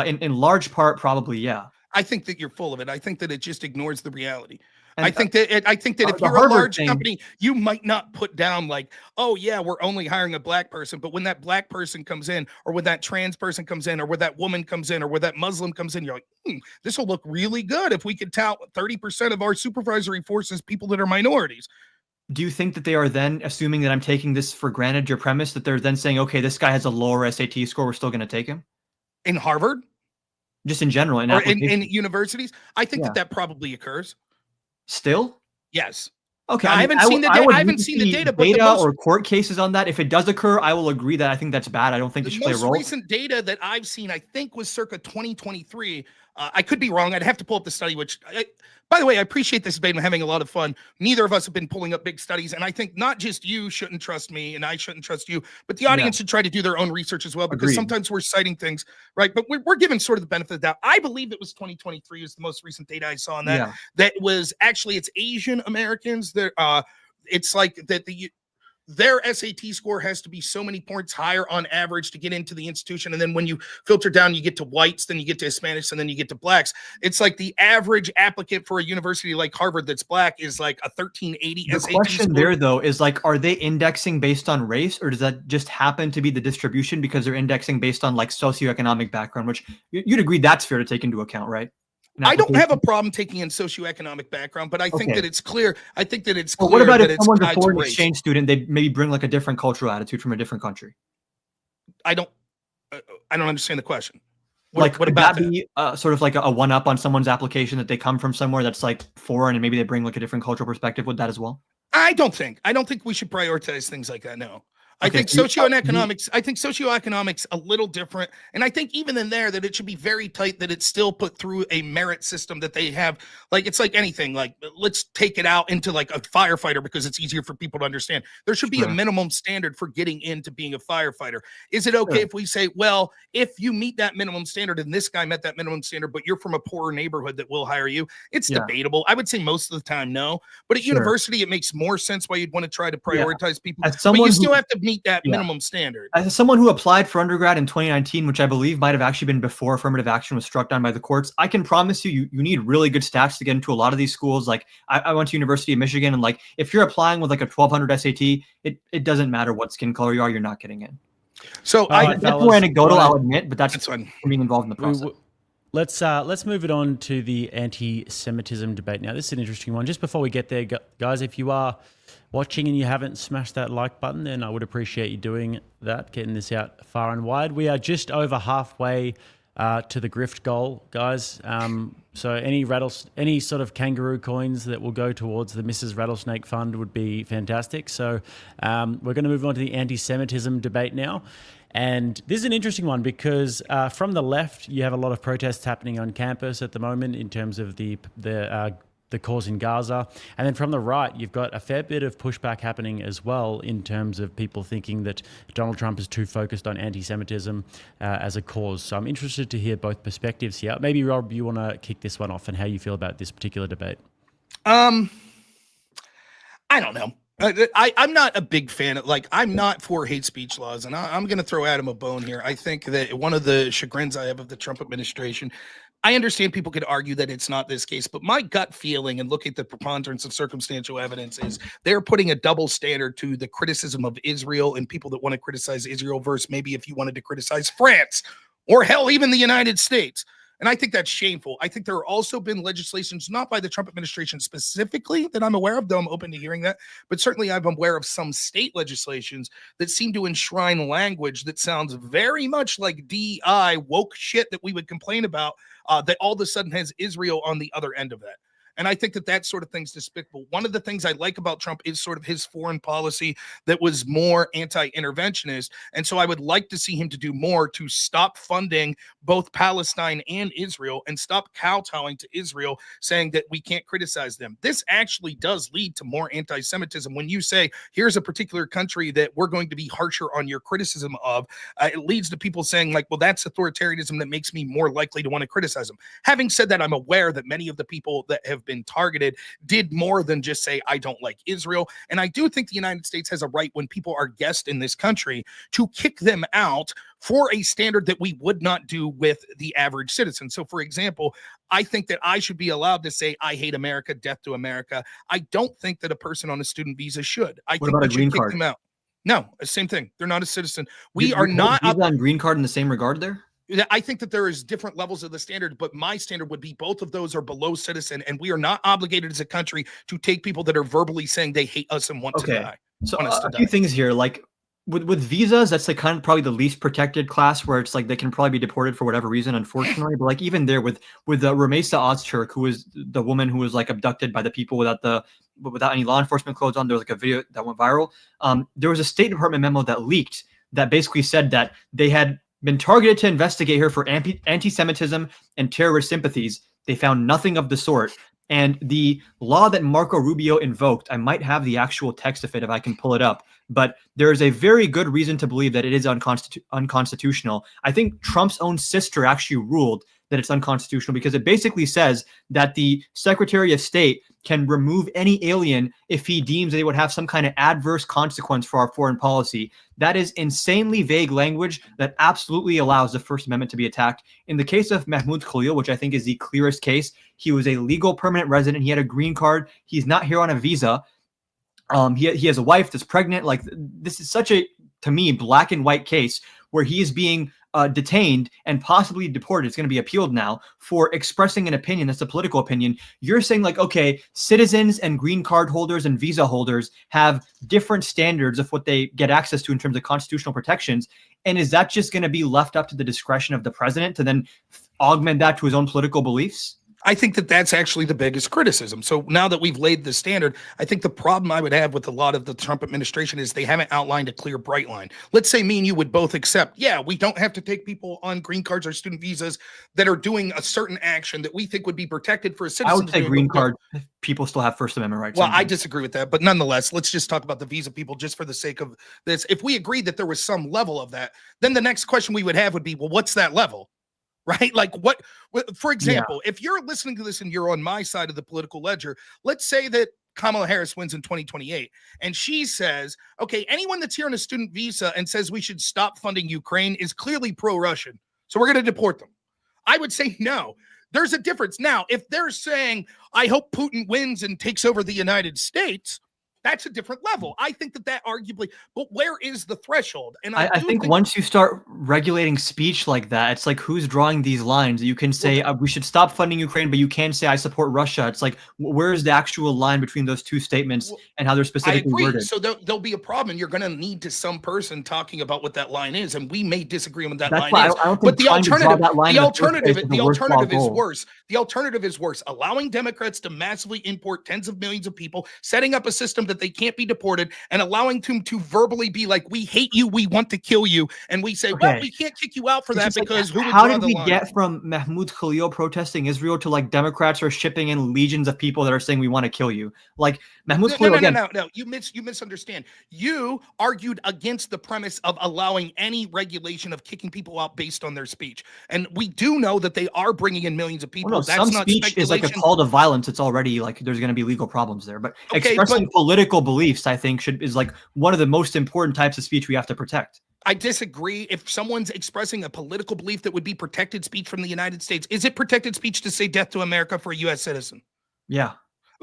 In large part, probably, yeah. I think that you're full of it. I think that it just ignores the reality. And I think that if the you're a Harvard large thing- company, you might not put down like, oh yeah, we're only hiring a black person. But when that black person comes in, or when that trans person comes in, or when that woman comes in, or when that Muslim comes in, you're like, this will look really good if we could tout 30% of our supervisory forces people that are minorities. Do you think that they are then assuming that I'm taking this for granted, your premise, that they're then saying, okay, this guy has a lower SAT score, we're still going to take him? In Harvard Just in general, or in universities, I think that probably occurs. Still? Yes. Okay, Now, I haven't seen the data. I haven't seen the data, but the most, or court cases on that. If it does occur, I will agree that I think that's bad. I don't think it the should play a most role. recent data that I've seen, I think, was circa 2023. I could be wrong. I'd have to pull up the study, by the way, I appreciate this debate. I'm having a lot of fun. Neither of us have been pulling up big studies. And I think not just you shouldn't trust me and I shouldn't trust you, but the audience should try to do their own research as well, because sometimes we're citing things, right? But we're given sort of the benefit of the doubt. I believe it was 2023 is the most recent data I saw on that. That was actually, it's Asian Americans. It's like that their SAT score has to be so many points higher on average to get into the institution. And then when you filter down, you get to whites, then you get to Hispanics, and then you get to blacks. It's like the average applicant for a university like Harvard that's black is like a 1380 The SAT question score. there, though, is like, are they indexing based on race, or does that just happen to be the distribution because they're indexing based on like socioeconomic background, which you'd agree that's fair to take into account, right? I don't have a problem taking in socioeconomic background, but I think that it's clear. I think that it's clear. What about that if it's someone's a tied to foreign race. exchange student, they maybe bring like a different cultural attitude from a different country? I don't understand the question. What about that be sort of like a one-up on someone's application, that they come from somewhere that's like foreign and maybe they bring like a different cultural perspective with that as well? I don't think we should prioritize things like that. No. I think so socioeconomics a little different. And I think even in there that it should be very tight, that it's still put through a merit system that they have. Like, it's like anything, like let's take it out into like a firefighter because it's easier for people to understand. There should be a minimum standard for getting into being a firefighter. Is it okay if we say, well, if you meet that minimum standard and this guy met that minimum standard, but you're from a poorer neighborhood, that will hire you? It's debatable. I would say most of the time, no. But at university, it makes more sense why you'd want to try to prioritize people. But you still have to meet that minimum standard. As someone who applied for undergrad in 2019, which I believe might have actually been before affirmative action was struck down by the courts, I can promise you need really good stats to get into a lot of these schools. Like I went to University of Michigan, and like if you're applying with like a 1200 SAT, it doesn't matter what skin color you are, you're not getting in. So that's more anecdotal, I'll admit, but that's fun. Being involved in the process. Let's move it on to the anti-Semitism debate now. This is an interesting one. Just before we get there, guys, if you are watching and you haven't smashed that like button, then I would appreciate you doing that, getting this out far and wide. We are just over halfway to the grift goal, guys. So any sort of kangaroo coins that will go towards the Mrs. Rattlesnake Fund would be fantastic. So we're going to move on to the anti-Semitism debate now. And this is an interesting one because from the left, you have a lot of protests happening on campus at the moment in terms of the cause in Gaza. And then from the right, you've got a fair bit of pushback happening as well in terms of people thinking that Donald Trump is too focused on anti-Semitism as a cause. So I'm interested to hear both perspectives here. Maybe, Rob, you want to kick this one off and how you feel about this particular debate. I don't know. I'm not a big fan of, I'm not for hate speech laws, and I'm going to throw Adam a bone here. I think that one of the chagrins I have of the Trump administration, I understand people could argue that it's not this case, but my gut feeling and look at the preponderance of circumstantial evidence is they're putting a double standard to the criticism of Israel and people that want to criticize Israel versus maybe if you wanted to criticize France or hell, even the United States. And I think that's shameful. I think there have also been legislations, not by the Trump administration specifically, that I'm aware of, though I'm open to hearing that, but certainly I'm aware of some state legislations that seem to enshrine language that sounds very much like DI woke shit that we would complain about, that all of a sudden has Israel on the other end of that. And I think that that sort of thing's despicable. One of the things I like about Trump is sort of his foreign policy that was more anti-interventionist. And so I would like to see him to do more to stop funding both Palestine and Israel and stop kowtowing to Israel, saying that we can't criticize them. This actually does lead to more anti-Semitism. When you say, here's a particular country that we're going to be harsher on your criticism of, it leads to people saying like, well, that's authoritarianism that makes me more likely to want to criticize them. Having said that, I'm aware that many of the people that have been targeted did more than just say, I don't like Israel. And I do think the United States has a right when people are guests in this country to kick them out for a standard that we would not do with the average citizen. So, for example, I think that I should be allowed to say, I hate America, death to America. I don't think that a person on a student visa should. I think we should kick them out. No, same thing. They're not a citizen. We are not on green card in the same regard there. I think that there is different levels of the standard, but my standard would be both of those are below citizen, and we are not obligated as a country to take people that are verbally saying they hate us and want to die. So a few things here, like with visas, that's like kind of probably the least protected class, where it's like they can probably be deported for whatever reason, unfortunately. But like even there with Rumeysa Ozturk, who was the woman who was like abducted by the people without any law enforcement clothes on, there was like a video that went viral. There was a State Department memo that leaked that basically said that they had been targeted to investigate her for anti-Semitism and terrorist sympathies. They found nothing of the sort. And the law that Marco Rubio invoked, I might have the actual text of it if I can pull it up, but there is a very good reason to believe that it is unconstitutional. I think Trump's own sister actually ruled that it's unconstitutional because it basically says that the Secretary of State can remove any alien if he deems they would have some kind of adverse consequence for our foreign policy. That is insanely vague language that absolutely allows the First Amendment to be attacked. In the case of Mahmoud Khalil, which I think is the clearest case, he was a legal permanent resident. He had a green card. He's not here on a visa. He has a wife that's pregnant. Like, this is such a, to me, black and white case where he is being detained and possibly deported. It's going to be appealed now for expressing an opinion that's a political opinion. You're saying like, okay, citizens and green card holders and visa holders have different standards of what they get access to in terms of constitutional protections. And is that just going to be left up to the discretion of the president to then augment that to his own political beliefs? I think that that's actually the biggest criticism. So now that we've laid the standard, I think the problem I would have with a lot of the Trump administration is they haven't outlined a clear, bright line. Let's say me and you would both accept, yeah, we don't have to take people on green cards or student visas that are doing a certain action that we think would be protected for a citizen. I would say green card people still have First Amendment rights. Well, I disagree with that. But nonetheless, let's just talk about the visa people just for the sake of this. If we agreed that there was some level of that, then the next question we would have would be, well, what's that level? Right? Like what, for example, if you're listening to this and you're on my side of the political ledger, let's say that Kamala Harris wins in 2028 and she says, okay, anyone that's here on a student visa and says we should stop funding Ukraine is clearly pro-Russian. So we're going to deport them. I would say no. There's a difference. Now, if they're saying, I hope Putin wins and takes over the United States, That's a different level. I think that arguably, but where is the threshold? And I think once you start regulating speech like that, it's like, who's drawing these lines? You can say we should stop funding Ukraine, but you can't say I support Russia. It's like, where's the actual line between those two statements and how they're specifically worded? So there'll be a problem, and you're going to need to some person talking about what that line is, and we may disagree on what that line is. I don't think but the alternative is goal. worse. The alternative is worse. Allowing Democrats to massively import tens of millions of people, setting up a system that they can't be deported, and allowing them to verbally be like, we hate you, we want to kill you, and we say, well, we can't kick you out for that because who would how draw did the we line? get from Mahmoud Khalil protesting Israel to like Democrats are shipping in legions of people that are saying we want to kill you? Like Mahmoud Khalil no. You misunderstand. You argued against the premise of allowing any regulation of kicking people out based on their speech, and we do know that they are bringing in millions of people. Well, no, some speech is like a call to violence. It's already like there's going to be legal problems there. But expressing political beliefs, I think, is like one of the most important types of speech we have to protect. I disagree. If someone's expressing a political belief that would be protected speech from the United States, is it protected speech to say death to America for a U.S. citizen? Yeah.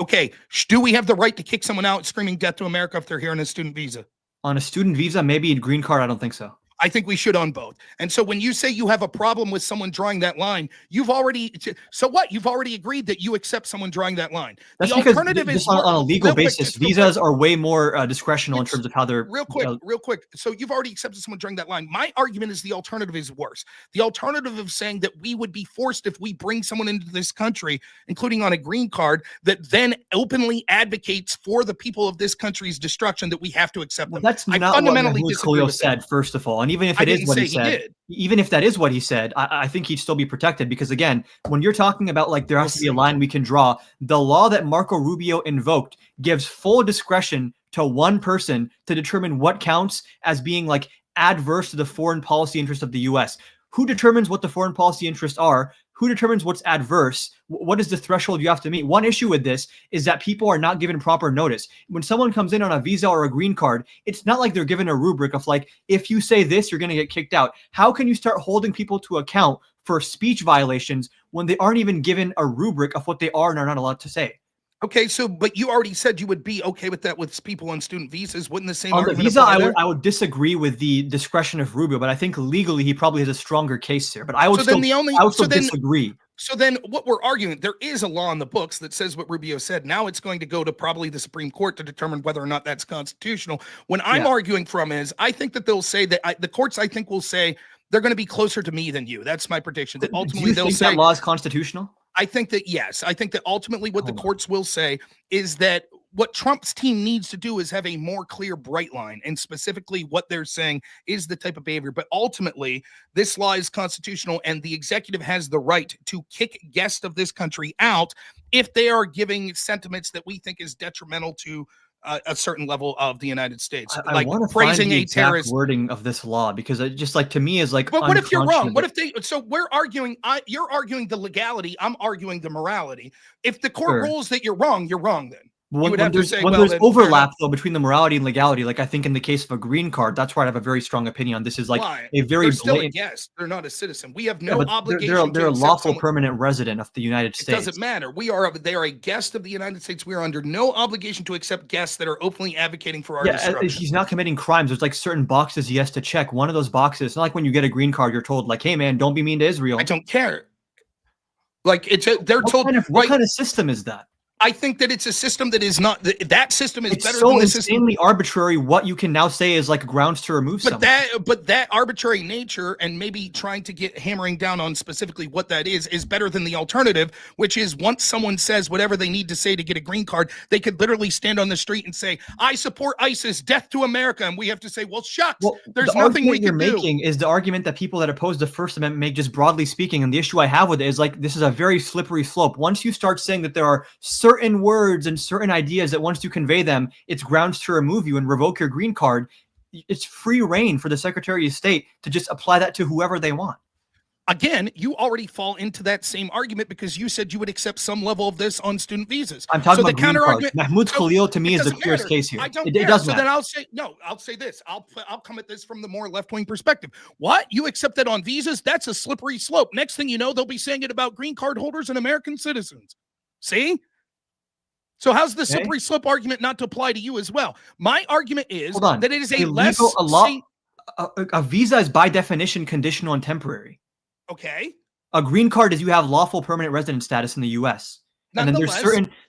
Okay. Do we have the right to kick someone out screaming death to America if they're here on a student visa? On a student visa, maybe a green card, I don't think so. I think we should on both. And so when you say you have a problem with someone drawing that line, you've already agreed that you accept someone drawing that line. That's the alternative is on a legal basis. Visas are way more discretional in terms of how they're real quick. So you've already accepted someone drawing that line. My argument is the alternative is worse. The alternative of saying that we would be forced if we bring someone into this country, including on a green card, that then openly advocates for the people of this country's destruction, that we have to accept them. That's not what Mahmoud Khalil said, first of all. And even if it is what he said, even if that is what he said, I think he'd still be protected because, again, when you're talking about like there has to be a line we can draw, the law that Marco Rubio invoked gives full discretion to one person to determine what counts as being like adverse to the foreign policy interests of the U.S. Who determines what the foreign policy interests are? Who determines what's adverse? What is the threshold you have to meet? One issue with this is that people are not given proper notice. When someone comes in on a visa or a green card, it's not like they're given a rubric of like, if you say this, you're going to get kicked out. How can you start holding people to account for speech violations when they aren't even given a rubric of what they are and are not allowed to say? Okay, so but you already said you would be okay with that with people on student visas. Wouldn't the same on the argument visa? I would disagree with the discretion of Rubio, but I think legally he probably has a stronger case here. But I would disagree. So then what we're arguing, there is a law in the books that says what Rubio said. Now it's going to go to probably the Supreme Court to determine whether or not that's constitutional. When I'm arguing from is, I think that they'll say that the courts, I think, will say they're going to be closer to me than you. That's my prediction. That ultimately they'll say that law is constitutional. I think that, yes. I think that ultimately what the courts will say is that what Trump's team needs to do is have a more clear, bright line, and specifically what they're saying is the type of behavior. But ultimately, this law is constitutional, and the executive has the right to kick guests of this country out if they are giving sentiments that we think is detrimental to a certain level of the United States, like praising a terrorist. Wording of this law, because it just like to me is like. But what if you're wrong? What if they? So we're arguing. You're arguing the legality. I'm arguing the morality. If the court rules that you're wrong then. When there's overlap though between the morality and legality, like I think in the case of a green card, that's where I have a very strong opinion on. This is like a very they're still a guest. They're not a citizen. We have no obligation. They're a lawful permanent resident of the United States. It doesn't matter. They are a guest of the United States. We are under no obligation to accept guests that are openly advocating for our destruction. He's not committing crimes. There's like certain boxes he has to check. One of those boxes, it's not like when you get a green card, you're told like, hey man, don't be mean to Israel. I don't care. Like they're told. What kind of system is that? I think that it's a system that is not that system is better so than the system. It's insanely arbitrary. What you can now say is like grounds to remove someone. But that arbitrary nature and maybe trying to get hammering down on specifically what that is better than the alternative, which is once someone says whatever they need to say to get a green card, they could literally stand on the street and say, "I support ISIS, death to America," and we have to say, "Well, shucks, there's nothing we can do." You're making is the argument that people that oppose the First Amendment make, just broadly speaking, and the issue I have with it is like this is a very slippery slope. Once you start saying that there are certain words and certain ideas that once you convey them, it's grounds to remove you and revoke your green card, it's free reign for the Secretary of State to just apply that to whoever they want. Again, you already fall into that same argument because you said you would accept some level of this on student visas. I'm talking about the counter argument. Mahmoud Khalil to me is the clearest case here. It does matter. Then I'll say this. I'll come at this from the more left-wing perspective. What? You accept that on visas? That's a slippery slope. Next thing you know, they'll be saying it about green card holders and American citizens. See? So how's the Okay? slippery slope argument not to apply to you as well? My argument is Hold on. that it is a Illegal, less a visa is by definition conditional and temporary. okay. A green card is you have lawful permanent resident status in the U.S. And then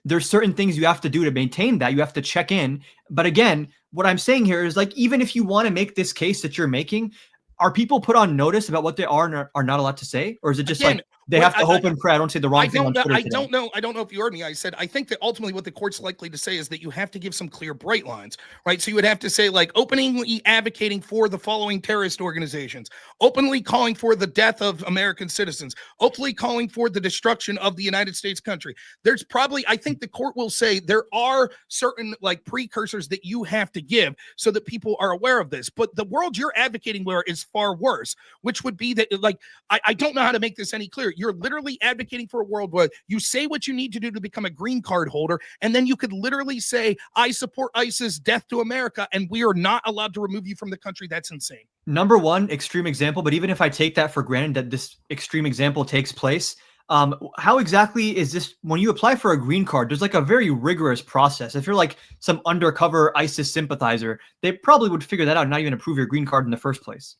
there's certain things you have to do to maintain that. You have to check in. But again, what I'm saying here is like, even if you want to make this case that you're making, are people put on notice about what they are and are not allowed to say? Or is it just Again, like they have to hope and pray I don't say the wrong thing on Twitter today? I don't know if you heard me. I said, I think that ultimately what the court's likely to say is that you have to give some clear bright lines, right? So you would have to say like openly advocating for the following terrorist organizations, openly calling for the death of American citizens, openly calling for the destruction of the United States country. There's probably, I think the court will say there are certain like precursors that you have to give so that people are aware of this. But the world you're advocating for is far worse, which would be that like, I don't know how to make this any clearer. You're literally advocating for a world where you say what you need to do to become a green card holder, and then you could literally say, I support ISIS, death to America, and we are not allowed to remove you from the country. That's insane. Number one, extreme example, but even if I take that for granted that this extreme example takes place, how exactly is this when you apply for a green card? There's like a very rigorous process. If you're like some undercover ISIS sympathizer, they probably would figure that out and not even approve your green card in the first place.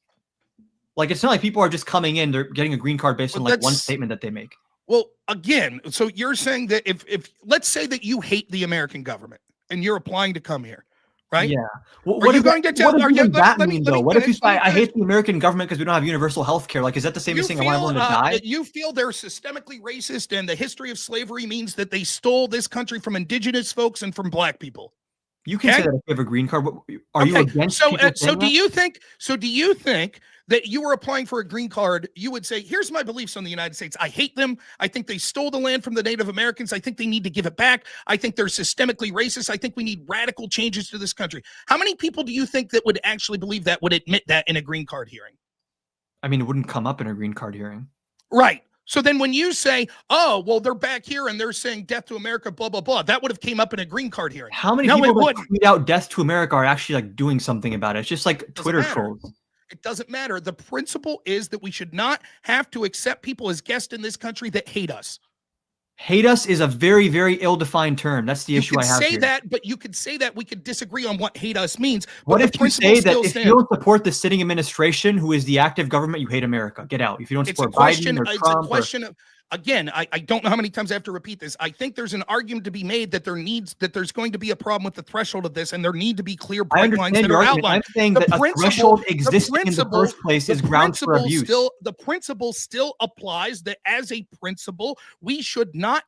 Like, it's not like people are just coming in, they're getting a green card based on like one statement that they make. Well, again, so you're saying that if let's say that you hate the American government and you're applying to come here, right? Yeah. What are you going to tell? What does that mean, though? What if you say, I hate the American government because we don't have universal health care? Like, is that the same as saying I want everyone to die? You feel they're systemically racist and the history of slavery means that they stole this country from indigenous folks and from black people. You can say that if you have a green card. Are you against people saying that? So do you think that you were applying for a green card, you would say, here's my beliefs on the United States. I hate them. I think they stole the land from the Native Americans. I think they need to give it back. I think they're systemically racist. I think we need radical changes to this country. How many people do you think that would actually believe that, would admit that in a green card hearing? I mean, it wouldn't come up in a green card hearing. Right. So then when you say, oh, well, they're back here and they're saying death to America, blah, blah, blah, that would have came up in a green card hearing. How many people that tweet out death to America are actually like doing something about it? It's just like Twitter trolls. It doesn't matter. The principle is that we should not have to accept people as guests in this country that hate us. Hate us is a very, very ill-defined term. That's the issue I have here. You could say that, but you could say that we could disagree on what hate us means. What if you say that if you don't support the sitting administration, who is the active government, you hate America? Get out. If you don't support Biden or Trump. It's a question of, again, I don't know how many times I have to repeat this. I think there's an argument to be made that there's going to be a problem with the threshold of this, and there need to be clear bright lines that are outlined. I'm saying that a threshold existing in the first place is grounds for abuse. The principle still applies that as a principle, we should not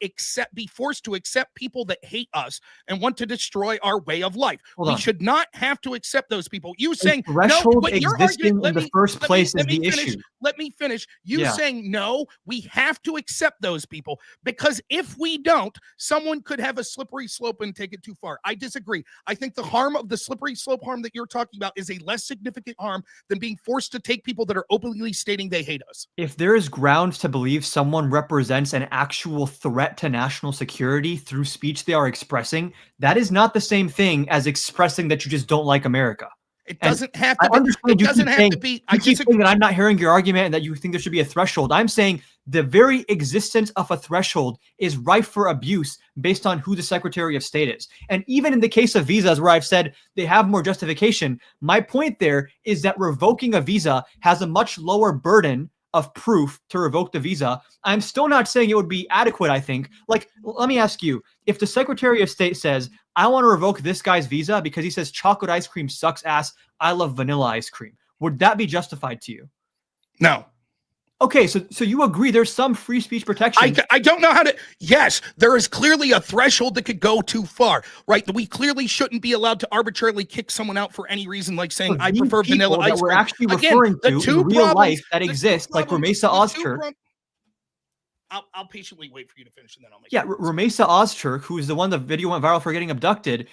be forced to accept people that hate us and want to destroy our way of life. We should not have to accept those people. You saying threshold no, existing in the first place is the issue. Let me finish. Saying no, we have to accept those people, because if we don't, someone could have a slippery slope and take it too far. I disagree. I think the harm of the slippery slope harm that you're talking about is a less significant harm than being forced to take people that are openly stating they hate us. If there is grounds to believe someone represents an actual threat to national security through speech they are expressing, that is not the same thing as expressing that you just don't like America. It doesn't have to be. It doesn't have to be. I keep saying that I'm not hearing your argument and that you think there should be a threshold. I'm saying the very existence of a threshold is rife for abuse based on who the Secretary of State is. And even in the case of visas, where I've said they have more justification, my point there is that revoking a visa has a much lower burden of proof to revoke the visa. I'm still not saying it would be adequate, I think. Like, let me ask you, if the Secretary of State says, I want to revoke this guy's visa because he says chocolate ice cream sucks ass, I love vanilla ice cream, would that be justified to you? No. Okay, so you agree there's some free speech protection. I don't know how to. Yes, there is clearly a threshold that could go too far, right? That we clearly shouldn't be allowed to arbitrarily kick someone out for any reason, like saying I prefer vanilla ice cream. We're actually referring to in real life that exists, like Rumeysa Ozturk. I'll patiently wait for you to finish, and then I'll make. Yeah, Rumeysa Ozturk, who is the one the video went viral for getting abducted.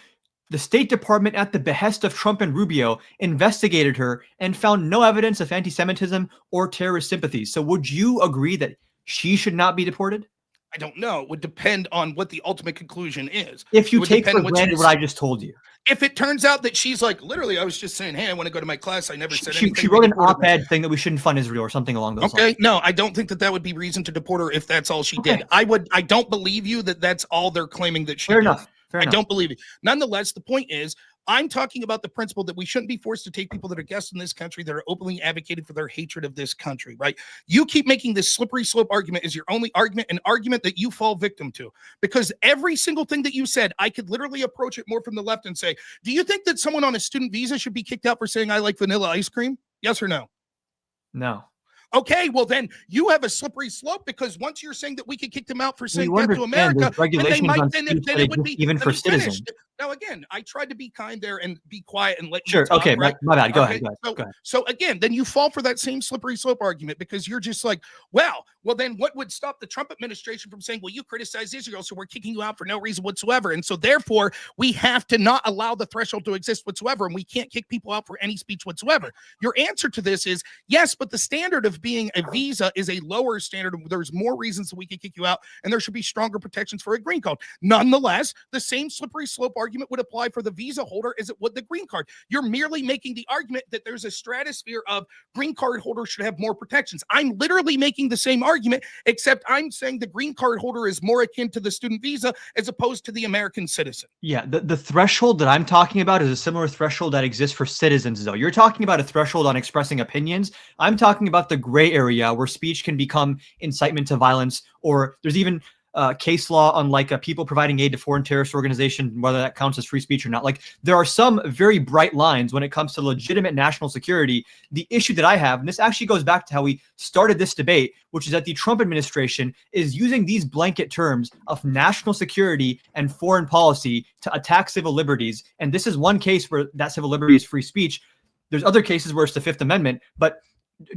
The State Department, at the behest of Trump and Rubio, investigated her and found no evidence of anti-Semitism or terrorist sympathies. So would you agree that she should not be deported? I don't know. It would depend on what the ultimate conclusion is. If you take for granted what I just told you. If it turns out that she's like, literally, I was just saying, hey, I want to go to my class. I never said anything. She wrote an op-ed saying that we shouldn't fund Israel or something along those lines. Okay, no, I don't think that would be reason to deport her if that's all she did. I don't believe you that that's all they're claiming that she did. Fair enough. I don't believe it. Nonetheless, the point is, I'm talking about the principle that we shouldn't be forced to take people that are guests in this country that are openly advocating for their hatred of this country, right? You keep making this slippery slope argument as your only argument, an argument that you fall victim to. Because every single thing that you said, I could literally approach it more from the left and say, do you think that someone on a student visa should be kicked out for saying I like vanilla ice cream? Yes or no? No. Okay, well then you have a slippery slope, because once you're saying that we could kick them out for saying You death to America, then they might, then it would be even for citizens. Now again, I tried to be kind there and be quiet and let you Sure. talk, Okay, right? my bad. Go ahead. So again, then you fall for that same slippery slope argument, because you're just like, well, then what would stop the Trump administration from saying, well, you criticize Israel, so we're kicking you out for no reason whatsoever, and so therefore we have to not allow the threshold to exist whatsoever, and we can't kick people out for any speech whatsoever. Your answer to this is yes, but the standard of being a visa is a lower standard. There's more reasons that we can kick you out, and there should be stronger protections for a green card. Nonetheless, the same slippery slope argument would apply for the visa holder as it would the green card. You're merely making the argument that there's a stratosphere of green card holders should have more protections. I'm literally making the same argument, except I'm saying the green card holder is more akin to the student visa as opposed to the American citizen. Yeah, the threshold that I'm talking about is a similar threshold that exists for citizens, though. You're talking about a threshold on expressing opinions. I'm talking about the gray area where speech can become incitement to violence, or there's even case law on like people providing aid to foreign terrorist organizations, whether that counts as free speech or not. Like there are some very bright lines when it comes to legitimate national security. The issue that I have, and this actually goes back to how we started this debate, which is that the Trump administration is using these blanket terms of national security and foreign policy to attack civil liberties. And this is one case where that civil liberty is free speech. There's other cases where it's the Fifth Amendment, but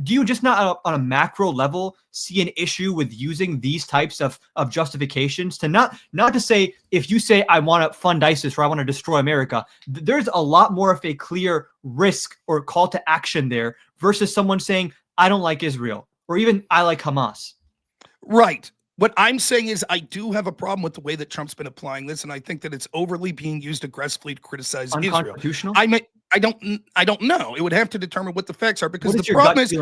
do you just not on a macro level see an issue with using these types of justifications to not to say, if you say I want to fund ISIS or I want to destroy America, there's a lot more of a clear risk or call to action there versus someone saying I don't like Israel or even I like Hamas. Right. What I'm saying is I do have a problem with the way that Trump's been applying this, and I think that it's overly being used aggressively to criticize Israel. Unconstitutional? I don't know. It would have to determine what the facts are, because the problem is,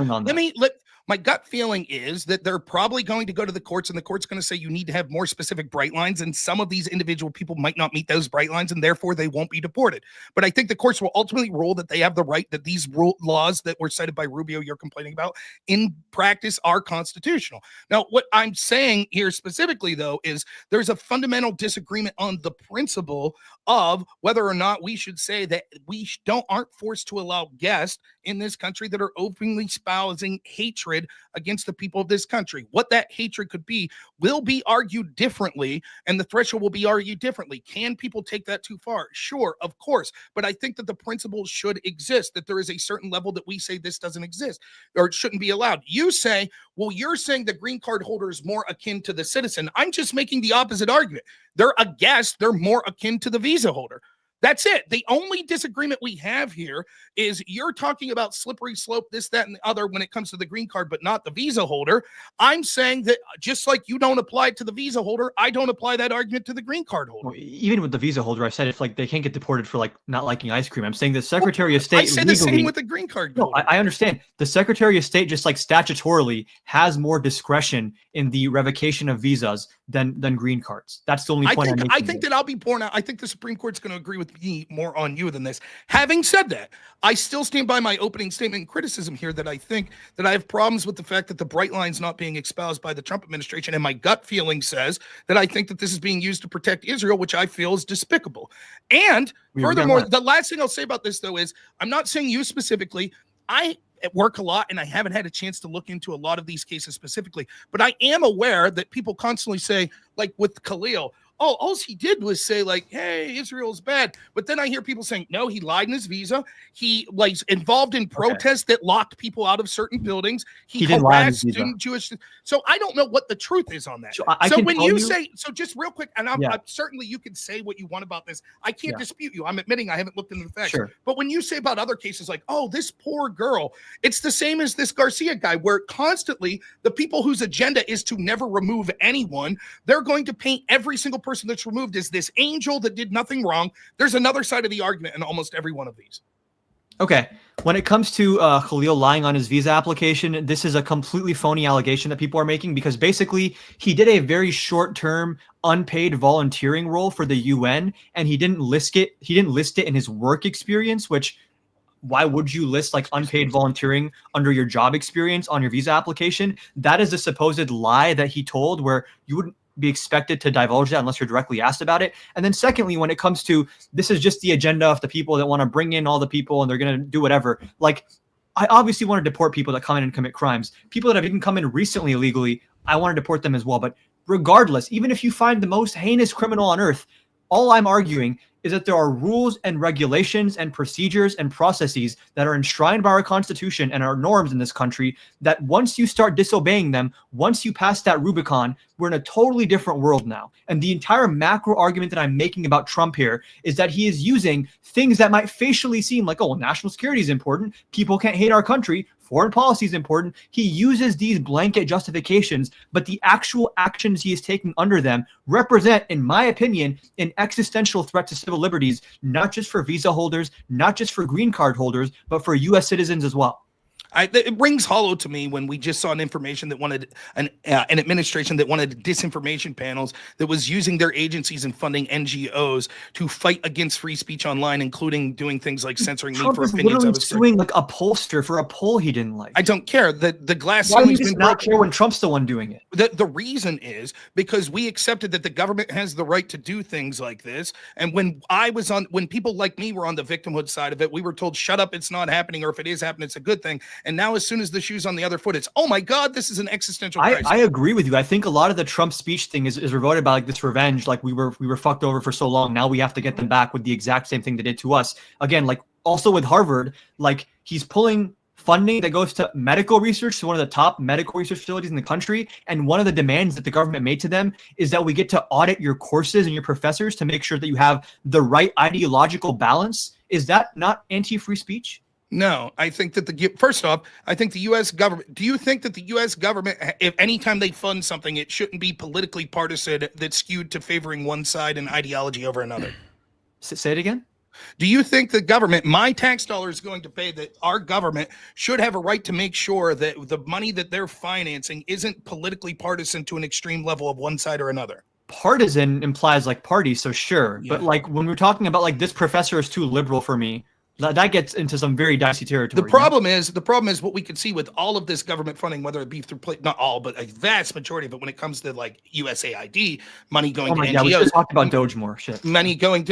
my gut feeling is that they're probably going to go to the courts, and the court's going to say you need to have more specific bright lines, and some of these individual people might not meet those bright lines, and therefore they won't be deported. But I think the courts will ultimately rule that they have the right, that these laws that were cited by Rubio you're complaining about in practice are constitutional. Now, what I'm saying here specifically, though, is there's a fundamental disagreement on the principle of whether or not we should say that we aren't forced to allow guests in this country that are openly espousing hatred against the people of this country. What that hatred could be will be argued differently, and the threshold will be argued differently. Can people take that too far? Sure, of course. But I think that the principle should exist, that there is a certain level that we say this doesn't exist or it shouldn't be allowed. You say, well, you're saying the green card holder is more akin to the citizen. I'm just making the opposite argument. They're a guest. They're more akin to the visa holder. That's it. The only disagreement we have here is you're talking about slippery slope, this, that, and the other when it comes to the green card, but not the visa holder. I'm saying that just like you don't apply it to the visa holder, I don't apply that argument to the green card holder. Well, even with the visa holder, I said if like they can't get deported for like not liking ice cream. I'm saying the Secretary of State. I said the same with the green card holder. No, I understand. The Secretary of State, just like statutorily, has more discretion in the revocation of visas than green cards. That's the only point I think that I'll be borne out. I think the Supreme Court's going to agree with me more on you than this. Having said that, I still stand by my opening statement and criticism here that I think that I have problems with the fact that the bright line's not being espoused by the Trump administration, and my gut feeling says that I think that this is being used to protect Israel, which I feel is despicable. And furthermore, the last thing I'll say about this, though, is I'm not saying you specifically. I work a lot, and I haven't had a chance to look into a lot of these cases specifically, but I am aware that people constantly say, like with Khalil, oh, all he did was say like, hey, Israel's bad. But then I hear people saying, no, he lied in his visa. He was involved in protests that locked people out of certain buildings. He harassed student Jewish. So I don't know what the truth is on that. So when you say, so just real quick, and I'm certainly you can say what you want about this. I can't dispute you. I'm admitting I haven't looked into the facts. Sure. But when you say about other cases like, oh, this poor girl, it's the same as this Garcia guy, where constantly the people whose agenda is to never remove anyone, they're going to paint every single person that's removed as this angel that did nothing wrong. There's another side of the argument in almost every one of these. Okay. When it comes to Khalil lying on his visa application, this is a completely phony allegation that people are making, because basically he did a very short-term unpaid volunteering role for the UN, and he didn't list it. He didn't list it in his work experience, which, why would you list like unpaid volunteering under your job experience on your visa application? That is a supposed lie that he told, where you wouldn't be expected to divulge that unless you're directly asked about it. And then secondly, when it comes to, this is just the agenda of the people that want to bring in all the people and they're going to do whatever. Like, I obviously want to deport people that come in and commit crimes. People that have even come in recently illegally, I want to deport them as well. But regardless, even if you find the most heinous criminal on earth, all I'm arguing is that there are rules and regulations and procedures and processes that are enshrined by our Constitution and our norms in this country, that once you start disobeying them, once you pass that Rubicon, we're in a totally different world now. And the entire macro argument that I'm making about Trump here is that he is using things that might facially seem like, oh, well, national security is important, people can't hate our country, foreign policy is important. He uses these blanket justifications, but the actual actions he is taking under them represent, in my opinion, an existential threat to civil liberties, not just for visa holders, not just for green card holders, but for U.S. citizens as well. It rings hollow to me when we just saw an information that wanted an administration that wanted disinformation panels that was using their agencies and funding NGOs to fight against free speech online, including doing things like censoring Trump me for is opinions. literally suing like a pollster for a poll he didn't like. I don't care. The glass Why do you ceiling's just been not broken. care when Trump's the one doing it? The reason is because we accepted that the government has the right to do things like this. And when people like me were on the victimhood side of it, we were told, shut up, it's not happening. Or if it is happening, it's a good thing. And now as soon as the shoe's on the other foot, it's, oh my God, this is an existential crisis. I agree with you. I think a lot of the Trump speech thing is revolted by like this revenge. Like we were fucked over for so long. Now we have to get them back with the exact same thing they did to us. Again, like also with Harvard, like he's pulling funding that goes to medical research, to one of the top medical research facilities in the country. And one of the demands that the government made to them is that we get to audit your courses and your professors to make sure that you have the right ideological balance. Is that not anti-free speech? No, I think that first off, I think the U.S. government, do you think that the U.S. government, if anytime they fund something, it shouldn't be politically partisan, that's skewed to favoring one side and ideology over another? Say it again. Do you think the government, my tax dollar is going to pay, that our government should have a right to make sure that the money that they're financing isn't politically partisan to an extreme level of one side or another? Partisan implies like party, so sure. Yeah. But like when we're talking about like this professor is too liberal for me, that gets into some very dicey territory. The problem is what we can see with all of this government funding, whether it be through not all, but a vast majority of it, when it comes to like USAID, money going to NGOs. We should talk about Doge more. Shit. Money going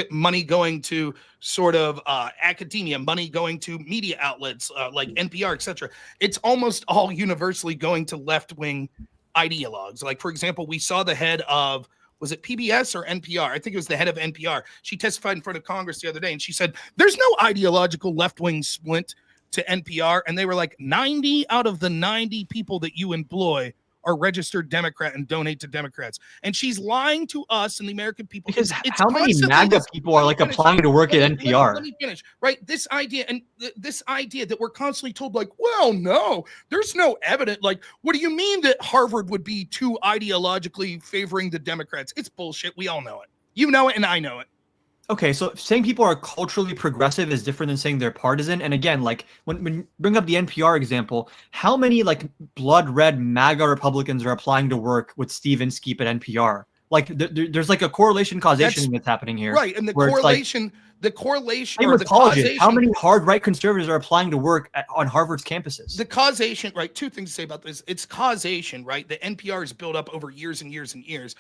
to sort of academia, money going to media outlets like NPR, etc. It's almost all universally going to left-wing ideologues. Like, for example, we saw the head of, was it PBS or NPR? I think it was the head of NPR. She testified in front of Congress the other day, and she said, there's no ideological left-wing splint to NPR. And they were like, 90 out of the 90 people that you employ are registered Democrat and donate to Democrats. And she's lying to us and the American people. Because how many MAGA people are like applying to work at NPR? Let me finish, right? This idea that we're constantly told, like, well, no, there's no evidence. Like, what do you mean that Harvard would be too ideologically favoring the Democrats? It's bullshit. We all know it. You know it and I know it. Okay, so saying people are culturally progressive is different than saying they're partisan. And again, like when you bring up the NPR example, how many like blood red MAGA Republicans are applying to work with Steve Inskeep at NPR? Like there's like a correlation causation that's happening here, right? And the correlation, or the causation. How many hard right conservatives are applying to work on Harvard's campuses? The causation, right? Two things to say about this. It's causation, right? The NPR is built up over years and years and years.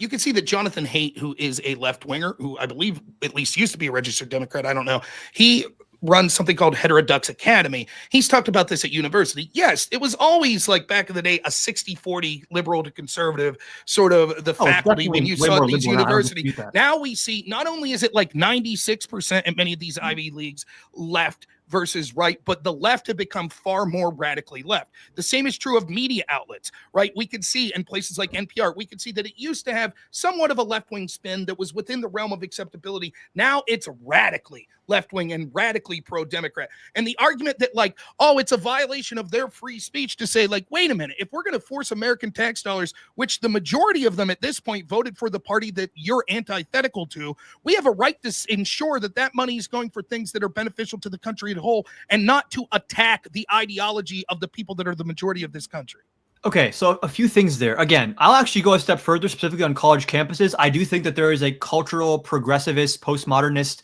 You can see that Jonathan Haidt, who is a left winger, who I believe at least used to be a registered Democrat, I don't know, he runs something called Heterodux Academy. He's talked about this at university. Yes, it was always like back in the day, a 60-40 liberal to conservative sort of the faculty when you saw these universities. Now we see not only is it like 96% in many of these Ivy Leagues left versus right, but the left have become far more radically left. The same is true of media outlets, right? We could see in places like NPR, we could see that it used to have somewhat of a left-wing spin that was within the realm of acceptability. Now it's radically left-wing and radically pro-Democrat. And the argument that like, oh, it's a violation of their free speech to say like, wait a minute, if we're going to force American tax dollars, which the majority of them at this point voted for the party that you're antithetical to, we have a right to ensure that that money is going for things that are beneficial to the country as a whole and not to attack the ideology of the people that are the majority of this country. Okay, so a few things there. Again, I'll actually go a step further, specifically on college campuses. I do think that there is a cultural, progressivist, postmodernist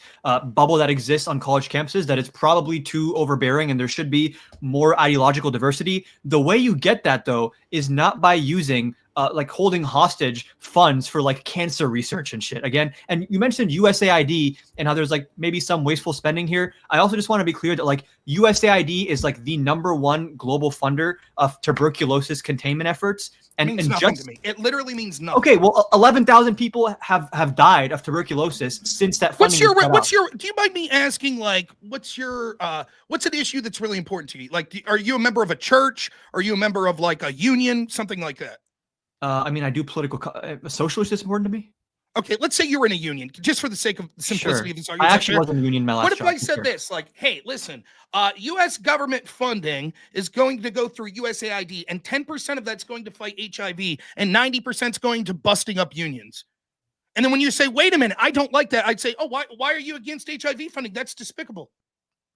bubble that exists on college campuses that is probably too overbearing, and there should be more ideological diversity. The way you get that, though, is not by using like holding hostage funds for like cancer research and shit again. And you mentioned USAID and how there's like maybe some wasteful spending here. I also just want to be clear that like USAID is like the #1 global funder of tuberculosis containment efforts. And it means nothing to me. It literally means nothing. Okay, well, 11,000 people have died of tuberculosis since that funding. Do you mind me asking, like, what's an issue that's really important to you? Like, are you a member of a church? Are you a member of like a union, something like that? I mean, I do political. Socialist is important to me. Okay, let's say you're in a union, just for the sake of simplicity of this argument. I actually was in a union my last What if job, I said this? Like, hey, listen, U.S. government funding is going to go through USAID, and 10% of that's going to fight HIV, and 90% is going to busting up unions. And then when you say, wait a minute, I don't like that, I'd say, oh, why are you against HIV funding? That's despicable.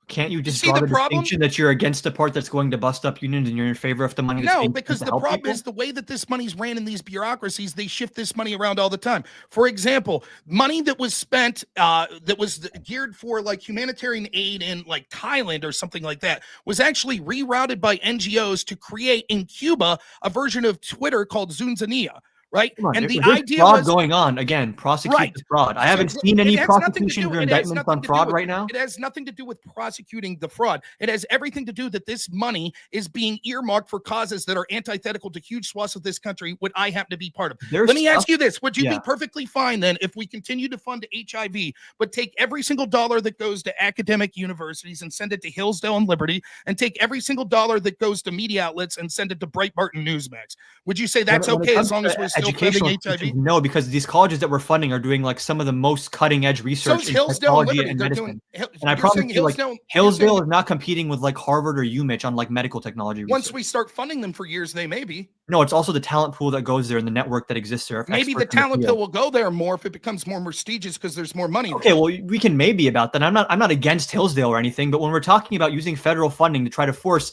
Can't you just draw the distinction that you're against the part that's going to bust up unions and you're in favor of the money? No, because the problem is the way that this money's ran in these bureaucracies, they shift this money around all the time. For example, money that was spent, that was geared for like humanitarian aid in like Thailand or something like that, was actually rerouted by NGOs to create in Cuba a version of Twitter called Zunzania. Right. And the idea was going on again, prosecute the fraud. I haven't seen any prosecutions or indictments on fraud right now. It has nothing to do with prosecuting the fraud. It has everything to do that this money is being earmarked for causes that are antithetical to huge swaths of this country, what I happen to be part of. Let me ask you this. Would you be perfectly fine then if we continue to fund HIV, but take every single dollar that goes to academic universities and send it to Hillsdale and Liberty, and take every single dollar that goes to media outlets and send it to Breitbart and Newsmax? Would you say that's okay as long as we're still funding HIV? No, because these colleges that we're funding are doing like some of the most cutting edge research in technology and medicine. And I promise you, like Hillsdale is not competing with like Harvard or UMich on like medical technology research. Once we start funding them for years, they may be. No, it's also the talent pool that goes there and the network that exists there. Maybe the talent pool will go there more if it becomes more prestigious because there's more money. Okay, well, we can maybe about that. I'm not against Hillsdale or anything, but when we're talking about using federal funding to try to force,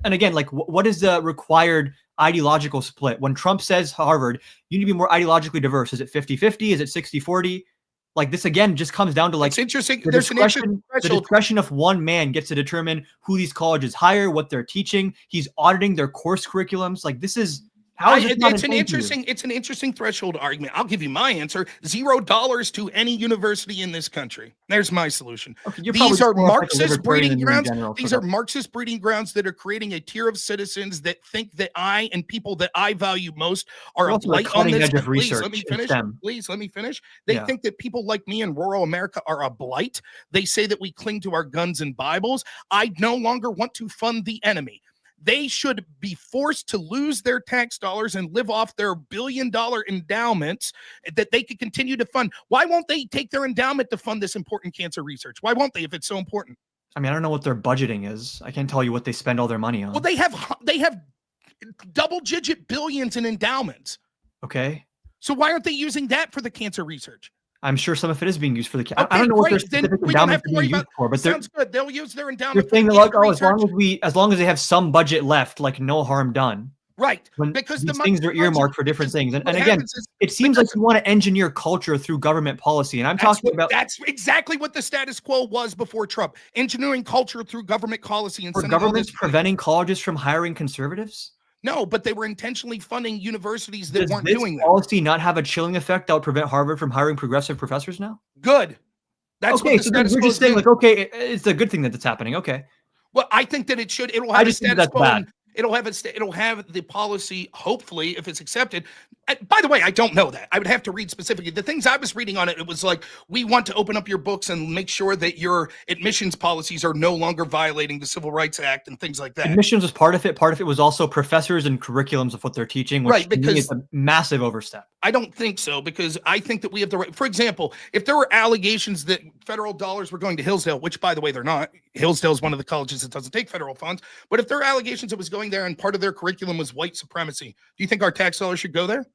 and again, like what is the required ideological split? When Trump says Harvard, you need to be more ideologically diverse. Is it 50-50? Is it 60-40? Like this again just comes down to like it's interesting. The discretion of one man gets to determine who these colleges hire, what they're teaching. He's auditing their course curriculums. Like this is it's an interesting threshold argument. I'll give you my answer. $0 to any university in this country. There's my solution. Okay, these are Marxist breeding grounds. These are Marxist breeding grounds that are creating a tier of citizens that think that I and people that I value most are a blight on this. Please let me finish. Please let me finish. They think that people like me in rural America are a blight. They say that we cling to our guns and Bibles. I no longer want to fund the enemy. They should be forced to lose their tax dollars and live off their billion-dollar endowments that they could continue to fund. Why won't they take their endowment to fund this important cancer research? Why won't they if it's so important? I mean, I don't know what their budgeting is. I can't tell you what they spend all their money on. Well, they have double-digit billions in endowments. Okay. So why aren't they using that for the cancer research? I'm sure some of it is being used for the. Okay, I don't know what their specific endowment is being used for, but sounds good. They'll use their endowment. They're saying like, oh, as long as they have some budget left, like no harm done. Right, because these things are earmarked for different things, and again, it seems like you want to engineer culture through government policy, and I'm talking about that's exactly what the status quo was before Trump, engineering culture through government policy and governments preventing colleges from hiring conservatives. No, but they were intentionally funding universities that weren't doing that. Does this policy not have a chilling effect that would prevent Harvard from hiring progressive professors now? Good. That's okay. So we're just saying, like, okay, it's a good thing that it's happening. Okay. Well, I think that it should. It'll have a status quo. It'll have the policy, hopefully, if it's accepted, By the way, I don't know that. I would have to read specifically. The things I was reading on it, it was like, we want to open up your books and make sure that your admissions policies are no longer violating the Civil Rights Act and things like that. Admissions was part of it. Part of it was also professors and curriculums of what they're teaching, which Right, to me because- is a massive overstep. I don't think so, because I think that we have the right. For example, if there were allegations that federal dollars were going to Hillsdale, which, by the way, they're not. Hillsdale is one of the colleges that doesn't take federal funds. But if there are allegations it was going there and part of their curriculum was white supremacy, do you think our tax dollars should go there?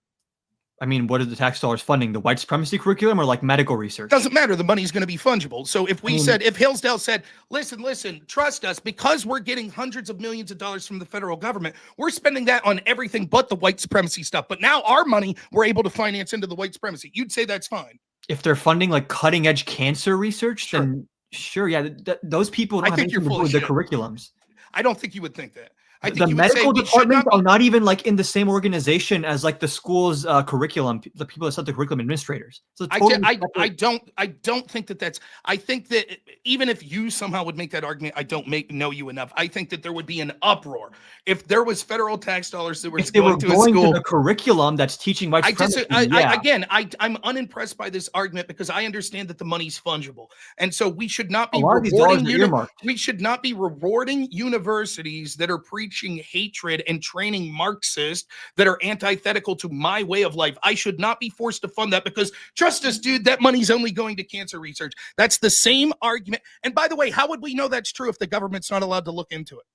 I mean, what are the tax dollars funding? The white supremacy curriculum or like medical research? Doesn't matter. The money's going to be fungible. So if we said, if Hillsdale said, listen, trust us, because we're getting hundreds of millions of dollars from the federal government, we're spending that on everything but the white supremacy stuff. But now our money, we're able to finance into the white supremacy. You'd say that's fine. If they're funding like cutting edge cancer research, Sure. then sure, yeah, those people don't I have think you're anything to do full with of the shit. curriculums. I don't think you would think that. I think The you would say medical we should departments not are not even like in the same organization as like the school's curriculum, the people that set the curriculum administrators. So I don't think that that's. I think that even if you somehow would make that argument, I don't know you enough. I think that there would be an uproar if there was federal tax dollars that were if they were going to a going school. to the curriculum that's teaching white supremacy. I'm unimpressed by this argument because I understand that the money's fungible, and so we should not be A lot of these dollars rewarding. are earmarked. We should not be rewarding universities that are preaching hatred and training Marxists that are antithetical to my way of life. I should not be forced to fund that because, trust us, dude, that money's only going to cancer research. That's the same argument. And by the way, how would we know that's true if the government's not allowed to look into it?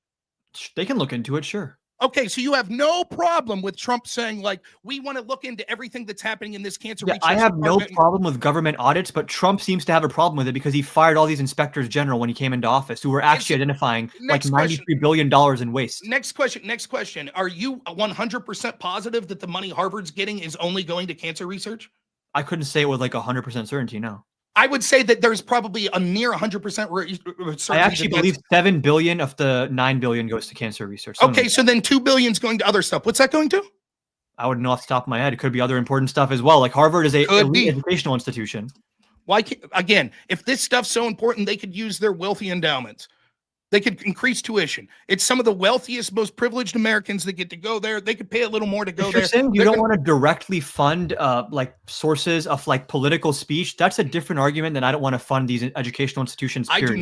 They can look into it, sure. Okay, so you have no problem with Trump saying, like, we want to look into everything that's happening in this cancer research. I have no department. problem with government audits, but Trump seems to have a problem with it because he fired all these inspectors general when he came into office who were actually identifying like $93 billion in waste. Next question. Are you 100% positive that the money Harvard's getting is only going to cancer research? I couldn't say it with like 100% certainty, no. I would say that there's probably a near 100% certainty. I actually believe $7 billion of the $9 billion goes to cancer research. Okay, so then $2 billion is going to other stuff. What's that going to? I wouldn't know off the top of my head. It could be other important stuff as well. Like Harvard is a elite educational institution. Why can't, again, if this stuff's so important, they could use their wealthy endowments. They could increase tuition. It's some of the wealthiest, most privileged Americans that get to go there. They could pay a little more to go if there. You're saying you don't want to directly fund like sources of like political speech. That's a different argument than I don't want to fund these educational institutions. Period. I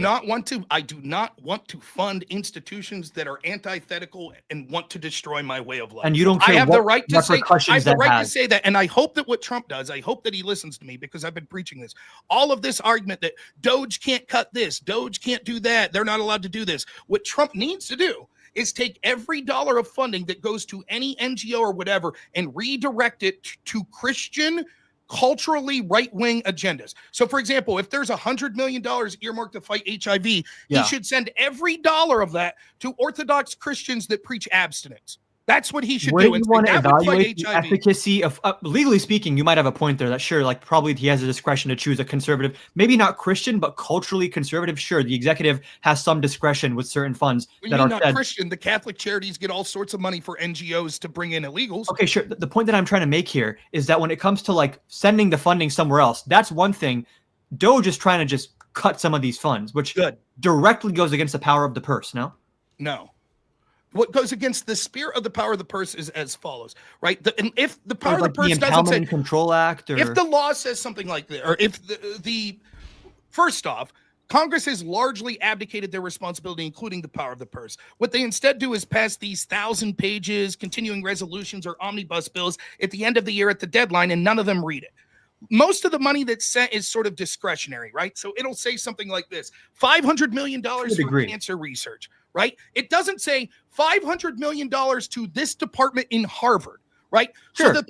do not want to fund institutions that are antithetical and want to destroy my way of life. And you don't care I have what the right to say. I have the right has. to say that, and I hope that what Trump does, I hope that he listens to me because I've been preaching this. All of this argument that Doge can't cut this, Doge can't do that, they're not allowed to do this. What Trump needs to do is take every dollar of funding that goes to any NGO or whatever and redirect it to Christian, culturally right-wing agendas. So, for example, if there's $100 million earmarked to fight HIV, he should send every dollar of that to Orthodox Christians that preach abstinence. That's what he should do. You want to evaluate the efficacy of, legally speaking, you might have a point there that sure, like probably he has a discretion to choose a conservative, maybe not Christian, but culturally conservative. Sure, the executive has some discretion with certain funds that are not Christian. The Catholic charities get all sorts of money for NGOs to bring in illegals. Okay, sure. The point that I'm trying to make here is that when it comes to like sending the funding somewhere else, that's one thing. Doge is trying to just cut some of these funds, which directly goes against the power of the purse. No. What goes against the spirit of the power of the purse is as follows, right? And if the power of the purse doesn't say Control Act, or if the law says something like that, or if the first off, Congress has largely abdicated their responsibility, including the power of the purse. What they instead do is pass these 1,000 pages, continuing resolutions or omnibus bills at the end of the year at the deadline, and none of them read it. Most of the money that's sent is sort of discretionary, right? So it'll say something like this: $500 million for cancer research, right? It doesn't say $500 million to this department in Harvard, right? Sure. So the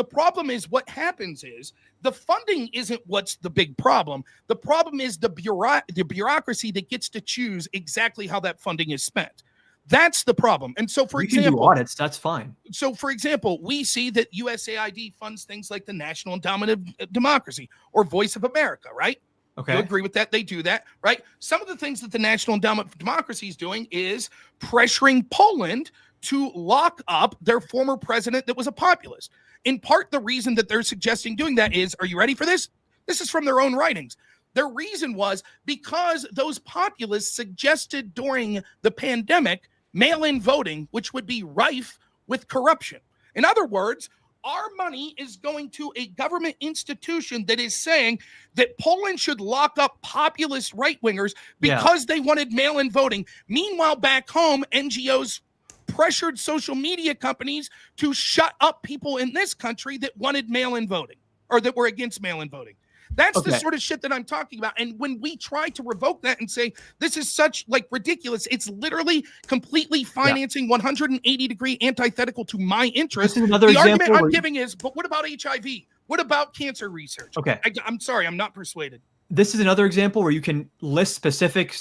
problem is what happens is the funding isn't what's the big problem. The problem is the bureaucracy that gets to choose exactly how that funding is spent. That's the problem. And so, for example, can do audits, that's fine. So, for example, we see that USAID funds things like the National Endowment of Democracy or Voice of America, right? Okay. You agree with that? They do that, right? Some of the things that the National Endowment of Democracy is doing is pressuring Poland to lock up their former president that was a populist. In part, the reason that they're suggesting doing that is, are you ready for this? This is from their own writings. Their reason was because those populists suggested during the pandemic mail-in voting, which would be rife with corruption. In other words, our money is going to a government institution that is saying that Poland should lock up populist right-wingers because they wanted mail-in voting. Meanwhile, back home, NGOs pressured social media companies to shut up people in this country that wanted mail-in voting or that were against mail-in voting. That's the sort of shit that I'm talking about. And when we try to revoke that and say, this is such like ridiculous, it's literally completely financing 180-degree antithetical to my interest. The argument I'm giving is, but what about HIV? What about cancer research? Okay. I'm sorry, I'm not persuaded. This is another example where you can list specific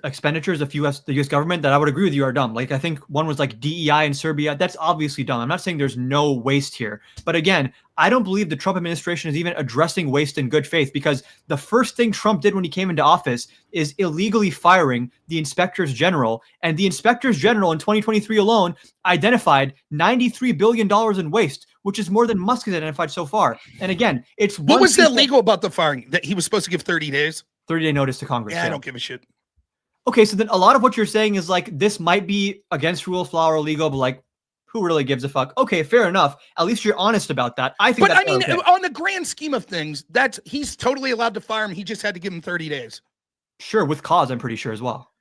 expenditures of the U.S. government that I would agree with you are dumb. Like I think one was like DEI in Serbia. That's obviously dumb. I'm not saying there's no waste here. But again, I don't believe the Trump administration is even addressing waste in good faith, because the first thing Trump did when he came into office is illegally firing the inspectors general. And the inspectors general in 2023 alone identified $93 billion in waste, which is more than Musk has identified so far. And again, it's what was illegal about the firing? That he was supposed to give 30 days? 30-day notice to Congress. Yeah, I don't give a shit. Okay, so then a lot of what you're saying is like, this might be against rule of law or illegal, but like, who really gives a fuck? Okay, fair enough. At least you're honest about that. I think. But I mean, on the grand scheme of things, he's totally allowed to fire him. He just had to give him 30 days. Sure, with cause, I'm pretty sure as well.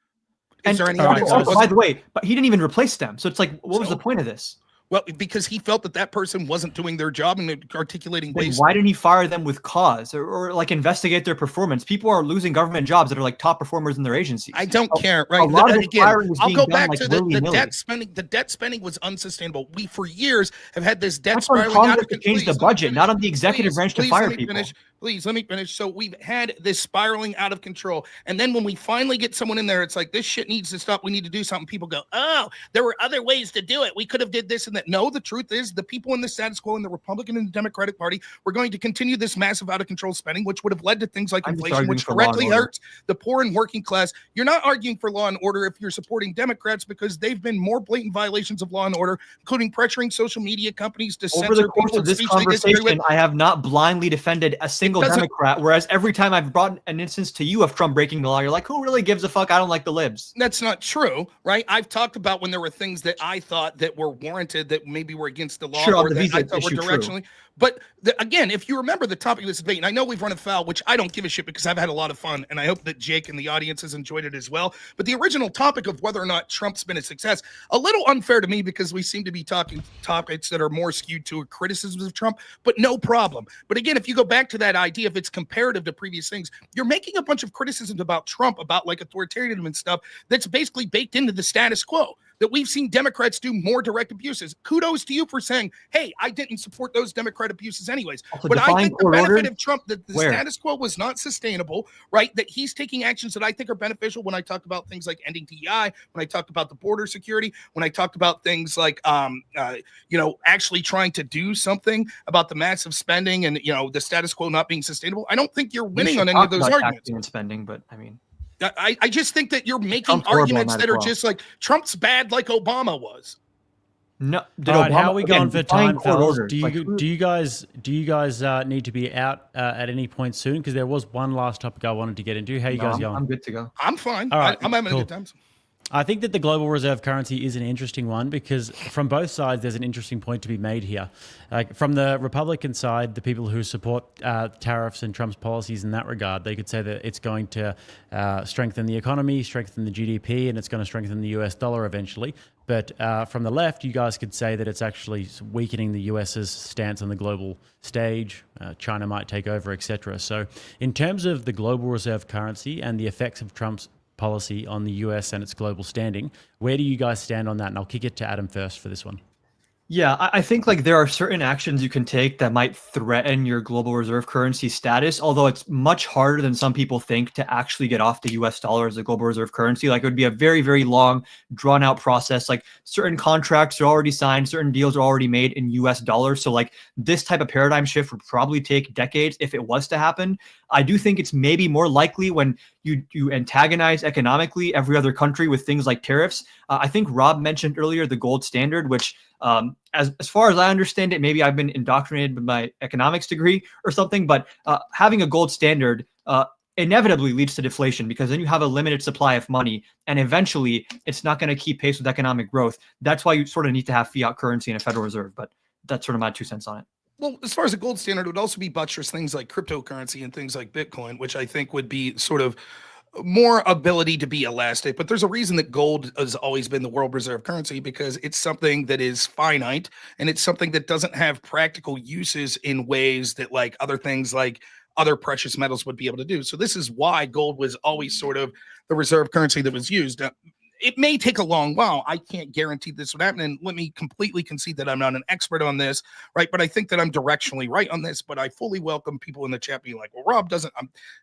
Is there any by the way, but he didn't even replace them. So it's like, what was the point of this? Well, because he felt that person wasn't doing their job and articulating ways. Why didn't he fire them with cause or like investigate their performance? People are losing government jobs that are like top performers in their agencies. I don't care, right? I'll go back to the debt spending. The debt spending was unsustainable. We for years have had this debt spiraling out of control. Change the budget, not on the executive branch to fire people. Please let me finish. So we've had this spiraling out of control. And then when we finally get someone in there, it's like, this shit needs to stop. We need to do something. People go, oh, there were other ways to do it. We could have did this and that. No, the truth is the people in the status quo in the Republican and the Democratic Party were going to continue this massive out of control spending, which would have led to things like inflation, which directly hurts the poor and working class. You're not arguing for law and order if you're supporting Democrats, because they've been more blatant violations of law and order, including pressuring social media companies to censor people. Over the course of this conversation, I have not blindly defended a single Democrat, whereas every time I've brought an instance to you of Trump breaking the law, you're like, who really gives a fuck? I don't like the libs. That's not true, right? I've talked about when there were things that I thought that were warranted that maybe were against the law, or that I thought were directionally. True. But again, if you remember the topic of this debate, and I know we've run afoul, which I don't give a shit because I've had a lot of fun, and I hope that Jake and the audience has enjoyed it as well. But the original topic of whether or not Trump's been a success, a little unfair to me because we seem to be talking topics that are more skewed to criticisms of Trump, but no problem. But again, if you go back to that idea, if it's comparative to previous things, you're making a bunch of criticisms about Trump, about like authoritarianism and stuff that's basically baked into the status quo, that we've seen Democrats do more direct abuses. Kudos to you for saying, hey, I didn't support those Democrat abuses anyways. Also, but I think the benefit of Trump, that the status quo was not sustainable, right? That he's taking actions that I think are beneficial. When I talked about things like ending DEI, when I talked about the border security, when I talked about things like, actually trying to do something about the massive spending and, the status quo not being sustainable. I don't think you're winning on any of those arguments. And spending, but I mean, I just think that you're making arguments that are just like Trump's bad, like Obama was. No. All right, how are we going for time, fellas? Do you guys need to be out at any point soon? Because there was one last topic I wanted to get into. How you guys going? I'm good to go. I'm fine. All right, I'm having a good time. I think that the global reserve currency is an interesting one because from both sides, there's an interesting point to be made here. Like from the Republican side, the people who support tariffs and Trump's policies in that regard, they could say that it's going to strengthen the economy, strengthen the GDP, and it's going to strengthen the US dollar eventually. But from the left, you guys could say that it's actually weakening the US's stance on the global stage. China might take over, etc. So in terms of the global reserve currency and the effects of Trump's policy on the US and its global standing, where do you guys stand on that? And I'll kick it to Adam first for this one. Yeah, I think like there are certain actions you can take that might threaten your global reserve currency status, although it's much harder than some people think to actually get off the US dollar as a global reserve currency. Like it would be a very, very long, drawn out process. Like certain contracts are already signed, certain deals are already made in US dollars. So like this type of paradigm shift would probably take decades if it was to happen. I do think it's maybe more likely when you antagonize economically every other country with things like tariffs. I think Rob mentioned earlier the gold standard, which as far as I understand it, maybe I've been indoctrinated with my economics degree or something, but having a gold standard inevitably leads to deflation because then you have a limited supply of money and eventually it's not going to keep pace with economic growth. That's why you sort of need to have fiat currency and a Federal Reserve. But that's sort of my 2 cents on it. Well, as far as a gold standard, it would also be buttress things like cryptocurrency and things like Bitcoin, which I think would be sort of more ability to be elastic. But there's a reason that gold has always been the world reserve currency, because it's something that is finite, and it's something that doesn't have practical uses in ways that like other things like other precious metals would be able to do. So this is why gold was always sort of the reserve currency that was used. It may take a long while. I can't guarantee this would happen. And let me completely concede that I'm not an expert on this, right? But I think that I'm directionally right on this. But I fully welcome people in the chat being like, well, Rob doesn't.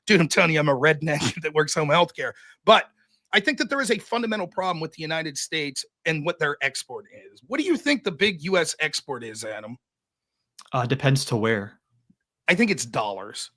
Dude, I'm telling you, I'm a redneck that works home healthcare. But I think that there is a fundamental problem with the United States and what their export is. What do you think the big U.S. export is, Adam? Depends to where. I think it's dollars.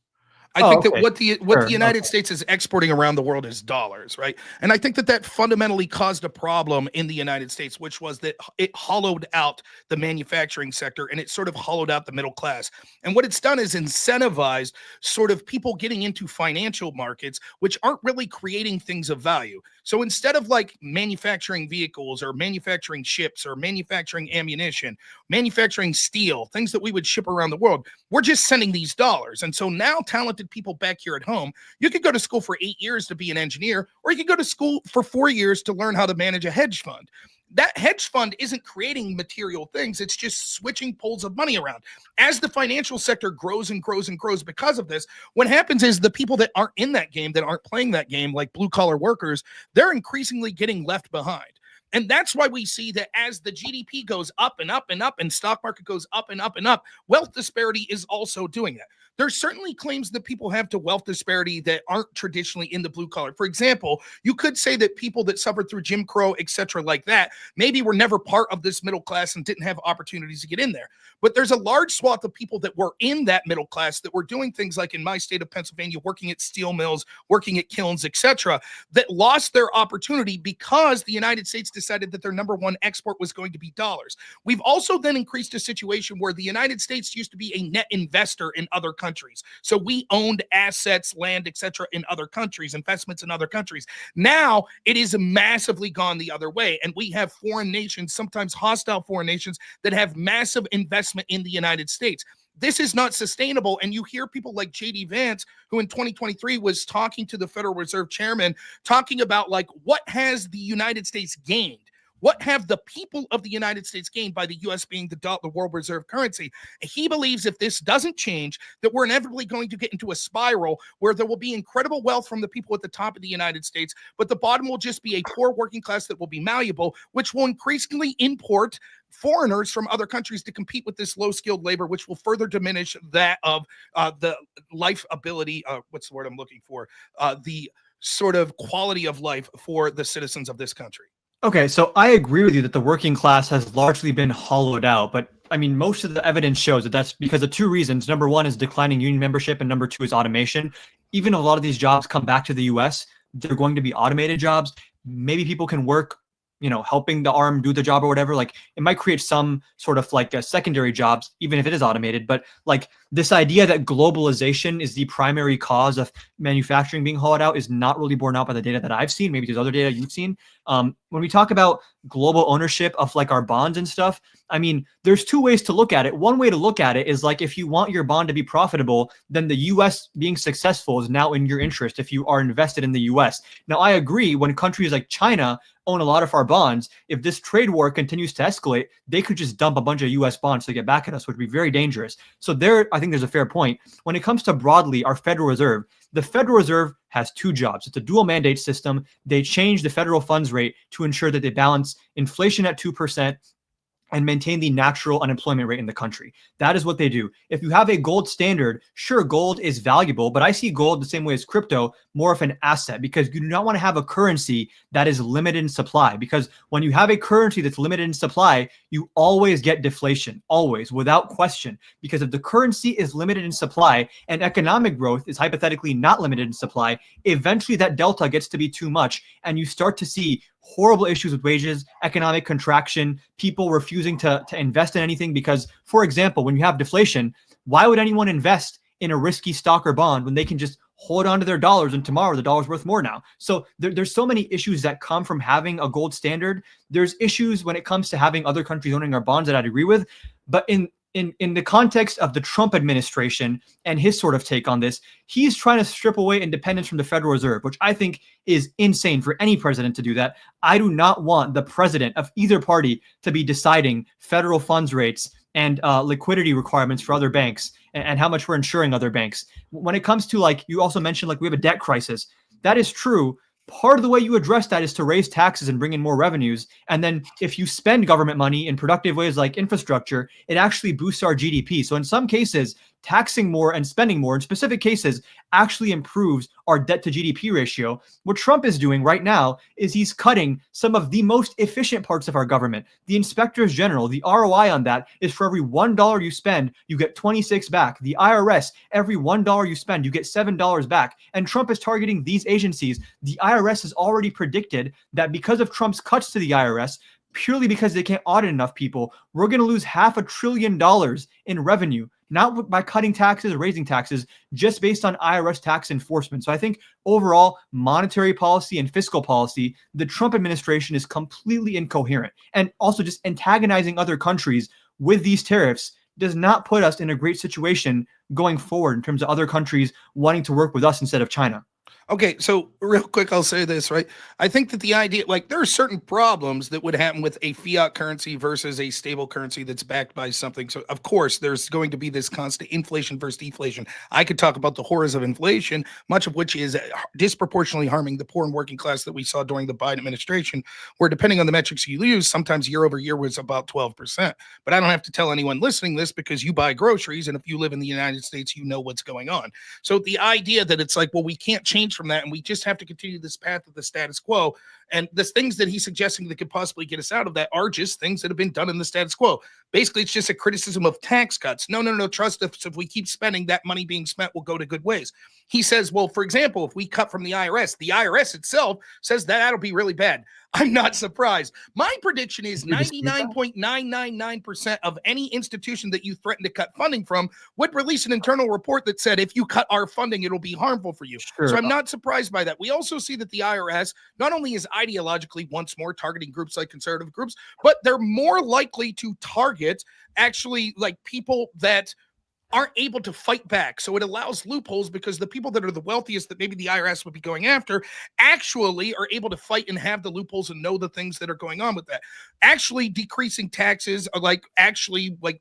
I think that what the United Okay. States is exporting around the world is dollars, right? And I think that that fundamentally caused a problem in the United States, which was that it hollowed out the manufacturing sector, and it sort of hollowed out the middle class. And what it's done is incentivized sort of people getting into financial markets, which aren't really creating things of value. So instead of like manufacturing vehicles or manufacturing ships or manufacturing ammunition, manufacturing steel, things that we would ship around the world, we're just sending these dollars. And so now talented people back here at home, you could go to school for 8 years to be an engineer, or you could go to school for 4 years to learn how to manage a hedge fund. That hedge fund isn't creating material things. It's just switching pools of money around. As the financial sector grows and grows and grows because of this, what happens is the people that aren't in that game, that aren't playing that game, like blue collar workers, they're increasingly getting left behind. And that's why we see that as the GDP goes up and up and up, and stock market goes up and up and up, wealth disparity is also doing that. There's certainly claims that people have to wealth disparity that aren't traditionally in the blue collar. For example, you could say that people that suffered through Jim Crow, et cetera, like that, maybe were never part of this middle class and didn't have opportunities to get in there. But there's a large swath of people that were in that middle class that were doing things like in my state of Pennsylvania, working at steel mills, working at kilns, et cetera, that lost their opportunity because the United States decided that their number one export was going to be dollars. We've also then increased a situation where the United States used to be a net investor in other countries. So we owned assets, land, etc., in other countries, investments in other countries. Now it is massively gone the other way. And we have foreign nations, sometimes hostile foreign nations, that have massive investment in the United States. This is not sustainable. And you hear people like J.D. Vance, who in 2023 was talking to the Federal Reserve chairman, talking about like, what has the United States gained? What have the people of the United States gained by the U.S. being the world reserve currency? He believes if this doesn't change, that we're inevitably going to get into a spiral where there will be incredible wealth from the people at the top of the United States, but the bottom will just be a poor working class that will be malleable, which will increasingly import foreigners from other countries to compete with this low-skilled labor, which will further diminish that of the life ability, what's the word I'm looking for, the sort of quality of life for the citizens of this country. Okay, so I agree with you that the working class has largely been hollowed out, but I mean, most of the evidence shows that that's because of two reasons. Number one is declining union membership, and number two is automation. Even a lot of these jobs come back to the US, they're going to be automated jobs. Maybe people can work, helping the arm do the job or whatever. Like, it might create some sort of like secondary jobs, even if it is automated. But like this idea that globalization is the primary cause of manufacturing being hollowed out is not really borne out by the data that I've seen. Maybe there's other data you've seen. When we talk about global ownership of like our bonds and stuff, I mean, there's two ways to look at it. One way to look at it is like, if you want your bond to be profitable, then the US being successful is now in your interest if you are invested in the US. Now, I agree, when countries like China own a lot of our bonds, if this trade war continues to escalate, they could just dump a bunch of US bonds to get back at us, which would be very dangerous. So there, I think there's a fair point. When it comes to broadly our Federal Reserve, the Federal Reserve has two jobs. It's a dual mandate system. They change the federal funds rate to ensure that they balance inflation at 2% and maintain the natural unemployment rate in the country. That is what they do. If you have a gold standard, sure, gold is valuable, but I see gold the same way as crypto, more of an asset, because you do not want to have a currency that is limited in supply. Because when you have a currency that's limited in supply, you always get deflation, always, without question. Because if the currency is limited in supply and economic growth is hypothetically not limited in supply, eventually that delta gets to be too much, and you start to see horrible issues with wages, economic contraction, people refusing to invest in anything because, for example, when you have deflation, why would anyone invest in a risky stock or bond when they can just hold on to their dollars and tomorrow the dollar's worth more now? So there's so many issues that come from having a gold standard. There's issues when it comes to having other countries owning our bonds that I'd agree with. But in the context of the Trump administration and his sort of take on this, he's trying to strip away independence from the Federal Reserve, which I think is insane for any president to do that. I do not want the president of either party to be deciding federal funds rates and liquidity requirements for other banks and how much we're insuring other banks. When it comes to, like, you also mentioned, like, we have a debt crisis. That is true. Part of the way you address that is to raise taxes and bring in more revenues. And then if you spend government money in productive ways like infrastructure, it actually boosts our GDP. So in some cases, taxing more and spending more in specific cases actually improves our debt to GDP ratio. What Trump is doing right now is he's cutting some of the most efficient parts of our government. The inspectors general, the ROI on that is for every $1 you spend, you get 26 back. The IRS, every $1 you spend, you get $7 back. And Trump is targeting these agencies. The IRS has already predicted that because of Trump's cuts to the IRS, purely because they can't audit enough people, we're going to lose $500 billion in revenue, not by cutting taxes or raising taxes, just based on IRS tax enforcement. So I think overall, monetary policy and fiscal policy, the Trump administration is completely incoherent. And also just antagonizing other countries with these tariffs does not put us in a great situation going forward in terms of other countries wanting to work with us instead of China. Okay, so real quick, I'll say this, right? I think that the idea, like, there are certain problems that would happen with a fiat currency versus a stable currency that's backed by something. So, of course, there's going to be this constant inflation versus deflation. I could talk about the horrors of inflation, much of which is disproportionately harming the poor and working class that we saw during the Biden administration, where depending on the metrics you use, sometimes year over year was about 12%. But I don't have to tell anyone listening this because you buy groceries, and if you live in the United States, you know what's going on. So the idea that it's like, well, we can't change from that, and we just have to continue this path of the status quo. And the things that he's suggesting that could possibly get us out of that are just things that have been done in the status quo. Basically, it's just a criticism of tax cuts. No, trust us. If we keep spending, that money being spent will go to good ways. He says, well, for example, if we cut from the IRS itself says that'll be really bad. I'm not surprised. My prediction is 99.999% of any institution that you threaten to cut funding from would release an internal report that said, if you cut our funding, it'll be harmful for you. Sure. So I'm not surprised by that. We also see that the IRS not only is ideologically once more targeting groups like conservative groups, but they're more likely to target actually like people that aren't able to fight back. So it allows loopholes because the people that are the wealthiest that maybe the IRS would be going after actually are able to fight and have the loopholes and know the things that are going on with that. Actually decreasing taxes, like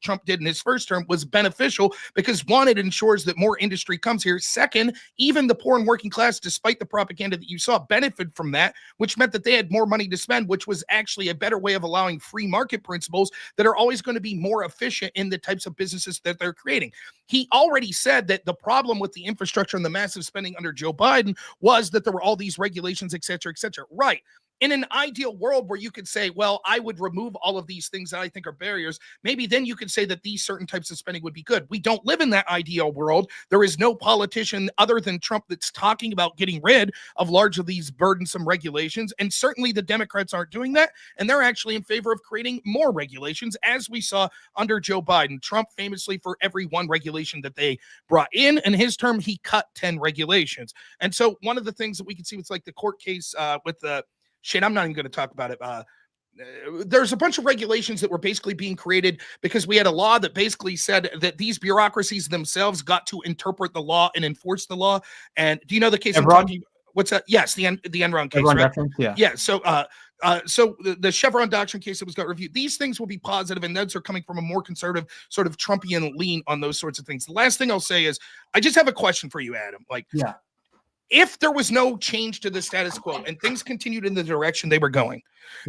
Trump did in his first term, was beneficial because one, it ensures that more industry comes here. Second, even the poor and working class, despite the propaganda that you saw, benefit from that, which meant that they had more money to spend, which was actually a better way of allowing free market principles that are always going to be more efficient in the types of businesses that they're creating. He already said that the problem with the infrastructure and the massive spending under Joe Biden was that there were all these regulations, et cetera, et cetera. Right. In an ideal world where you could say, well, I would remove all of these things that I think are barriers, maybe then you could say that these certain types of spending would be good. We don't live in that ideal world. There is no politician other than Trump that's talking about getting rid of large of these burdensome regulations. And certainly the Democrats aren't doing that. And they're actually in favor of creating more regulations, as we saw under Joe Biden. Trump famously, for every one regulation that they brought in his term, he cut 10 regulations. And so one of the things that we can see was like the court case with the I'm not even going to talk about it. There's a bunch of regulations that were basically being created because we had a law that basically said that these bureaucracies themselves got to interpret the law and enforce the law. And do you know the case I'm talking about? What's that? Yes, the Enron case, right? Yeah. So the Chevron doctrine case that was got reviewed, these things will be positive, and those are coming from a more conservative sort of Trumpian lean on those sorts of things. The last thing I'll say is I just have a question for you, Adam. If there was no change to the status quo and things continued in the direction they were going,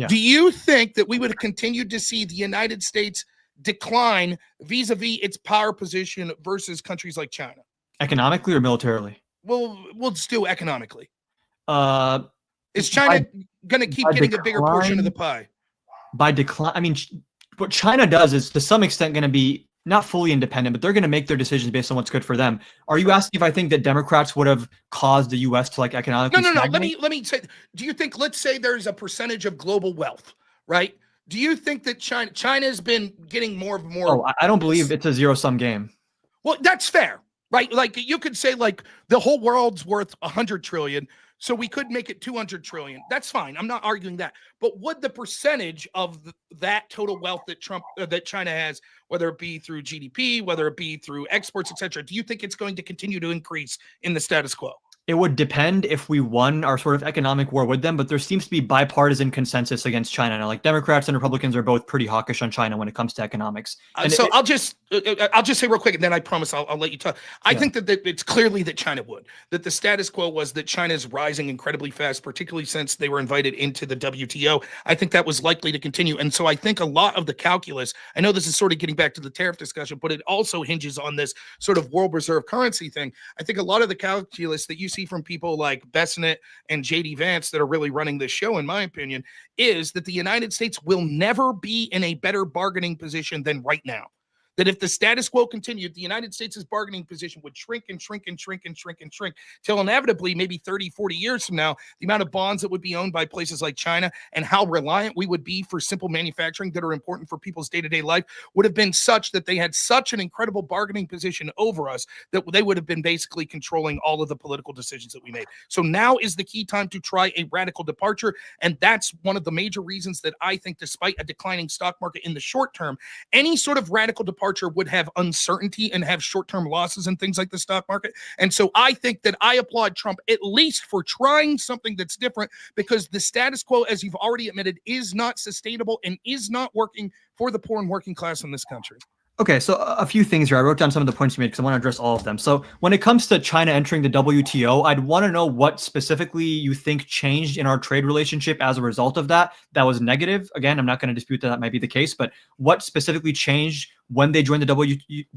do you think that we would have continued to see the United States decline vis-a-vis its power position versus countries like China? Economically or militarily? Well, we'll just do economically. Is China going to keep getting a bigger portion of the pie? By decline, I mean, what China does is to some extent going to be not fully independent, but they're going to make their decisions based on what's good for them. Are you asking if I think that Democrats would have caused the U.S. to like economically? No. Let me say. Do you think? Let's say there's a percentage of global wealth, right? Do you think that China has been getting more? Oh, I don't believe it's a zero-sum game. Well, that's fair, right? Like you could say, like the whole world's worth 100 trillion. So we could make it 200 trillion. That's fine. I'm not arguing that. But would the percentage of that total wealth that that China has, whether it be through GDP, whether it be through exports, etc., do you think it's going to continue to increase in the status quo? It would depend if we won our sort of economic war with them, but there seems to be bipartisan consensus against China. Now, like Democrats and Republicans are both pretty hawkish on China when it comes to economics. And So I'll just say real quick, and then I promise I'll let you talk. I think that it's clearly that China would. That the status quo was that China is rising incredibly fast, particularly since they were invited into the WTO. I think that was likely to continue. And so I think a lot of the calculus, I know this is sort of getting back to the tariff discussion, but it also hinges on this sort of world reserve currency thing. I think a lot of the calculus that you see from people like Bessent and JD Vance that are really running this show, in my opinion, is that the United States will never be in a better bargaining position than right now. That if the status quo continued, the United States' bargaining position would shrink and shrink and shrink and shrink and shrink till inevitably, maybe 30, 40 years from now, the amount of bonds that would be owned by places like China and how reliant we would be for simple manufacturing that are important for people's day-to-day life would have been such that they had such an incredible bargaining position over us that they would have been basically controlling all of the political decisions that we made. So now is the key time to try a radical departure. And that's one of the major reasons that I think, despite a declining stock market in the short term, any sort of radical departure would have uncertainty and have short-term losses and things like the stock market. And so I think that I applaud Trump at least for trying something that's different, because the status quo, as you've already admitted, is not sustainable and is not working for the poor and working class in this country. Okay, so a few things here. I wrote down some of the points you made because I want to address all of them. So when it comes to China entering the WTO, I'd want to know what specifically you think changed in our trade relationship as a result of that was negative. Again, I'm not going to dispute that might be the case, but what specifically changed when they joined the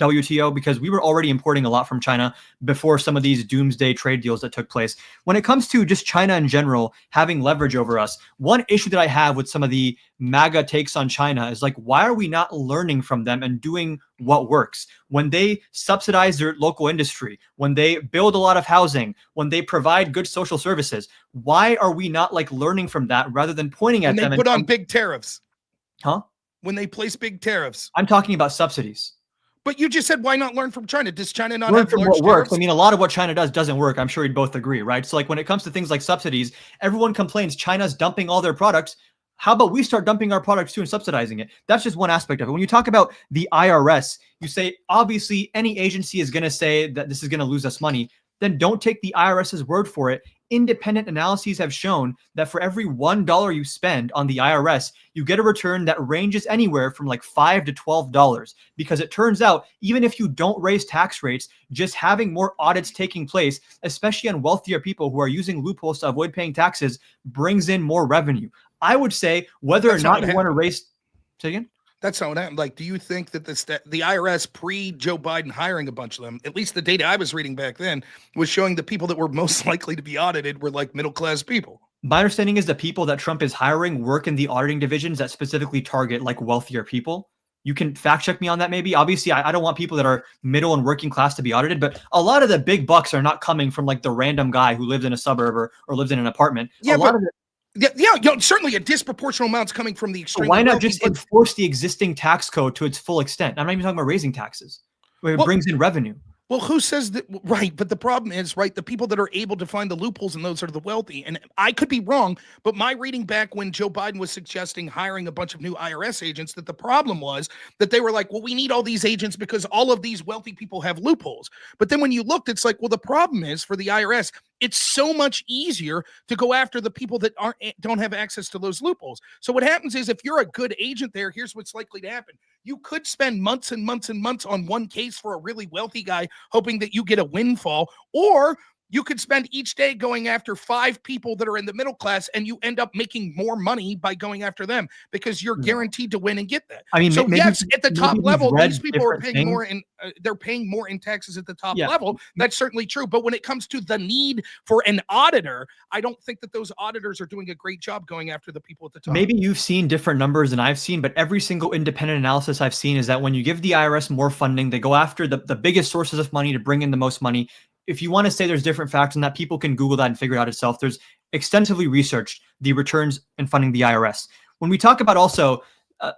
WTO? Because we were already importing a lot from China before some of these doomsday trade deals that took place. When it comes to just China in general having leverage over us, one issue that I have with some of the MAGA takes on China is like, why are we not learning from them and doing what works? When they subsidize their local industry, when they build a lot of housing, when they provide good social services, why are we not like learning from that rather than pointing at them? They put on big tariffs. Huh? When they place big tariffs. I'm talking about subsidies. But you just said, why not learn from China? Does China not learn have from large what works? tariffs? I mean, a lot of what China does doesn't work. I'm sure you'd both agree, right? So like when it comes to things like subsidies, everyone complains China's dumping all their products. How about we start dumping our products too and subsidizing it? That's just one aspect of it. When you talk about the IRS, you say, obviously, any agency is going to say that this is going to lose us money. Then don't take the IRS's word for it. Independent analyses have shown that for every $1 you spend on the IRS, you get a return that ranges anywhere from like $5 to $12. Because it turns out, even if you don't raise tax rates, just having more audits taking place, especially on wealthier people who are using loopholes to avoid paying taxes, brings in more revenue. I would say whether or not you want to raise, say again? That's how it happened. Like, do you think that the IRS pre-Joe Biden hiring a bunch of them, at least the data I was reading back then, was showing the people that were most likely to be audited were like middle-class people? My understanding is the people that Trump is hiring work in the auditing divisions that specifically target like wealthier people. You can fact check me on that maybe. Obviously, I don't want people that are middle and working class to be audited, but a lot of the big bucks are not coming from like the random guy who lives in a suburb or lives in an apartment. Yeah, Yeah, certainly a disproportional amount's coming from the extreme. So why not just enforce the existing tax code to its full extent? I'm not even talking about raising taxes, where it brings in revenue. Well, who says that? Right. But the problem is, right, the people that are able to find the loopholes, and those are the wealthy. And I could be wrong, but my reading back when Joe Biden was suggesting hiring a bunch of new IRS agents, that the problem was that they were like, well, we need all these agents because all of these wealthy people have loopholes. But then when you looked, it's like, well, the problem is for the IRS, it's so much easier to go after the people that don't have access to those loopholes. So what happens is, if you're a good agent there, here's what's likely to happen. You could spend months and months and months on one case for a really wealthy guy, hoping that you get a windfall, or you could spend each day going after 5 people that are in the middle class, and you end up making more money by going after them because you're guaranteed to win and get that. I mean, so maybe, yes, at the top level, these people are paying things. more, and they're paying more in taxes at the top level. That's certainly true. But when it comes to the need for an auditor, I don't think that those auditors are doing a great job going after the people at the top. Maybe you've seen different numbers than I've seen, but every single independent analysis I've seen is that when you give the IRS more funding, they go after the biggest sources of money to bring in the most money. If you want to say there's different facts on that, people can Google that and figure it out itself. There's extensively researched the returns in funding the IRS. When we talk about also,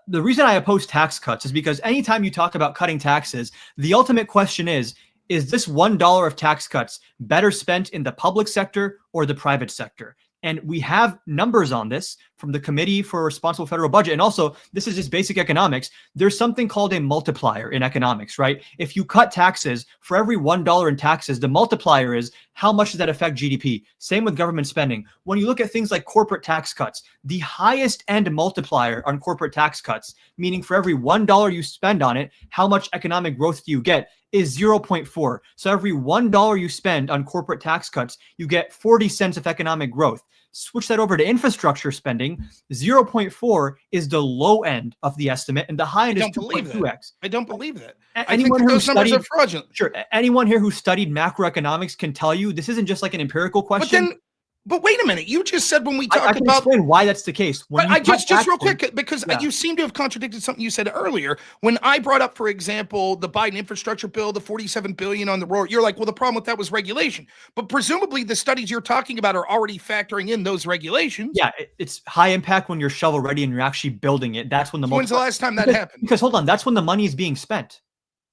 the reason I oppose tax cuts is because anytime you talk about cutting taxes, the ultimate question is is this $1 of tax cuts better spent in the public sector or the private sector? And we have numbers on this from the Committee for Responsible Federal Budget. And also, this is just basic economics. There's something called a multiplier in economics, right? If you cut taxes, for every $1 in taxes, the multiplier is how much does that affect GDP? Same with government spending. When you look at things like corporate tax cuts, the highest end multiplier on corporate tax cuts, meaning for every $1 you spend on it, how much economic growth do you get, is 0.4. So every $1 you spend on corporate tax cuts, you get 40 cents of economic growth. Switch that over to infrastructure spending, 0.4 is the low end of the estimate, and the high end is 2.2x. I don't believe that. I think think those numbers are fraudulent. Sure. Anyone here who studied macroeconomics can tell you this isn't just like an empirical question. But wait a minute. You just said when we talked I can about explain why that's the case. But just real quick, because you seem to have contradicted something you said earlier. When I brought up, for example, the Biden infrastructure bill, the $47 billion on the road, you're like, well, the problem with that was regulation. But presumably the studies you're talking about are already factoring in those regulations. Yeah, it's high impact when you're shovel ready and you're actually building it. That's when when's the last time that happened? Because hold on, that's when the money is being spent.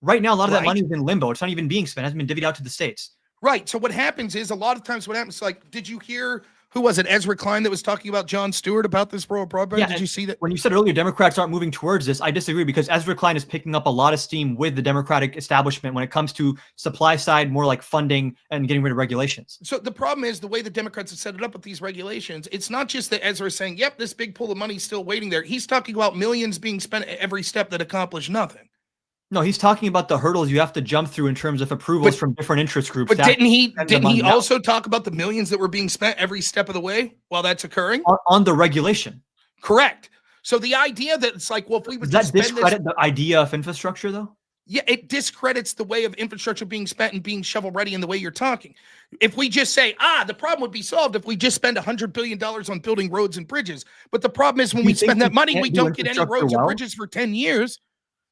Right now, a lot of that money is in limbo. It's not even being spent. It hasn't been divvied out to the states. Right. So what happens is a lot of times what happens, like, did you hear, who was it, Ezra Klein, that was talking about Jon Stewart about this rural broadband? Yeah, did you see that? When you said earlier Democrats aren't moving towards this, I disagree, because Ezra Klein is picking up a lot of steam with the Democratic establishment when it comes to supply side, more like funding and getting rid of regulations. So the problem is the way the Democrats have set it up with these regulations, it's not just that Ezra is saying, yep, this big pool of money is still waiting there. He's talking about millions being spent at every step that accomplish nothing. No, he's talking about the hurdles you have to jump through in terms of approvals from different interest groups. But didn't he also talk about the millions that were being spent every step of the way while that's occurring? On the regulation. Correct. So the idea that it's like, well, if we would does that discredit the idea of infrastructure, though? Yeah, it discredits the way of infrastructure being spent and being shovel ready in the way you're talking. If we just say, the problem would be solved if we just spend $100 billion on building roads and bridges. But the problem is when we spend that money, we don't get any roads or bridges for 10 years.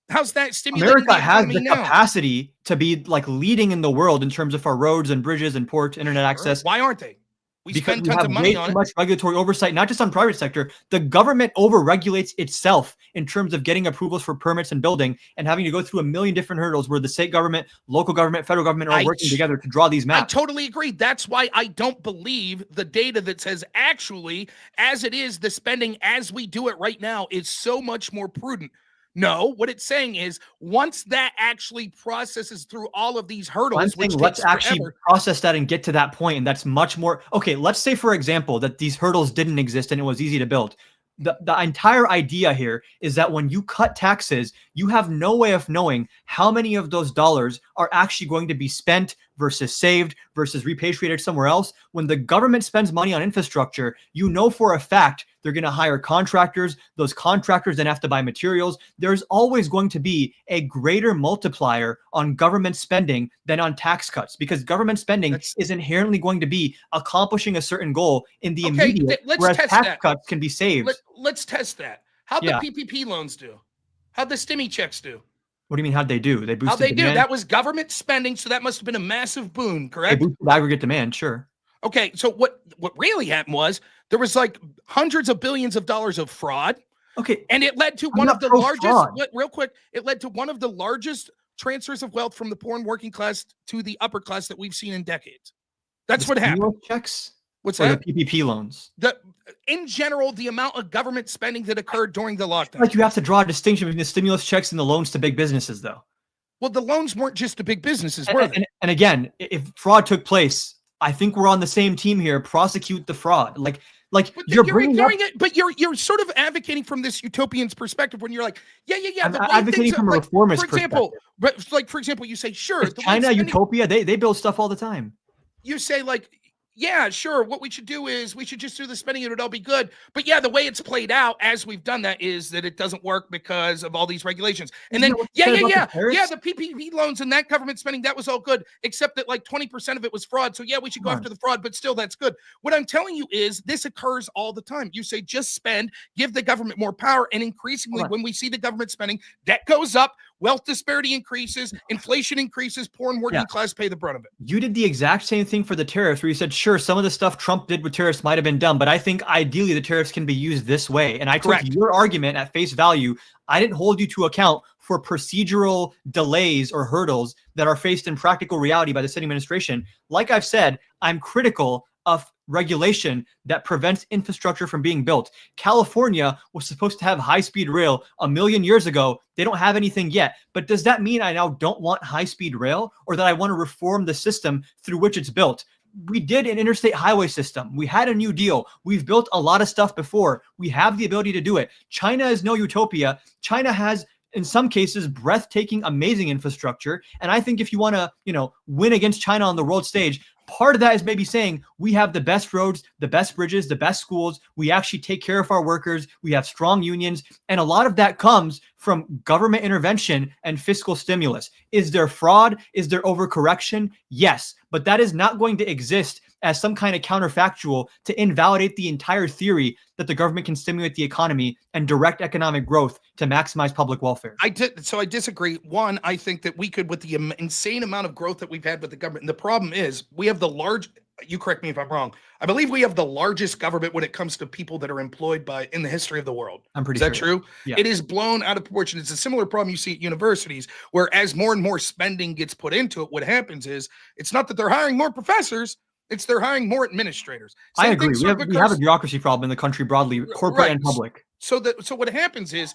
How's that stimulating America has the capacity to be like leading in the world in terms of our roads and bridges and ports, internet access. Why aren't they? We spend tons have of money way on too it. much regulatory oversight, not just on private sector. The government overregulates itself in terms of getting approvals for permits and building and having to go through a million different hurdles where the state government, local government, federal government are working together to draw these maps. I totally agree. That's why I don't believe the data that says actually, as it is, the spending as we do it right now is so much more prudent. No, what it's saying is once that actually processes through all of these hurdles, which let's actually process that and get to that point, and that's much more. Okay, let's say, for example, that these hurdles didn't exist and it was easy to build. The entire idea here is that when you cut taxes, you have no way of knowing how many of those dollars are actually going to be spent versus saved versus repatriated somewhere else. When the government spends money on infrastructure, you know for a fact they're going to hire contractors. Those contractors then have to buy materials. There's always going to be a greater multiplier on government spending than on tax cuts, because government spending is inherently going to be accomplishing a certain goal in the immediate, whereas tax cuts can be saved. Let's test that. How'd the PPP loans do? How'd the stimmy checks do? What do you mean, how'd they do? They boosted How'd they demand? do? That was government spending, so that must have been a massive boon, correct? They boosted aggregate demand, sure. Okay, so what really happened was there was like hundreds of billions of dollars of fraud. Okay. And it led to one of the largest, real quick, it led to one of the largest transfers of wealth from the poor and working class to the upper class that we've seen in decades. That's what happened. Checks? What's or that? The PPP loans. In general, the amount of government spending that occurred during the lockdown. Like you have to draw a distinction between the stimulus checks and the loans to big businesses, though. Well, the loans weren't just to big businesses, were they? And again, if fraud took place, I think we're on the same team here. Prosecute the fraud. Like but you're ignoring it, but you're sort of advocating from this utopian's perspective when you're like, yeah. I'm advocating from a reformist perspective. For example, you say, sure. Is China utopia? They build stuff all the time. You say like, yeah, sure. What we should do is we should just do the spending and it'll all be good. But yeah, the way it's played out as we've done that is that it doesn't work because of all these regulations. And then, the PPP loans and that government spending, that was all good, except that like 20% of it was fraud. So yeah, we should go after the fraud, but still that's good. What I'm telling you is this occurs all the time. You say just spend, give the government more power. And increasingly when we see the government spending, debt goes up, wealth disparity increases, inflation increases, poor and working class pay the brunt of it. You did the exact same thing for the tariffs where you said, sure, some of the stuff Trump did with tariffs might have been dumb, but I think ideally the tariffs can be used this way. And I took your argument at face value. I didn't hold you to account for procedural delays or hurdles that are faced in practical reality by the sitting administration. Like I've said, I'm critical of regulation that prevents infrastructure from being built. California was supposed to have high-speed rail a million years ago. They don't have anything yet. But does that mean I now don't want high-speed rail, or that I want to reform the system through which it's built? We did an interstate highway system. We had a New Deal. We've built a lot of stuff before. We have the ability to do it. China is no utopia. China has, in some cases, breathtaking, amazing infrastructure. And I think if you want to, win against China on the world stage, part of that is maybe saying we have the best roads, the best bridges, the best schools. We actually take care of our workers. We have strong unions. And a lot of that comes from government intervention and fiscal stimulus. Is there fraud? Is there overcorrection? Yes. But that is not going to exist as some kind of counterfactual to invalidate the entire theory that the government can stimulate the economy and direct economic growth to maximize public welfare. I disagree. One, I think that we could, with the insane amount of growth that we've had with the government, and the problem is we have you correct me if I'm wrong, I believe we have the largest government when it comes to people that are employed in the history of the world. I'm pretty sure. Is that sure. true? Yeah. It is blown out of proportion. It's a similar problem you see at universities, where as more and more spending gets put into it, what happens is it's not that they're hiring more professors, it's they're hiring more administrators. I agree. We have a bureaucracy problem in the country broadly, corporate and public. So what happens is,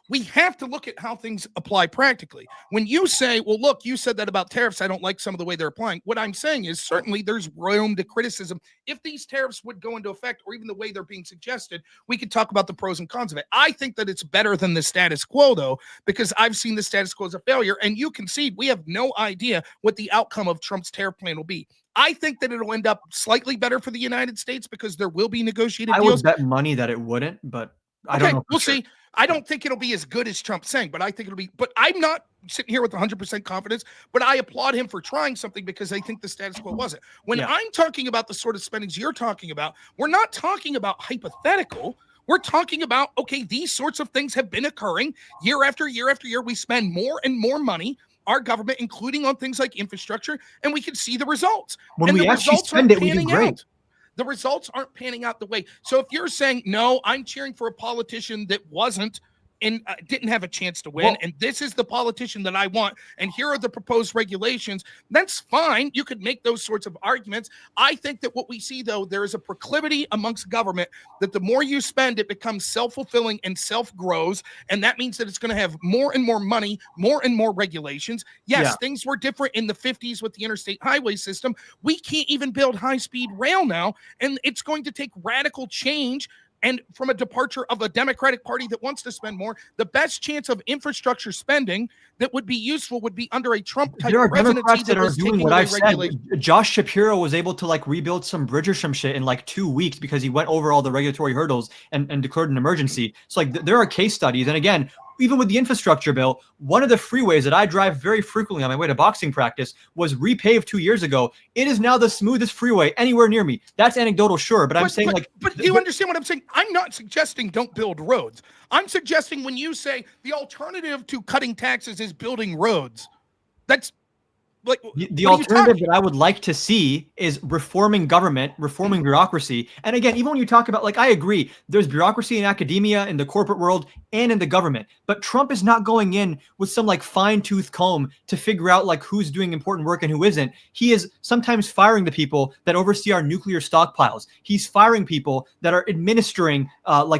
we have to look at how things apply practically. When you say, well, look, you said that about tariffs, I don't like some of the way they're applying. What I'm saying is certainly there's room to criticism. If these tariffs would go into effect, or even the way they're being suggested, we could talk about the pros and cons of it. I think that it's better than the status quo, though, because I've seen the status quo as a failure, and you concede we have no idea what the outcome of Trump's tariff plan will be. I think that it'll end up slightly better for the United States because there will be negotiated deals. I would bet money that it wouldn't, but I don't know. We'll see. I don't think it'll be as good as Trump's saying, but I think it'll be. But I'm not sitting here with 100% confidence, but I applaud him for trying something because I think the status quo wasn't. When I'm talking about the sort of spendings you're talking about, we're not talking about hypothetical. We're talking about, okay, these sorts of things have been occurring year after year after year. We spend more and more money, our government, including on things like infrastructure, and we can see the results. When we actually spend it, we do great. The results aren't panning out the way. So if you're saying, no, I'm cheering for a politician that wasn't and didn't have a chance to win, and this is the politician that I want, and here are the proposed regulations, that's fine. You could make those sorts of arguments. I think that what we see, though, there is a proclivity amongst government that the more you spend, it becomes self-fulfilling and self-grows, and that means that it's going to have more and more money, more and more regulations. Yes, things were different in the 50s with the interstate highway system. We can't even build high-speed rail now, and it's going to take radical change. And from a departure of a Democratic Party that wants to spend more, the best chance of infrastructure spending that would be useful would be under a Trump-type presidency. Democrats that are doing what I've said. Josh Shapiro was able to rebuild some bridge or some shit in 2 weeks because he went over all the regulatory hurdles and declared an emergency. So there are case studies. And again, even with the infrastructure bill, one of the freeways that I drive very frequently on my way to boxing practice was repaved 2 years ago. It is now the smoothest freeway anywhere near me. That's anecdotal, sure, but I'm saying But do you understand what I'm saying? I'm not suggesting don't build roads. I'm suggesting when you say the alternative to cutting taxes is building roads, that's the alternative that I would like to see is reforming government, reforming bureaucracy. And again, even when you talk about, I agree, there's bureaucracy in academia, in the corporate world, and in the government. But Trump is not going in with some fine-tooth comb to figure out who's doing important work and who isn't. He is sometimes firing the people that oversee our nuclear stockpiles. He's firing people that are administering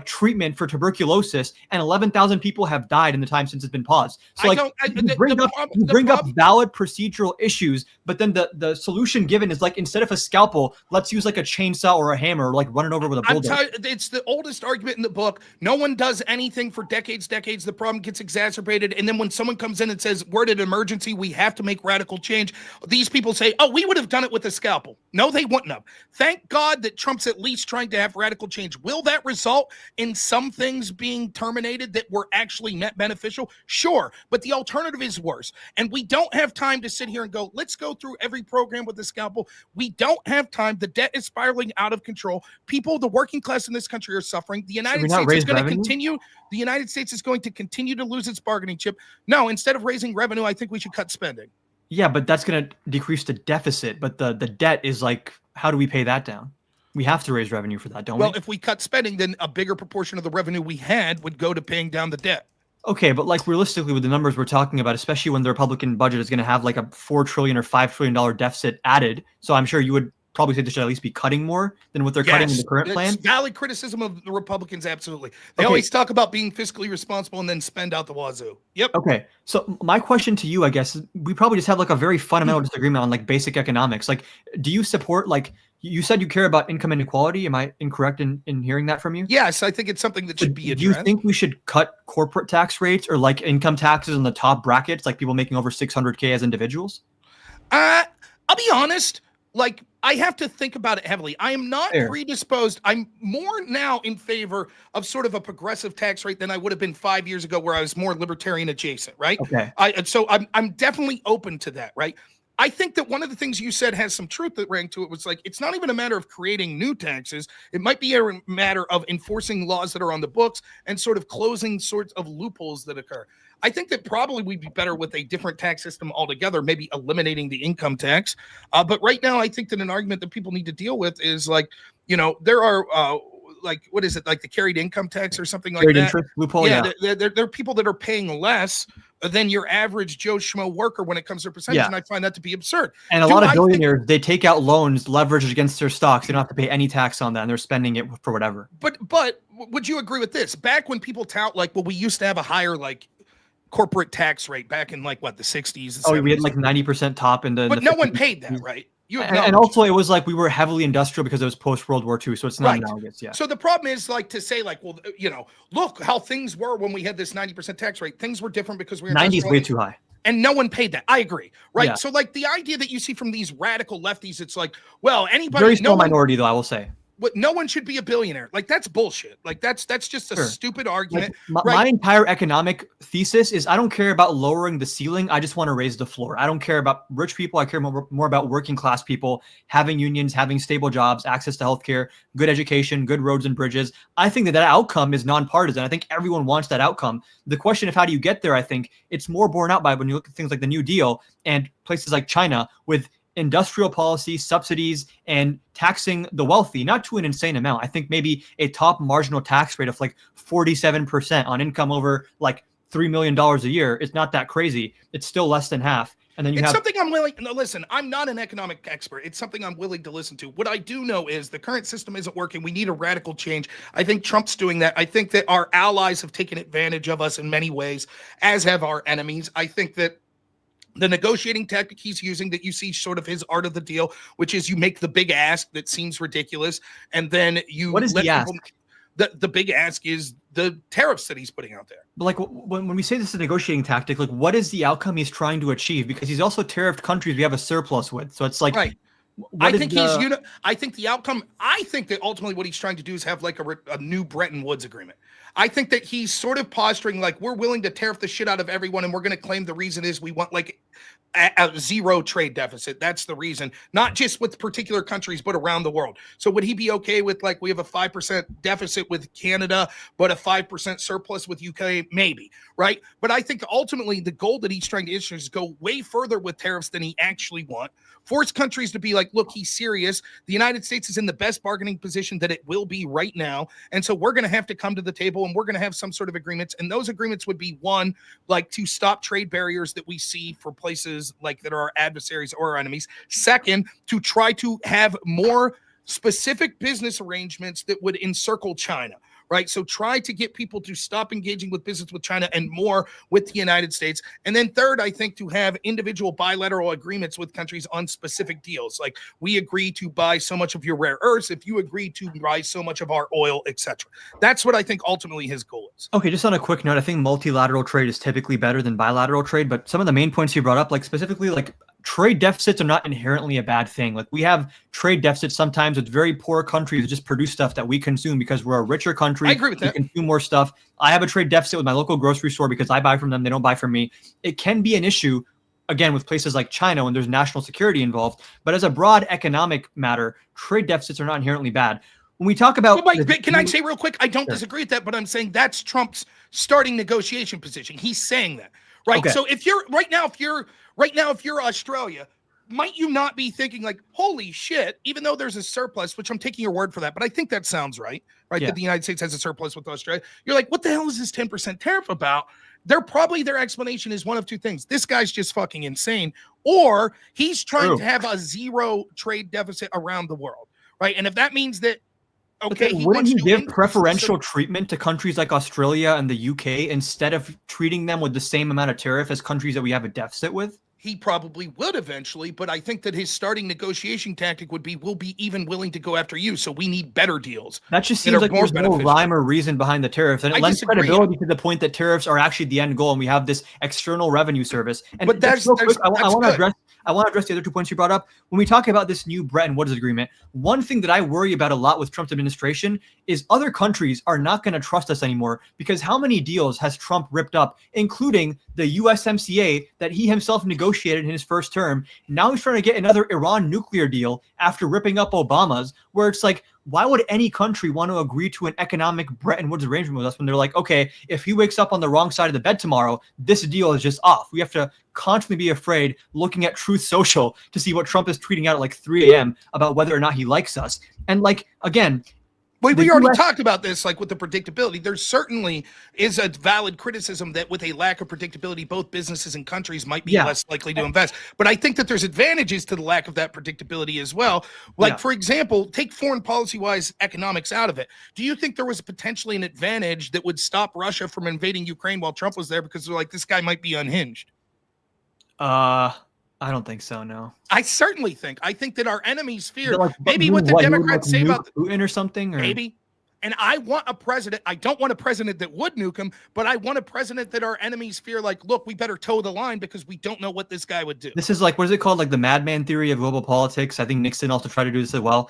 treatment for tuberculosis, and 11,000 people have died in the time since it's been paused. So you bring up valid procedural issues, but then the solution given is instead of a scalpel, let's use a chainsaw or a hammer, run it over with a bulldozer. It's the oldest argument in the book. No one does anything for decades. The problem gets exacerbated, and then when someone comes in and says we're at an emergency, we have to make radical change, these people say, oh, we would have done it with a scalpel. No, they wouldn't have. Thank God that Trump's at least trying to have radical change. Will that result in some things being terminated that were actually net beneficial? Sure, but the alternative is worse, and we don't have time to sit here and go, let's go through every program with a scalpel. We don't have time. The debt is spiraling out of control. People, the working class in this country, are suffering. The United States is going to continue. The United States is going to continue to lose its bargaining chip. No, instead of raising revenue, I think we should cut spending. Yeah, but that's going to decrease the deficit. But the debt is how do we pay that down? We have to raise revenue for that, don't we? Well, if we cut spending, then a bigger proportion of the revenue we had would go to paying down the debt. Okay, but like realistically, with the numbers we're talking about, especially when the Republican budget is going to have like a $4 trillion or $5 trillion deficit added, so I'm sure you would probably say they should at least be cutting more than what they're cutting in the current plan. Valid criticism of the Republicans, absolutely. They Okay. always talk about being fiscally responsible and then spend out the wazoo. Yep. Okay, so my question to you, I guess, is we probably just have like a very fundamental disagreement on like basic economics. Like, do you support, like, you said you care about income inequality? Am I incorrect in hearing that from you? Yes, I think it's something that should be Do you addressed. think we should cut corporate tax rates or like income taxes in the top brackets, like people making over 600K as individuals? I'll be honest. Like, I have to think about it heavily. I am not predisposed. I'm more now in favor of sort of a progressive tax rate than I would have been 5 years ago, where I was more libertarian adjacent, right? Okay. So I'm definitely open to that, right? I think that one of the things you said has some truth that rang to it. Was like, it's not even a matter of creating new taxes. It might be a matter of enforcing laws that are on the books and sort of closing sorts of loopholes that occur. I think that probably we'd be better with a different tax system altogether, maybe eliminating the income tax. But right now, I think that an argument that people need to deal with is like, there are like, what is it, like the carried income tax or something like Carried that? interest loophole, yeah. There are people that are paying less than your average Joe Schmo worker when it comes to percentage, and I find that to be absurd. And a lot of billionaires, they take out loans leveraged against their stocks. They don't have to pay any tax on that, and they're spending it for whatever. But would you agree with this? Back when people tout like, well, we used to have a higher like corporate tax rate back in like what, the 60s. Oh, we had like 90% top in the. But no one paid that, right? And also, it was like we were heavily industrial because it was post-World War II, so it's not analogous. Yeah. So the problem is like to say like, well, look how things were when we had this 90% tax rate. Things were different because we were 90 is way too high. And no one paid that. I agree, right? Yeah. So like the idea that you see from these radical lefties, it's like, well, anybody, very small minority though, I will say. No one should be a billionaire. Like, that's bullshit. Like, that's just a stupid argument. Like, my entire economic thesis is I don't care about lowering the ceiling. I just want to raise the floor. I don't care about rich people. I care more about working class people, having unions, having stable jobs, access to healthcare, good education, good roads and bridges. I think that outcome is nonpartisan. I think everyone wants that outcome. The question of how do you get there, I think it's more borne out by when you look at things like the New Deal and places like China with industrial policy, subsidies, and taxing the wealthy, not to an insane amount. I think maybe a top marginal tax rate of like 47% on income over like $3 million a year. It's not that crazy. It's still less than half. And then it's something I'm willing. No, listen, I'm not an economic expert. It's something I'm willing to listen to. What I do know is the current system isn't working. We need a radical change. I think Trump's doing that. I think that our allies have taken advantage of us in many ways, as have our enemies. I think that the negotiating tactic he's using, that you see sort of his art of the deal, which is you make the big ask that seems ridiculous, and then you what is the ask? The big ask is the tariffs that he's putting out there. But like when we say this is a negotiating tactic, like what is the outcome he's trying to achieve? Because he's also tariffed countries we have a surplus with. So it's like, right. I think I think the outcome. I think that ultimately what he's trying to do is have like a new Bretton Woods agreement. I think that he's sort of posturing like we're willing to tariff the shit out of everyone, and we're going to claim the reason is we want like a zero trade deficit. That's the reason, not just with particular countries, but around the world. So would he be okay with like we have a 5% deficit with Canada, but a 5% surplus with UK? Maybe, right? But I think ultimately the goal that he's trying to issue is go way further with tariffs than he actually want. Force countries to be like, look, he's serious. The United States is in the best bargaining position that it will be right now. And so we're going to have to come to the table and we're going to have some sort of agreements. And those agreements would be, one, like to stop trade barriers that we see for places like that are our adversaries or our enemies. Second, to try to have more specific business arrangements that would encircle China. Right. So try to get people to stop engaging with business with China and more with the United States. And then third, I think to have individual bilateral agreements with countries on specific deals. Like we agree to buy so much of your rare earths if you agree to buy so much of our oil, etc. That's what I think ultimately his goal is. Okay, just on a quick note, I think multilateral trade is typically better than bilateral trade. But some of the main points you brought up, like specifically like trade deficits are not inherently a bad thing. Like we have trade deficits sometimes with very poor countries that just produce stuff that we consume because we're a richer country. I agree with that. We consume more stuff. I have a trade deficit with my local grocery store because I buy from them. They don't buy from me. It can be an issue, again, with places like China when there's national security involved. But as a broad economic matter, trade deficits are not inherently bad. When we talk about, can I say real quick? I don't disagree with that, but I'm saying that's Trump's starting negotiation position. He's saying that, right? Okay. So if you're if you're Australia, might you not be thinking like, holy shit, even though there's a surplus, which I'm taking your word for that, but I think that sounds right? Yeah. That the United States has a surplus with Australia. You're like, what the hell is this 10% tariff about? Their explanation is one of two things. This guy's just fucking insane, or he's trying to have a zero trade deficit around the world, right? And if that means that, okay, wouldn't he give preferential treatment to countries like Australia and the UK instead of treating them with the same amount of tariff as countries that we have a deficit with? He probably would eventually, but I think that his starting negotiation tactic would be, we'll be even willing to go after you, so we need better deals. That just seems like there's no rhyme or reason behind the tariffs, and it lends credibility to the point that tariffs are actually the end goal, and we have this external revenue service. And but I want to address the other 2 points you brought up. When we talk about this new Bretton Woods agreement, one thing that I worry about a lot with Trump's administration is other countries are not going to trust us anymore, because how many deals has Trump ripped up, including the USMCA that he himself negotiated in his first term? Now he's trying to get another Iran nuclear deal after ripping up Obama's, where it's like, why would any country want to agree to an economic Bretton Woods arrangement with us when they're like, okay, if he wakes up on the wrong side of the bed tomorrow, this deal is just off. We have to constantly be afraid looking at Truth Social to see what Trump is tweeting out at like 3 a.m. about whether or not he likes us. And like, again, we already talked about this, like with the predictability. There certainly is a valid criticism that with a lack of predictability, both businesses and countries might be less likely to invest. But I think that there's advantages to the lack of that predictability as well. Like, for example, take foreign policy-wise economics out of it. Do you think there was potentially an advantage that would stop Russia from invading Ukraine while Trump was there, because they're like, this guy might be unhinged? I don't think so, no. I certainly think. I think that our enemies fear, like, maybe what the Democrats say about Putin or something, or maybe. And I want a president. I don't want a president that would nuke him, but I want a president that our enemies fear. Like, look, we better toe the line because we don't know what this guy would do. This is like, what is it called? Like the madman theory of global politics. I think Nixon also tried to do this as well.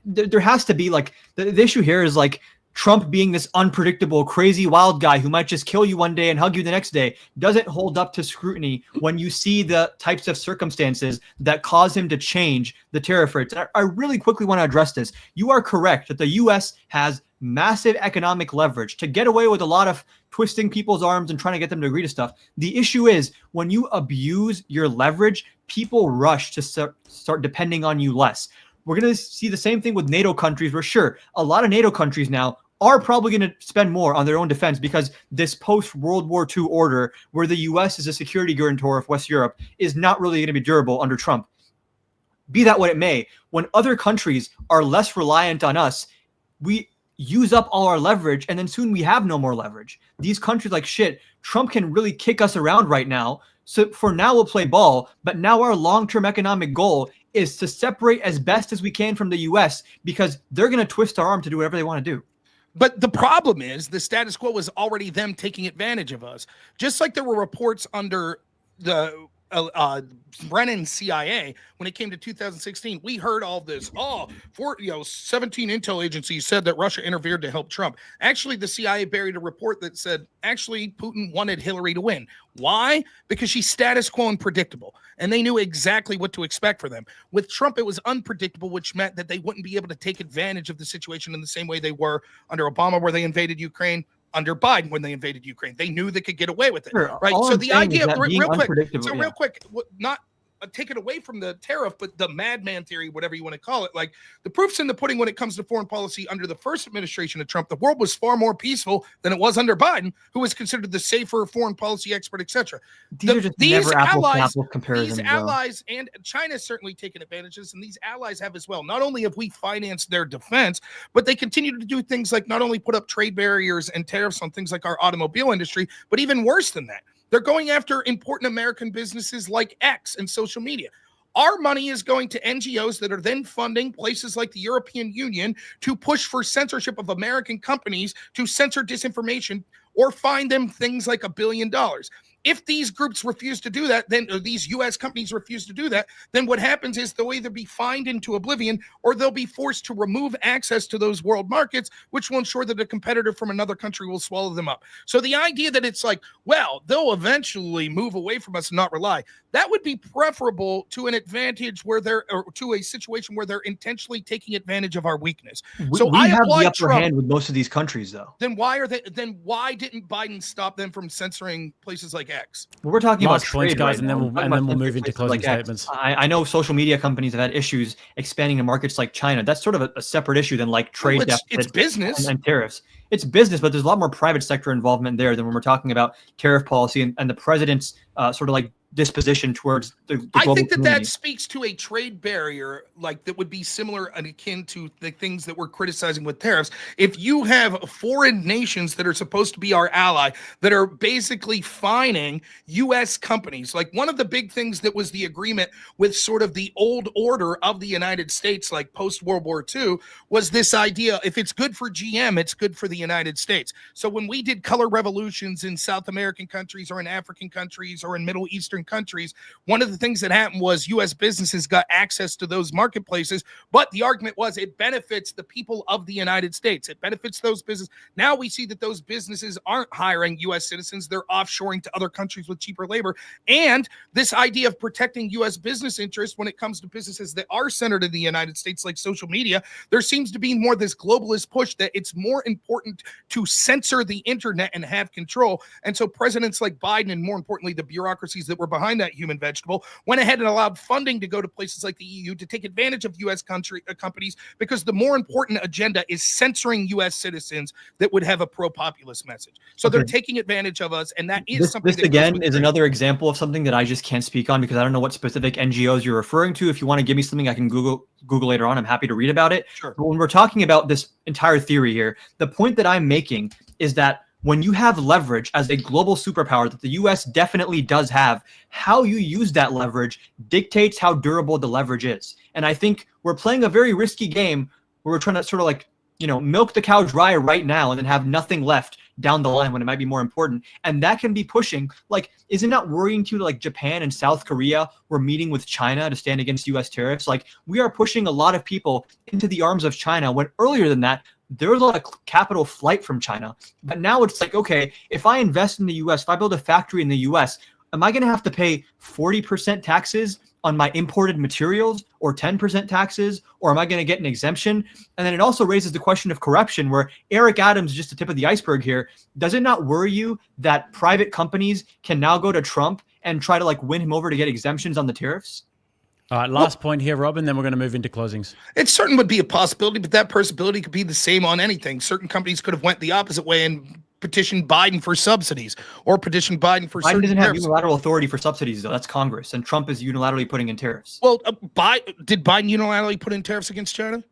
There has to be like the issue here is like, Trump being this unpredictable, crazy, wild guy who might just kill you one day and hug you the next day doesn't hold up to scrutiny when you see the types of circumstances that cause him to change the tariff rates. And I really quickly want to address this. You are correct that the U.S. has massive economic leverage to get away with a lot of twisting people's arms and trying to get them to agree to stuff. The issue is when you abuse your leverage, people rush to start depending on you less. We're going to see the same thing with NATO countries where, sure, a lot of NATO countries now are probably going to spend more on their own defense because this post-World War II order where the U.S. is a security guarantor of West Europe is not really going to be durable under Trump. Be that what it may, when other countries are less reliant on us, we use up all our leverage, and then soon we have no more leverage. These countries like shit, Trump can really kick us around right now. So for now, we'll play ball, but now our long-term economic goal is to separate as best as we can from the U.S. because they're going to twist our arm to do whatever they want to do. But the problem is the status quo was already them taking advantage of us. Just like there were reports under the Brennan CIA when it came to 2016, we heard all this. 17 intel agencies said that Russia interfered to help Trump. Actually, the CIA buried a report that said actually Putin wanted Hillary to win. Why? Because she's status quo and predictable, and they knew exactly what to expect for them. With Trump, it was unpredictable, which meant that they wouldn't be able to take advantage of the situation in the same way they were under Obama, where they invaded Ukraine. Under Biden, when they invaded Ukraine, they knew they could get away with it, right? So the idea, real quick, not take it away from the tariff, but the madman theory, whatever you want to call it, like the proof's in the pudding when it comes to foreign policy. Under the first administration of Trump, the world was far more peaceful than it was under Biden, who was considered the safer foreign policy expert, etc. These allies and China's certainly taken advantages, and these allies have as well. Not only have we financed their defense, but they continue to do things like not only put up trade barriers and tariffs on things like our automobile industry, but even worse than that, they're going after important American businesses like X and social media. Our money is going to NGOs that are then funding places like the European Union to push for censorship of American companies, to censor disinformation or fine them things like $1 billion. If these groups refuse to do that, then these U.S. companies refuse to do that, then what happens is they'll either be fined into oblivion or they'll be forced to remove access to those world markets, which will ensure that a competitor from another country will swallow them up. So the idea that it's like, well, they'll eventually move away from us and not rely, that would be preferable to an advantage where to a situation where they're intentionally taking advantage of our weakness. So we have the upper hand with most of these countries, though. Then why didn't Biden stop them from censoring places like X? X. Well, we're talking Last about points, trade guys, right and now. then We're we'll talking about move into places closing like X. statements. I know social media companies have had issues expanding to markets like China. That's sort of a separate issue than like trade Well, it's deficits business. and tariffs. It's business, but there's a lot more private sector involvement there than when we're talking about tariff policy and the president's sort of like disposition towards the global I think that community. speaks to a trade barrier like that would be similar and akin to the things that we're criticizing with tariffs. If you have foreign nations that are supposed to be our ally that are basically fining U.S. companies, like one of the big things that was the agreement with sort of the old order of the United States, like post World War II, was this idea: if it's good for GM, it's good for the United States. So when we did color revolutions in South American countries or in African countries or in Middle Eastern countries, one of the things that happened was U.S. businesses got access to those marketplaces, but the argument was it benefits the people of the United States. It benefits those businesses. Now we see that those businesses aren't hiring U.S. citizens. They're offshoring to other countries with cheaper labor. And this idea of protecting U.S. business interests when it comes to businesses that are centered in the United States, like social media, there seems to be more this globalist push that it's more important to censor the internet and have control. And so presidents like Biden, and more importantly, the bureaucracies that were behind that human vegetable, went ahead and allowed funding to go to places like the EU to take advantage of U.S. companies, because the more important agenda is censoring U.S. citizens that would have a pro-populist message. So they're taking advantage of us, and that is something. This again is another example of something that I just can't speak on because I don't know what specific NGOs you're referring to. If you want to give me something I can Google later on, I'm happy to read about it. Sure. But when we're talking about this entire theory here, the point that I'm making is that when you have leverage as a global superpower that the US definitely does have, how you use that leverage dictates how durable the leverage is. And I think we're playing a very risky game where we're trying to sort of like, milk the cow dry right now and then have nothing left down the line when it might be more important. And that can be pushing, like, isn't that worrying to like Japan and South Korea were meeting with China to stand against US tariffs? Like, we are pushing a lot of people into the arms of China when earlier than that, there was a lot of capital flight from China. But now it's like, okay, if I invest in the US, if I build a factory in the US, am I going to have to pay 40% taxes on my imported materials or 10% taxes, or am I going to get an exemption? And then it also raises the question of corruption, where Eric Adams is just the tip of the iceberg here. Does it not worry you that private companies can now go to Trump and try to like win him over to get exemptions on the tariffs? All right, last point here, Rob, and then we're going to move into closings. It certainly would be a possibility, but that possibility could be the same on anything. Certain companies could have went the opposite way and petitioned Biden for subsidies, or petitioned Biden for Biden doesn't have tariffs. unilateral authority for subsidies, though. That's Congress, and Trump is unilaterally putting in tariffs. Well, did Biden unilaterally put in tariffs against China?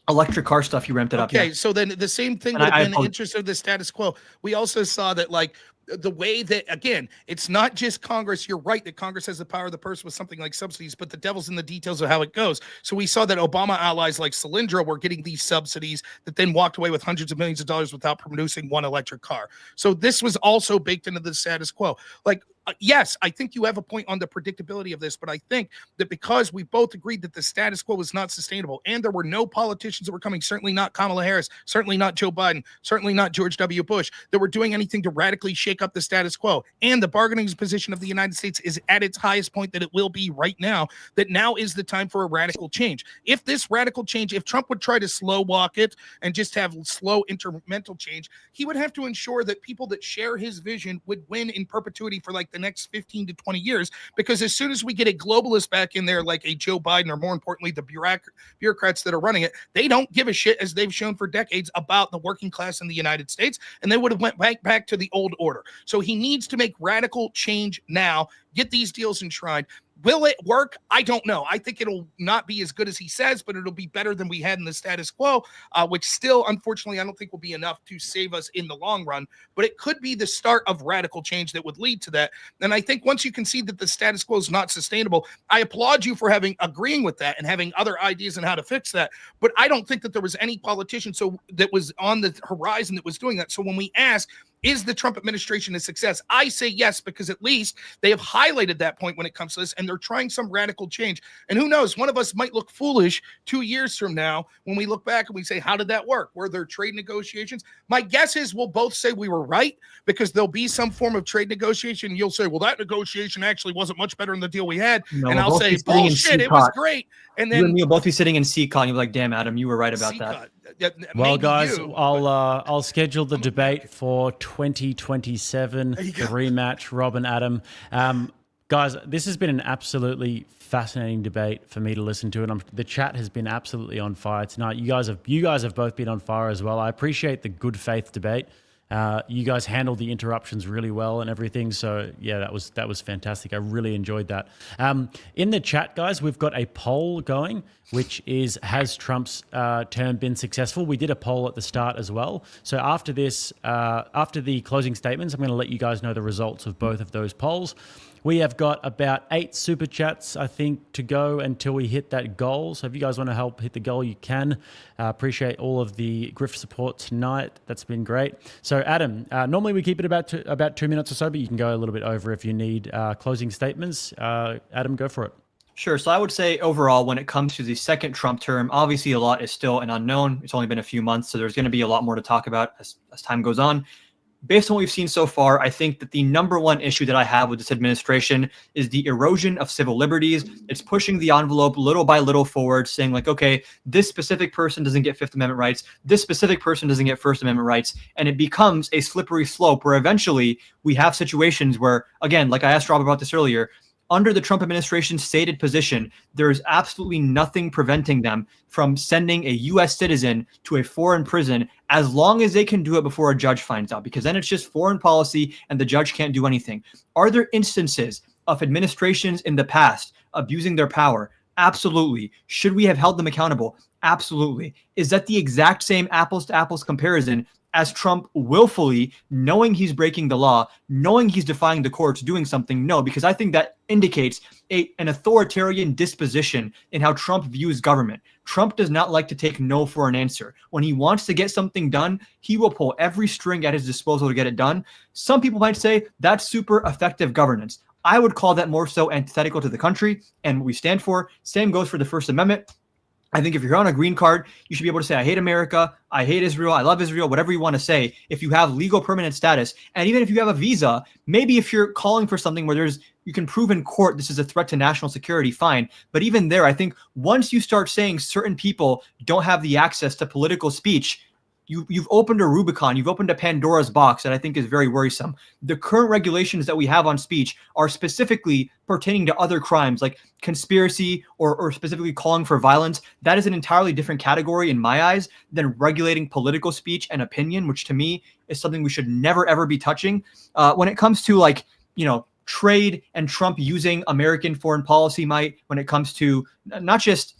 Electric car stuff, you ramped it up. Okay, Yeah. so then the same thing And would have I been the interest of the status quo. We also saw that, like, the way that, again, it's not just Congress. You're right that Congress has the power of the purse with something like subsidies, but the devil's in the details of how it goes. So we saw that Obama allies like Solyndra were getting these subsidies that then walked away with hundreds of millions of dollars without producing one electric car. So this was also baked into the status quo. Like, yes, I think you have a point on the predictability of this, but I think that because we both agreed that the status quo was not sustainable, and there were no politicians that were coming, certainly not Kamala Harris, certainly not Joe Biden, certainly not George W. Bush, that were doing anything to radically shake up the status quo, and the bargaining position of the United States is at its highest point that it will be right now, that now is the time for a radical change. If this radical change, if Trump would try to slow walk it and just have slow incremental change, he would have to ensure that people that share his vision would win in perpetuity for like the next 15 to 20 years, because as soon as we get a globalist back in there, like a Joe Biden, or more importantly, the bureaucrats that are running it, they don't give a shit, as they've shown for decades, about the working class in the United States, and they would have went back to the old order. So he needs to make radical change now, get these deals enshrined. Will it work? I don't know. I think it'll not be as good as he says, but it'll be better than we had in the status quo, which still, unfortunately, I don't think will be enough to save us in the long run. But it could be the start of radical change that would lead to that. And I think once you can see that the status quo is not sustainable, I applaud you for agreeing with that and having other ideas on how to fix that. But I don't think that there was any politician that was on the horizon that was doing that. So when we ask, is the Trump administration a success? I say yes, because at least they have highlighted that point when it comes to this, and they're trying some radical change. And who knows, one of us might look foolish 2 years from now when we look back and we say, how did that work? Were there trade negotiations? My guess is we'll both say we were right, because there'll be some form of trade negotiation. You'll say, well, that negotiation actually wasn't much better than the deal we had. No, and I'll say, bullshit, it was great. And then you and me will both be sitting in CCON. You're like, damn, Adam, you were right about that. Well, maybe guys, you, I'll schedule the debate for 2027, There you the go. rematch, Rob and Adam. Guys, this has been an absolutely fascinating debate for me to listen to, and the chat has been absolutely on fire tonight. You guys have both been on fire as well. I appreciate the good faith debate. You guys handled the interruptions really well and everything. So yeah, that was fantastic. I really enjoyed that. In the chat, guys, we've got a poll going, which is, has Trump's term been successful? We did a poll at the start as well. So after this, after the closing statements, I'm going to let you guys know the results of both of those polls. We have got about 8 super chats, I think, to go until we hit that goal. So if you guys want to help hit the goal, you can. Appreciate all of the Griff support tonight. That's been great. So Adam, normally we keep it about 2 minutes or so, but you can go a little bit over if you need closing statements. Adam, go for it. Sure. So I would say overall, when it comes to the second Trump term, obviously a lot is still an unknown. It's only been a few months, so there's going to be a lot more to talk about as time goes on. Based on what we've seen so far, I think that the number one issue that I have with this administration is the erosion of civil liberties. It's pushing the envelope little by little forward, saying like, okay, this specific person doesn't get Fifth Amendment rights. This specific person doesn't get First Amendment rights. And it becomes a slippery slope where eventually we have situations where, again, like I asked Rob about this earlier, under the Trump administration's stated position, there is absolutely nothing preventing them from sending a U.S. citizen to a foreign prison as long as they can do it before a judge finds out, because then it's just foreign policy and the judge can't do anything. Are there instances of administrations in the past abusing their power? Absolutely. Should we have held them accountable? Absolutely. Is that the exact same apples to apples comparison as Trump willfully, knowing he's breaking the law, knowing he's defying the courts, doing something? No, because I think that indicates an authoritarian disposition in how Trump views government. Trump does not like to take no for an answer. When he wants to get something done, he will pull every string at his disposal to get it done. Some people might say that's super effective governance. I would call that more so antithetical to the country and what we stand for. Same goes for the First Amendment. I think if you're on a green card, you should be able to say, I hate America, I hate Israel, I love Israel, whatever you want to say, if you have legal permanent status. And even if you have a visa, maybe if you're calling for something where you can prove in court this is a threat to national security, fine. But even there, I think once you start saying certain people don't have the access to political speech, you've opened a Rubicon, you've opened a Pandora's box that I think is very worrisome. The current regulations that we have on speech are specifically pertaining to other crimes like conspiracy or specifically calling for violence. That is an entirely different category in my eyes than regulating political speech and opinion, which to me is something we should never, ever be touching. When it comes to trade and Trump using American foreign policy might, when it comes to not just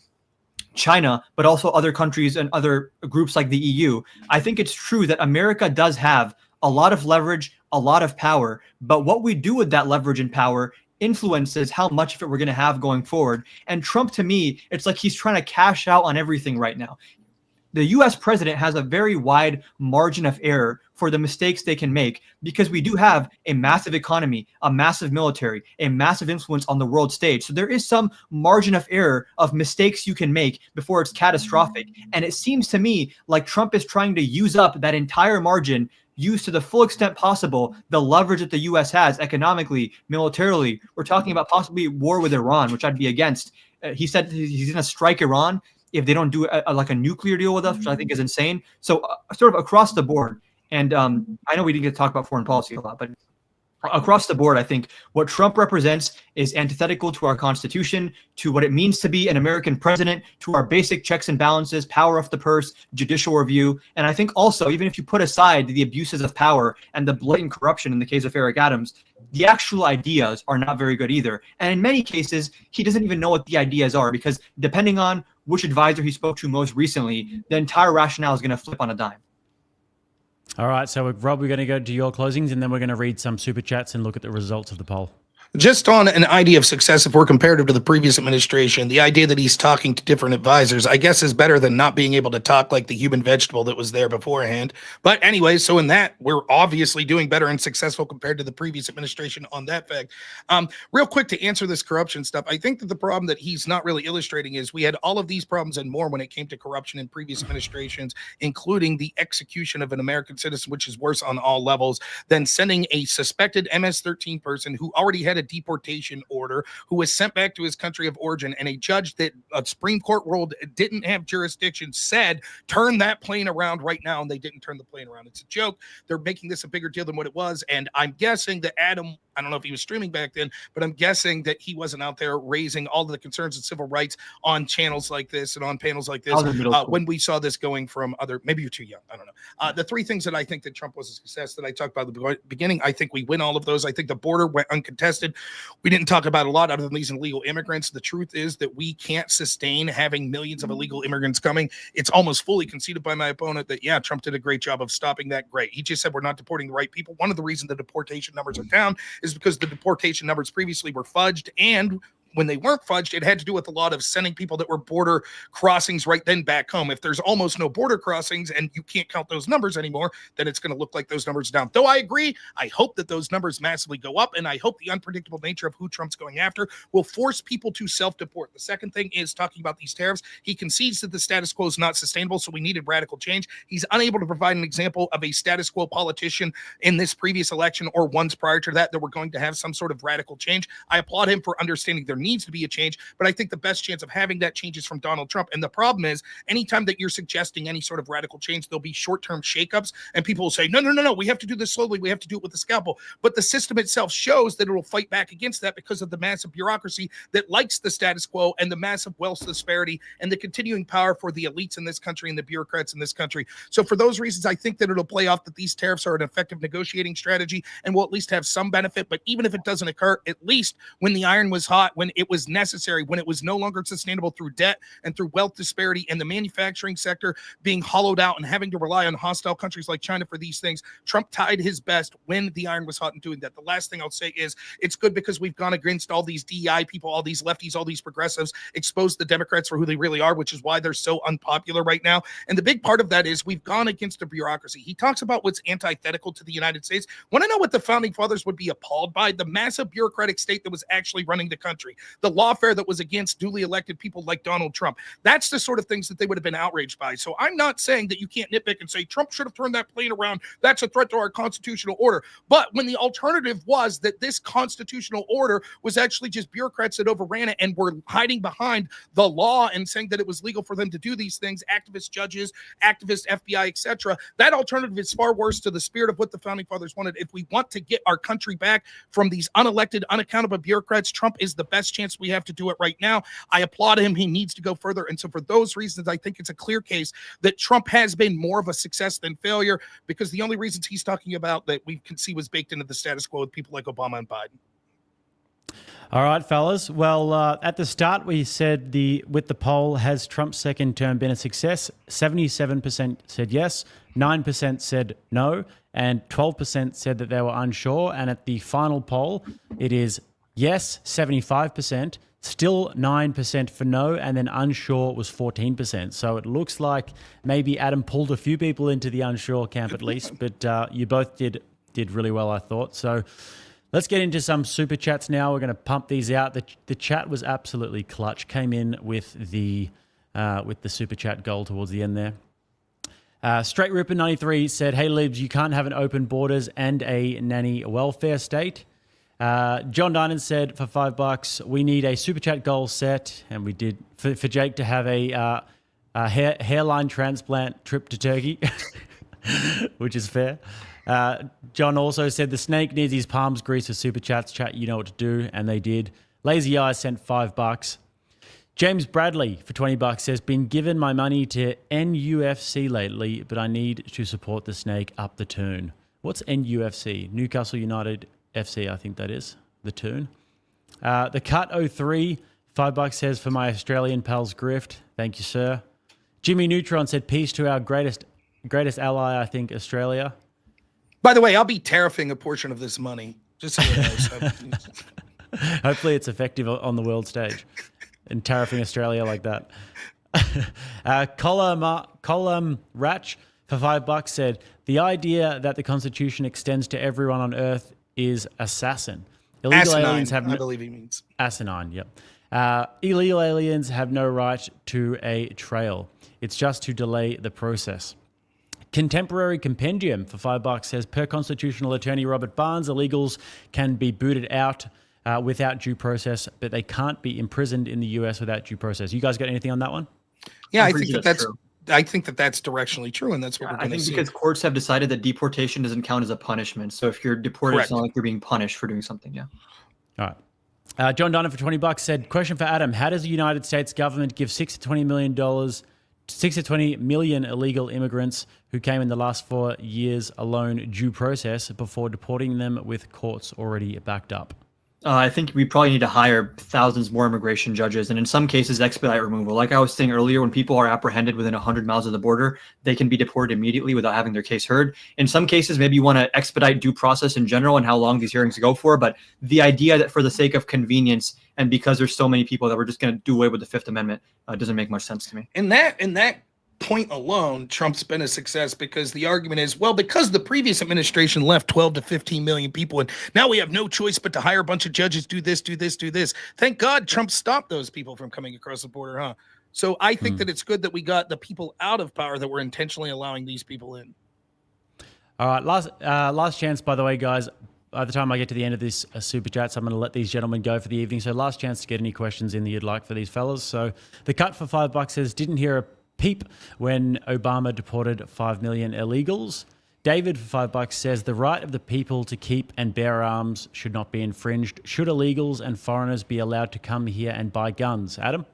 China, but also other countries and other groups like the EU. I think it's true that America does have a lot of leverage, a lot of power, but what we do with that leverage and power influences how much of it we're going to have going forward. And Trump, to me, it's like he's trying to cash out on everything right now. The US president has a very wide margin of error for the mistakes they can make because we do have a massive economy, a massive military, a massive influence on the world stage. So there is some margin of error of mistakes you can make before it's catastrophic. And it seems to me like Trump is trying to use up that entire margin, use to the full extent possible the leverage that the US has economically, militarily. We're talking about possibly war with Iran, which I'd be against. He said he's going to strike Iran if they don't do a nuclear deal with us, which I think is insane. So sort of across the board, and I know we didn't get to talk about foreign policy a lot, but across the board, I think what Trump represents is antithetical to our Constitution, to what it means to be an American president, to our basic checks and balances, power of the purse, judicial review. And I think also, even if you put aside the abuses of power and the blatant corruption in the case of Eric Adams, the actual ideas are not very good either. And in many cases, he doesn't even know what the ideas are because depending on which advisor he spoke to most recently, the entire rationale is going to flip on a dime. All right, so Rob, we're going to go to your closings and then we're going to read some super chats and look at the results of the poll. Just on an idea of success, if we're comparative to the previous administration, the idea that he's talking to different advisors, I guess, is better than not being able to talk like the human vegetable that was there beforehand. But anyway, so in that, we're obviously doing better and successful compared to the previous administration on that fact. Real quick to answer this corruption stuff, I think that the problem that he's not really illustrating is we had all of these problems and more when it came to corruption in previous administrations, including the execution of an American citizen, which is worse on all levels than sending a suspected MS-13 person who already had a deportation order, who was sent back to his country of origin, and a judge that a Supreme Court ruled didn't have jurisdiction said, turn that plane around right now, and they didn't turn the plane around. It's a joke. They're making this a bigger deal than what it was, and I'm guessing that Adam, I don't know if he was streaming back then, but I'm guessing that he wasn't out there raising all of the concerns of civil rights on channels like this and on panels like this when we saw this going from other, maybe you're too young, I don't know. The three things that I think that Trump was a success that I talked about at the beginning, I think we win all of those. I think the border went uncontested. We didn't talk about a lot other than these illegal immigrants. The truth is that we can't sustain having millions of illegal immigrants coming. It's almost fully conceded by my opponent that, yeah, Trump did a great job of stopping that. Great. He just said we're not deporting the right people. One of the reasons the deportation numbers are down is because the deportation numbers previously were fudged, and when they weren't fudged, it had to do with a lot of sending people that were border crossings right then back home. If there's almost no border crossings and you can't count those numbers anymore, then it's going to look like those numbers are down. Though I agree, I hope that those numbers massively go up, and I hope the unpredictable nature of who Trump's going after will force people to self-deport. The second thing is talking about these tariffs. He concedes that the status quo is not sustainable, so we needed radical change. He's unable to provide an example of a status quo politician in this previous election or ones prior to that we're going to have some sort of radical change. I applaud him for understanding there needs to be a change, but I think the best chance of having that change is from Donald Trump. And the problem is, anytime that you're suggesting any sort of radical change, there'll be short-term shakeups, and people will say, no, we have to do this slowly. We have to do it with the scalpel. But the system itself shows that it will fight back against that because of the massive bureaucracy that likes the status quo and the massive wealth disparity and the continuing power for the elites in this country and the bureaucrats in this country. So for those reasons, I think that it'll play off that these tariffs are an effective negotiating strategy and will at least have some benefit. But even if it doesn't occur, at least when the iron was hot, when it was necessary, when it was no longer sustainable through debt and through wealth disparity and the manufacturing sector being hollowed out and having to rely on hostile countries like China for these things, Trump tied his best when the iron was hot in doing that. The last thing I'll say is it's good because we've gone against all these DEI people, all these lefties, all these progressives, exposed the Democrats for who they really are, which is why they're so unpopular right now. And the big part of that is we've gone against the bureaucracy. He talks about what's antithetical to the United States. Want to know what the founding fathers would be appalled by? The massive bureaucratic state that was actually running the country, the lawfare that was against duly elected people like Donald Trump. That's the sort of things that they would have been outraged by. So I'm not saying that you can't nitpick and say Trump should have turned that plane around. That's a threat to our constitutional order. But when the alternative was that this constitutional order was actually just bureaucrats that overran it and were hiding behind the law and saying that it was legal for them to do these things, activist judges, activist FBI, etc., that alternative is far worse to the spirit of what the founding fathers wanted. If we want to get our country back from these unelected, unaccountable bureaucrats, Trump is the best chance we have to do it right now. I applaud him. He needs to go further. And so for those reasons, I think it's a clear case that Trump has been more of a success than failure, because the only reasons he's talking about that we can see was baked into the status quo with people like Obama and Biden. All right, fellas. Well, at the start, we said with the poll, has Trump's second term been a success? 77% said yes, 9% said no, and 12% said that they were unsure. And at the final poll, it is yes, 75%, still 9% for no, and then unsure was 14%. So it looks like maybe Adam pulled a few people into the unsure camp at least, but you both did really well, I thought. So let's get into some super chats now. We're going to pump these out. The chat was absolutely clutch. Came in with the super chat goal towards the end there. Straight Ripper 93 said, "Hey Libs, you can't have an open borders and a nanny welfare state." John Dinan said, for $5, we need a super chat goal set, and we did for Jake to have a hairline transplant trip to Turkey, which is fair. John also said the snake needs his palms greased for super chats. Chat, you know what to do, and they did. Lazy Eyes sent $5. James Bradley for $20 says, been given my money to NUFC lately, but I need to support the snake up the tune. What's NUFC? Newcastle United FC, I think that is the tune. The Cut 03, $5 says, for my Australian pals grift. Thank you, sir. Jimmy Neutron said, peace to our greatest ally, I think, Australia. By the way, I'll be tariffing a portion of this money. Just so you know. Hopefully it's effective on the world stage and tariffing Australia like that. Colum Ratch for $5 said, the idea that the Constitution extends to everyone on Earth is assassin. Illegal aliens have I believe he means. Asinine, yep. Illegal aliens have no right to a trail. It's just to delay the process. Contemporary Compendium for $5 says, per constitutional attorney Robert Barnes, illegals can be booted out without due process, but they can't be imprisoned in the US without due process. You guys got anything on that one? Yeah, I'm I pretty think sure that's true. I think that's directionally true, and that's what we're I going to think see. because courts have decided that deportation doesn't count as a punishment. So if you're deported, Correct. it's not like you're being punished for doing something. Yeah. All right. John Donner for $20 said, question for Adam. How does the United States government give $6 to $20 million, $6 to 20 million illegal immigrants who came in the last 4 years alone due process before deporting them with courts already backed up? I think we probably need to hire thousands more immigration judges, and in some cases, expedite removal. Like I was saying earlier, when people are apprehended within 100 miles of the border, they can be deported immediately without having their case heard. In some cases, maybe you want to expedite due process in general and how long these hearings go for. But the idea that for the sake of convenience and because there's so many people that we're just going to do away with the Fifth Amendment doesn't make much sense to me. And that point alone, Trump's been a success because the argument is, well, because the previous administration left 12 to 15 million people, and now we have no choice but to hire a bunch of judges, do this, do this, do this. Thank God Trump stopped those people from coming across the border, huh? So I think that it's good that we got the people out of power that were intentionally allowing these people in. All right, last chance, by the way, guys. By the time I get to the end of this super chats, I'm going to let these gentlemen go for the evening. So last chance to get any questions in that you'd like for these fellas. So the cut for $5 says, didn't hear a peep when Obama deported 5 million illegals. David for $5 says, the right of the people to keep and bear arms should not be infringed. Should illegals and foreigners be allowed to come here and buy guns? Adam?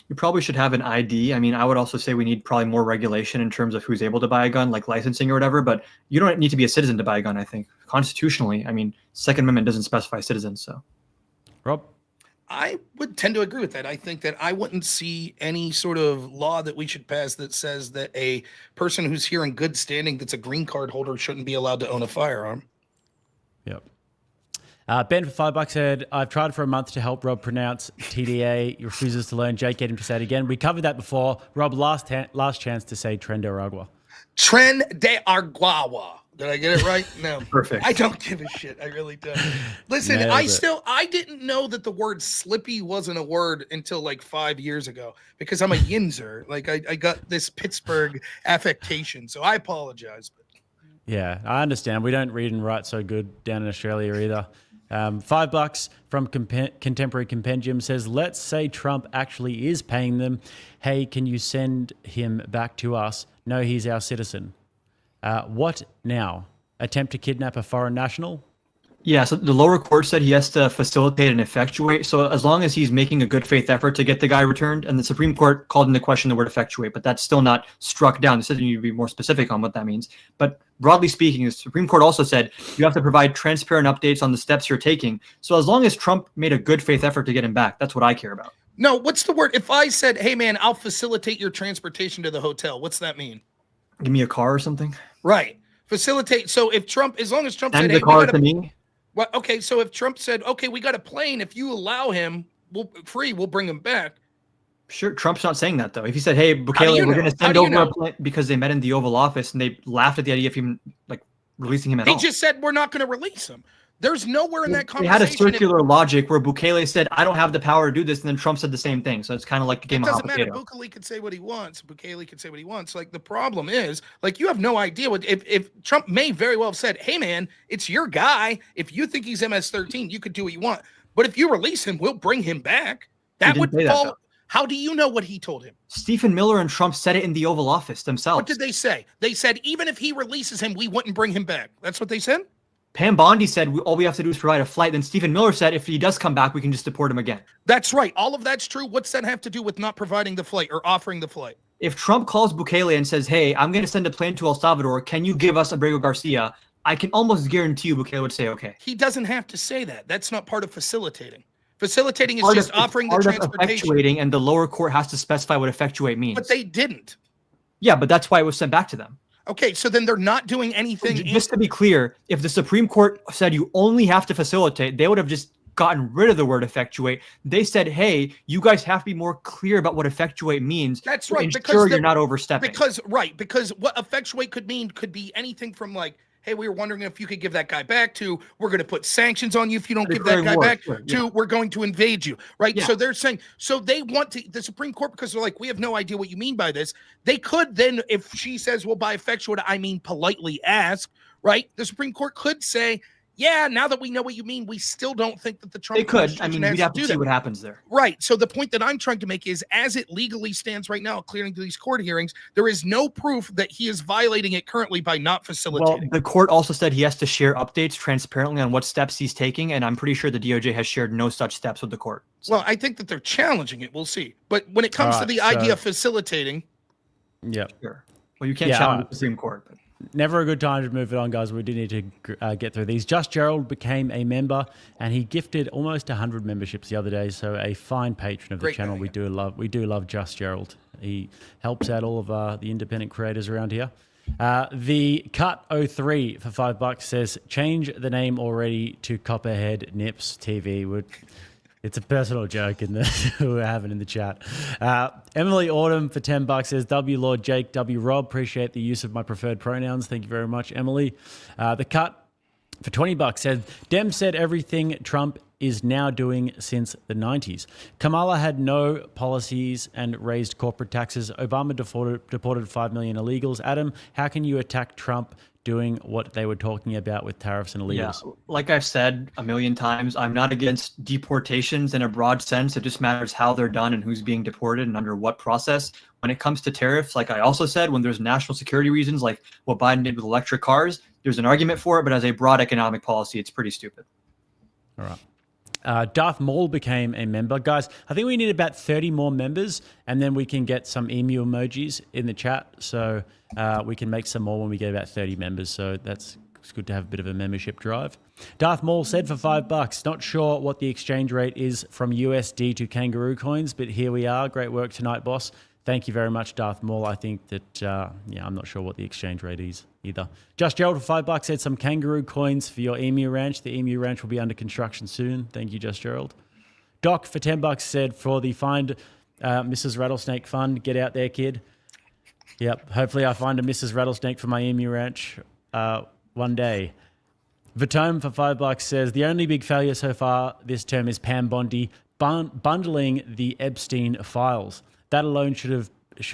You probably should have an ID. I mean, I would also say we need probably more regulation in terms of who's able to buy a gun, like licensing or whatever, but you don't need to be a citizen to buy a gun, I think. Constitutionally, I mean, Second Amendment doesn't specify citizens, so. Rob? I would tend to agree with that. I think that I wouldn't see any sort of law that we should pass that says that a person who's here in good standing that's a green card holder shouldn't be allowed to own a firearm. Yep. Ben for $5 said, I've tried for a month to help Rob pronounce TDA. He refuses to learn. Jake, get him to say it again. We covered that before. Rob, last chance to say Tren de Aragua. Tren de Aragua. Did I get it right? No. Perfect. I don't give a shit. I really don't. Listen, I didn't know that the word slippy wasn't a word until like 5 years ago because I'm a Yinzer. Like I got this Pittsburgh affectation, so I apologize. Yeah, I understand. We don't read and write so good down in Australia either. $5 from Contemporary Compendium says, let's say Trump actually is paying them. Hey, can you send him back to us? No, he's our citizen. What now? Attempt to kidnap a foreign national? Yeah, so the lower court said he has to facilitate and effectuate. So as long as he's making a good faith effort to get the guy returned, and the Supreme Court called into question the word effectuate, but that's still not struck down. It says you need to be more specific on what that means. But broadly speaking, the Supreme Court also said you have to provide transparent updates on the steps you're taking. So as long as Trump made a good faith effort to get him back, that's what I care about. No, what's the word? If I said, hey man, I'll facilitate your transportation to the hotel, what's that mean? Give me a car or something. Right. Facilitate. So if Trump, as long as Trump Send said, the hey, car to me. Well, okay, so if Trump said, okay, we got a plane, if you allow him, we'll bring him back. Sure, Trump's not saying that, though. If he said, hey, Bukele, we're going to send over a plane because they met in the Oval Office and they laughed at the idea of him, like, releasing him at all. He just said, we're not going to release him. There's nowhere in that conversation. They had a circular logic where Bukele said, I don't have the power to do this, and then Trump said the same thing. So it's kind of like a game of hot potato. It doesn't matter. Bukele could say what he wants. Bukele could say what he wants. Like, the problem is, like, you have no idea what if Trump may very well have said, hey, man, it's your guy. If you think he's MS-13, you could do what you want. But if you release him, we'll bring him back. That would fall. How do you know what he told him? Stephen Miller and Trump said it in the Oval Office themselves. What did they say? They said, even if he releases him, we wouldn't bring him back. That's what they said? Pam Bondi said all we have to do is provide a flight. Then Stephen Miller said if he does come back, we can just deport him again. That's right. All of that's true. What's that have to do with not providing the flight or offering the flight? If Trump calls Bukele and says, hey, I'm going to send a plane to El Salvador, can you give us Abrego Garcia? I can almost guarantee you Bukele would say okay. He doesn't have to say that. That's not part of facilitating. Facilitating is just offering the transportation. Effectuating, and the lower court has to specify what effectuate means. But they didn't. Yeah, but that's why it was sent back to them. Okay, so then they're not doing anything. Just to be clear, if the Supreme Court said you only have to facilitate, they would have just gotten rid of the word effectuate. They said, hey, you guys have to be more clear about what effectuate means. That's right. Because you're not overstepping. Because what effectuate could mean could be anything from like, hey, we were wondering if you could give that guy back, to we're going to put sanctions on you if you don't give that guy back, to we're going to invade you, right? Yeah. So they're saying, so they want to, the Supreme Court, because they're like, we have no idea what you mean by this. They could then, if she says, well, by effectuate, I mean politely ask, right? The Supreme Court could say, yeah, now that we know what you mean, we still don't think that the Trump They could. I administration mean, has we'd have do to see that. what happens there. Right. So the point that I'm trying to make is, as it legally stands right now, according to these court hearings, there is no proof that he is violating it currently by not Well, facilitating. the court also said he has to share updates transparently on what steps he's taking, and I'm pretty sure the DOJ has shared no such steps with the court. So. Well, I think that they're challenging it. We'll see. But when it comes to the idea of facilitating, yeah. Sure. Well, you can't challenge the Supreme Court. But. Never a good time to move it on, guys. We do need to get through these. Just Gerald became a member, and he gifted almost 100 memberships the other day. So a fine patron of the channel. Guy, We do love Just Gerald. He helps out all of the independent creators around here. The Cut 03 for $5 says, change the name already to Copperhead Nips TV. It's a personal joke we're having in the chat. Emily Autumn for $10 says, W Lord Jake, W Rob, appreciate the use of my preferred pronouns. Thank you very much, Emily. The Cut for $20 said, Dem said everything Trump is now doing since the 90s. Kamala had no policies and raised corporate taxes. Obama deported 5 million illegals. Adam, how can you attack Trump doing what they were talking about with tariffs and illegals? Yeah, like I've said a million times, I'm not against deportations in a broad sense. It just matters how they're done and who's being deported and under what process. When it comes to tariffs, like I also said, when there's national security reasons, like what Biden did with electric cars, there's an argument for it, but as a broad economic policy, it's pretty stupid. All right. Darth Maul became a member. Guys, I think we need about 30 more members, and then we can get some emu emojis in the chat. So we can make some more when we get about 30 members. So it's good to have a bit of a membership drive. Darth Maul said for $5, not sure what the exchange rate is from USD to kangaroo coins, but here we are. Great work tonight, boss. Thank you very much, Darth Maul. I think that, I'm not sure what the exchange rate is either. Just Gerald for $5 said some kangaroo coins for your emu ranch. The emu ranch will be under construction soon. Thank you, Just Gerald. Doc for $10 said for the Find Mrs. Rattlesnake Fund. Get out there, kid. Yep. Hopefully I find a Mrs. Rattlesnake for my emu ranch one day. Vatome for $5 says the only big failure so far this term is Pam Bondi bundling the Epstein files. That alone should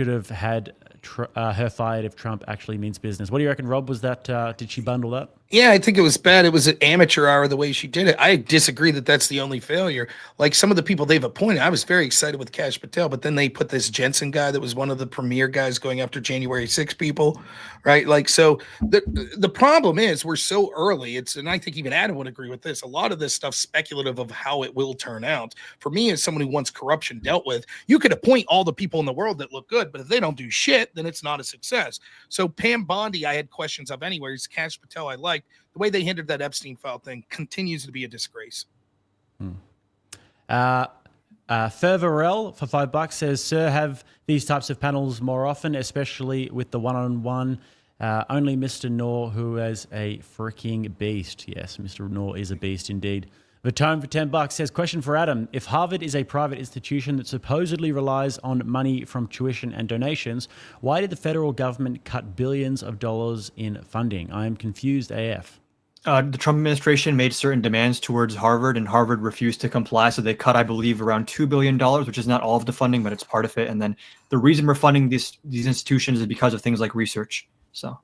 have had her fired if Trump actually means business. What do you reckon, Rob? Was that did she bundle that? Yeah, I think it was bad. It was an amateur hour the way she did it. I disagree that that's the only failure. Like some of the people they've appointed, I was very excited with Kash Patel, but then they put this Jensen guy that was one of the premier guys going after January 6 people, right? Like, so the problem is we're so early. And I think even Adam would agree with this. A lot of this stuff's speculative of how it will turn out. For me, as someone who wants corruption dealt with, you could appoint all the people in the world that look good, but if they don't do shit, then it's not a success. So Pam Bondi, I had questions of anyways. Kash Patel, I like. The way they hindered that Epstein file thing continues to be a disgrace. Fervarel for $5 says, sir, have these types of panels more often, especially with the one-on-one. Only Mr. Noerr, who is a freaking beast. Yes, Mr. Noerr is a beast indeed. Vatome for $10 says, question for Adam. If Harvard is a private institution that supposedly relies on money from tuition and donations, why did the federal government cut billions of dollars in funding? I am confused AF. The Trump administration made certain demands towards Harvard, and Harvard refused to comply. So they cut, I believe, around $2 billion, which is not all of the funding, but it's part of it. And then the reason we're funding these institutions is because of things like research. So,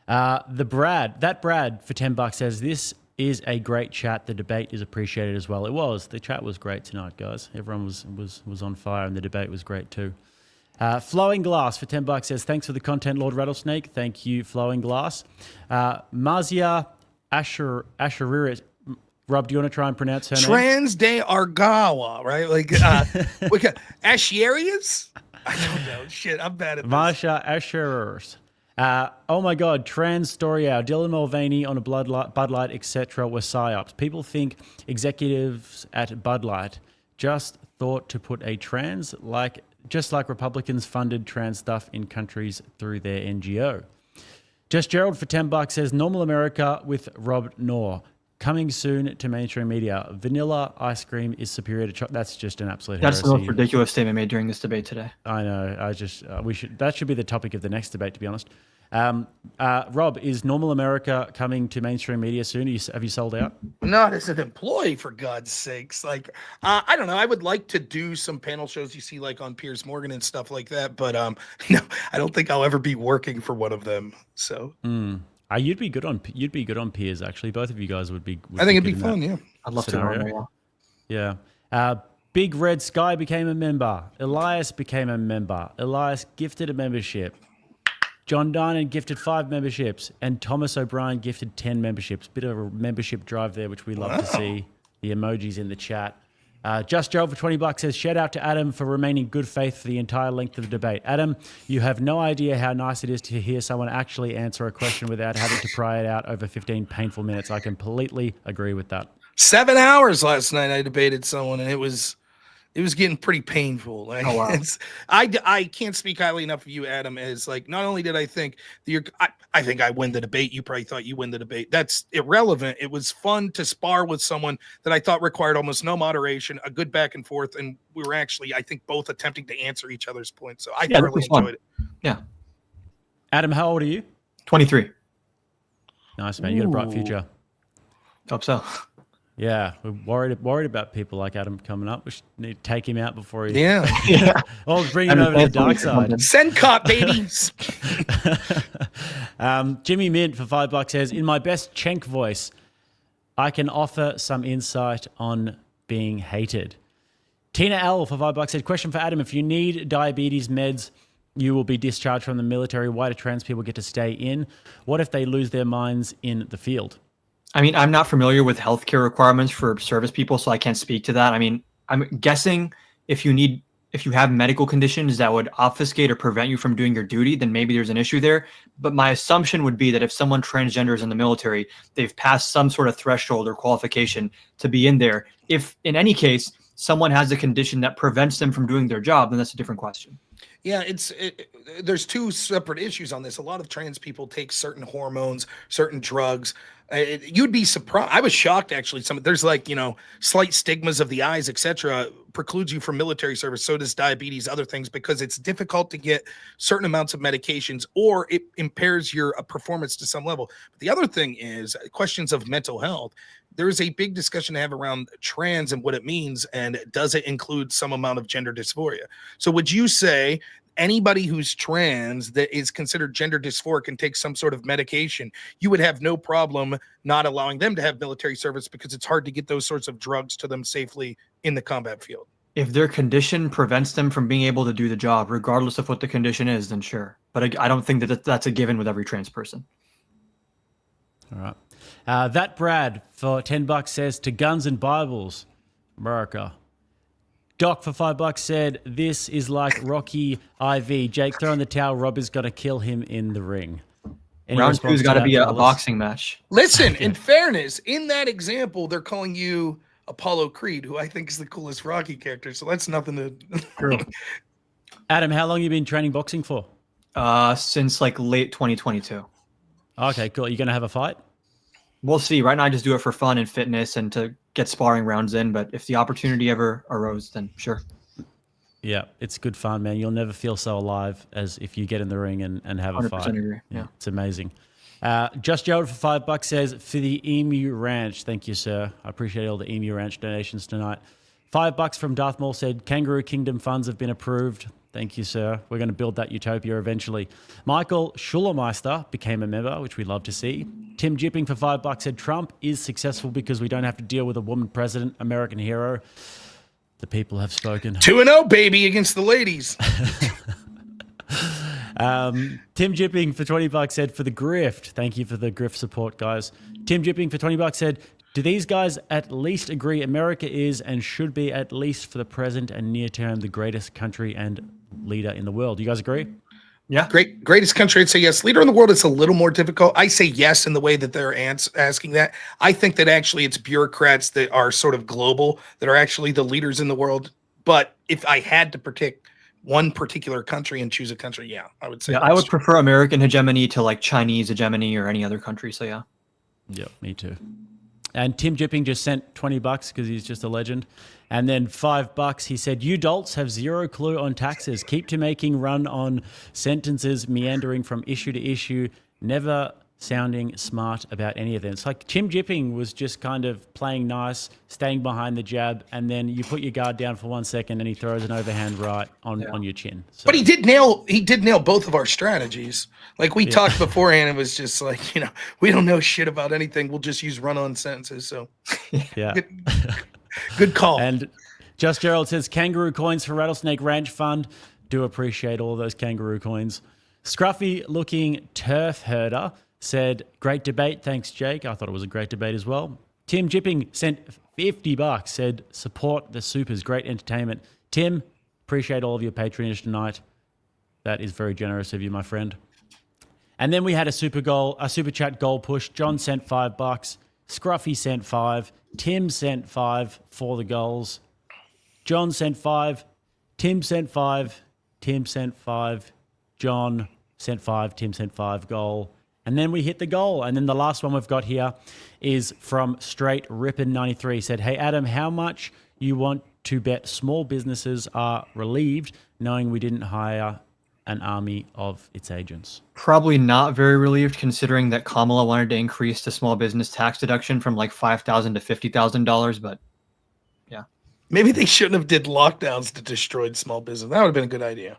Brad for $10 says, this is a great chat. The debate is appreciated as well. It was. The chat was great tonight, guys. Everyone was on fire, and the debate was great too. Flowing Glass for $10 says, thanks for the content, Lord Rattlesnake. Thank you, Flowing Glass. Mazia Asheriris. Rob, do you want to try and pronounce her name? Trans de Argawa, right? Like, Asherius? I don't know. Shit, I'm bad at this. Marsha Asheriris. Oh my God, trans story out. Dylan Mulvaney on a Bud Light, etc. were psyops. People think executives at Bud Light just thought to put a trans just like Republicans funded trans stuff in countries through their NGO. Just Gerald for $10 says, Normal America with Rob Noerr. Coming soon to mainstream media. Vanilla ice cream is superior to chocolate. That's just an absolute that's heresy. the most ridiculous statement made during this debate today. I know. That should be the topic of the next debate, to be honest. Rob, is Normal America coming to mainstream media soon? Have you sold out? Not as an employee, for God's sakes. Like, I don't know. I would like to do some panel shows you see like on Piers Morgan and stuff like that. But no, I don't think I'll ever be working for one of them. So You'd be good on peers, actually. Both of you guys would be. I think it'd be good in fun. that Yeah. I'd love scenario. to know. Yeah. Big Red Sky became a member. Elias became a member. Elias gifted a membership. John Dinan gifted 5 memberships. And Thomas O'Brien gifted 10 memberships. Bit of a membership drive there, which we love to see. The emojis in the chat. Just Joe for $20 says, shout out to Adam for remaining good faith for the entire length of the debate. Adam, you have no idea how nice it is to hear someone actually answer a question without having to pry it out over 15 painful minutes. I completely agree with that. 7 hours last night I debated someone, and it was getting pretty painful. Like, Oh, wow. I can't speak highly enough of you, Adam, as like, not only did I think I think I win the debate, you probably thought you win the debate. That's irrelevant. It was fun to spar with someone that I thought required almost no moderation, a good back and forth, and we were actually, I think, both attempting to answer each other's points. So I thoroughly enjoyed it. Yeah. Adam, how old are you? 23. Nice, man. You got a bright future. Hope so. Yeah, we're worried about people like Adam coming up. We should need to take him out before he. Yeah. Yeah. Or bring him over to the dark side. Send cop, babies. Jimmy Mint for $5 says, in my best Chenk voice, I can offer some insight on being hated. Tina L for $5 said, question for Adam, if you need diabetes meds, you will be discharged from the military. Why do trans people get to stay in? What if they lose their minds in the field? I mean, I'm not familiar with healthcare requirements for service people, so I can't speak to that. I mean, I'm guessing if you have medical conditions that would obfuscate or prevent you from doing your duty, then maybe there's an issue there. But my assumption would be that if someone transgender is in the military, they've passed some sort of threshold or qualification to be in there. If in any case, someone has a condition that prevents them from doing their job, then that's a different question. Yeah, there's two separate issues on this. A lot of trans people take certain hormones, certain drugs. You'd be surprised. I was shocked, actually. There's like, slight stigmas of the eyes, etc., precludes you from military service. So does diabetes, other things, because it's difficult to get certain amounts of medications, or it impairs your performance to some level. But the other thing is questions of mental health. There is a big discussion to have around trans and what it means, and does it include some amount of gender dysphoria? So would you say anybody who's trans that is considered gender dysphoric and takes some sort of medication, you would have no problem not allowing them to have military service because it's hard to get those sorts of drugs to them safely in the combat field? If their condition prevents them from being able to do the job, regardless of what the condition is, then sure. But I don't think that's a given with every trans person. All right. That Brad for $10 says, to guns and Bibles, America. Doc for $5 said, this is like Rocky IV. Jake throwing the towel. Rob is going to kill him in the ring. Any Round response two's to got to that, be a fellas? boxing match. Listen, in fairness, in that example, they're calling you Apollo Creed, who I think is the coolest Rocky character. So that's nothing to. True. Adam, how long have you been training boxing for? Since like late 2022. Okay, cool. Are you going to have a fight? We'll see. Right now, I just do it for fun and fitness and to get sparring rounds in. But if the opportunity ever arose, then sure. Yeah, it's good fun, man. You'll never feel so alive as if you get in the ring and have a 100% fight. agree. Yeah. It's amazing. Just Joe for $5 says, for the Emu Ranch. Thank you, sir. I appreciate all the Emu Ranch donations tonight. $5 from Darth Maul said, Kangaroo Kingdom funds have been approved. Thank you, sir. We're going to build that utopia eventually. Michael Schullermeister became a member, which we love to see. Tim Jipping for $5 said, Trump is successful because we don't have to deal with a woman president, American hero. The people have spoken. 2-0, baby, against the ladies. Tim Jipping for $20 said, for the grift. Thank you for the grift support, guys. Tim Jipping for $20 said, do these guys at least agree America is and should be, at least for the present and near term, the greatest country and leader in the world? Do you guys agree? Yeah. Greatest country, I'd say yes. Leader in the world, it's a little more difficult. I say yes in the way that they're asking that. I think that actually it's bureaucrats that are sort of global that are actually the leaders in the world. But if I had to predict one particular country and choose a country, yeah, I would say. Yeah, I would prefer American hegemony to like Chinese hegemony or any other country. So yeah. Yep, me too. And Tim Jipping just sent $20 because he's just a legend. And then $5, he said, you dolts have zero clue on taxes. Keep to making run on sentences, meandering from issue to issue. Never sounding smart about any of them. It's like Tim Jipping was just kind of playing nice, staying behind the jab, and then you put your guard down for 1 second and he throws an overhand right on your chin. So, but he did nail both of our strategies. Like we talked beforehand, it was just like, we don't know shit about anything. We'll just use run-on sentences. So yeah. Good call. And Just Gerald says, kangaroo coins for Rattlesnake Ranch Fund. Do appreciate all those kangaroo coins. Scruffy looking turf herder said, great debate. Thanks, Jake. I thought it was a great debate as well. Tim Jipping sent $50, said, support the supers. Great entertainment. Tim, appreciate all of your patronage tonight. That is very generous of you, my friend. And then we had a super chat goal push. John sent $5. Scruffy sent 5. Tim sent 5 for the goals. John sent 5. Tim sent 5. Tim sent 5. John sent 5. Tim sent 5 goal. And then we hit the goal. And then the last one we've got here is from Straight Rippin 93. Said, hey, Adam, how much you want to bet small businesses are relieved knowing we didn't hire an army of its agents? Probably not very relieved, considering that Kamala wanted to increase the small business tax deduction from like $5,000 to $50,000. But yeah, maybe they shouldn't have did lockdowns to destroy small business. That would have been a good idea.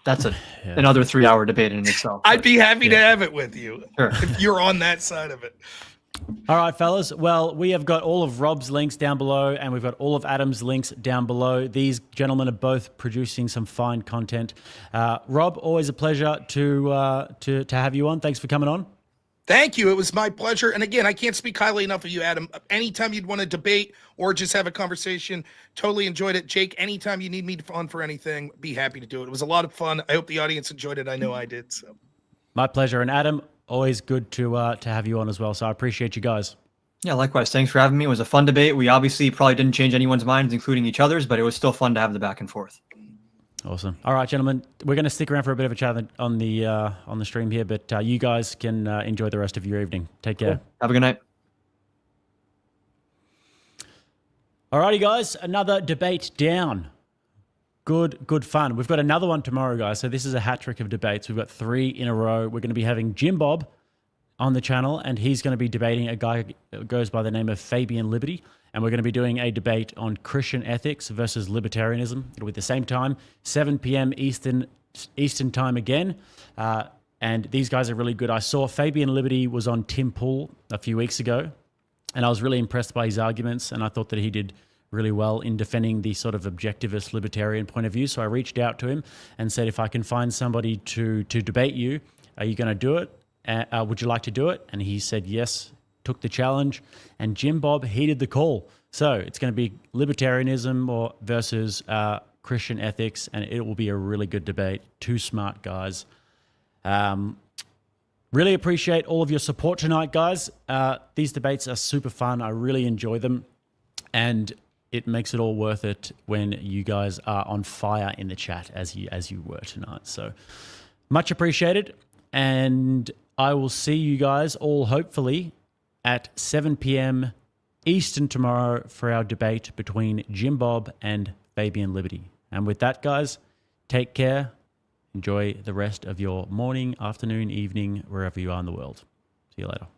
That's another 3-hour debate in itself. I'd be happy to have it with you sure. if you're on that side of it. All right, fellas. Well, we have got all of Rob's links down below, and we've got all of Adam's links down below. These gentlemen are both producing some fine content. Rob, always a pleasure to have you on. Thanks for coming on. Thank you. It was my pleasure. And again, I can't speak highly enough of you, Adam. Anytime you'd want to debate or just have a conversation, totally enjoyed it. Jake, anytime you need me on for anything, be happy to do it. It was a lot of fun. I hope the audience enjoyed it. I know I did. So, my pleasure. And Adam, always good to have you on as well. So I appreciate you guys. Yeah, likewise. Thanks for having me. It was a fun debate. We obviously probably didn't change anyone's minds, including each other's, but it was still fun to have the back and forth. Awesome. All right, gentlemen, we're going to stick around for a bit of a chat on the stream here, but you guys can enjoy the rest of your evening. Take care. Cool. Have a good night. All righty, guys. Another debate down. Good fun. We've got another one tomorrow, guys. So this is a hat trick of debates. We've got 3 in a row. We're going to be having Jim Bob on the channel, and he's going to be debating a guy who goes by the name of Fabian Liberty. And we're going to be doing a debate on Christian ethics versus libertarianism. It'll be at the same time, 7 p.m. Eastern time again. And these guys are really good. I saw Fabian Liberty was on Tim Pool a few weeks ago, and I was really impressed by his arguments, and I thought that he did really well in defending the sort of objectivist libertarian point of view. So I reached out to him and said, if I can find somebody to debate you, are you going to do it? Would you like to do it? And he said yes, took the challenge, and Jim Bob heeded the call. So it's going to be libertarianism versus Christian ethics, and it will be a really good debate. 2 smart guys. Really appreciate all of your support tonight, guys. These debates are super fun. I really enjoy them, and it makes it all worth it when you guys are on fire in the chat as you were tonight. So much appreciated, and I will see you guys all hopefully at 7 p.m. Eastern tomorrow for our debate between Jim Bob and Fabian Liberty. And with that, guys, take care. Enjoy the rest of your morning, afternoon, evening, wherever you are in the world. See you later.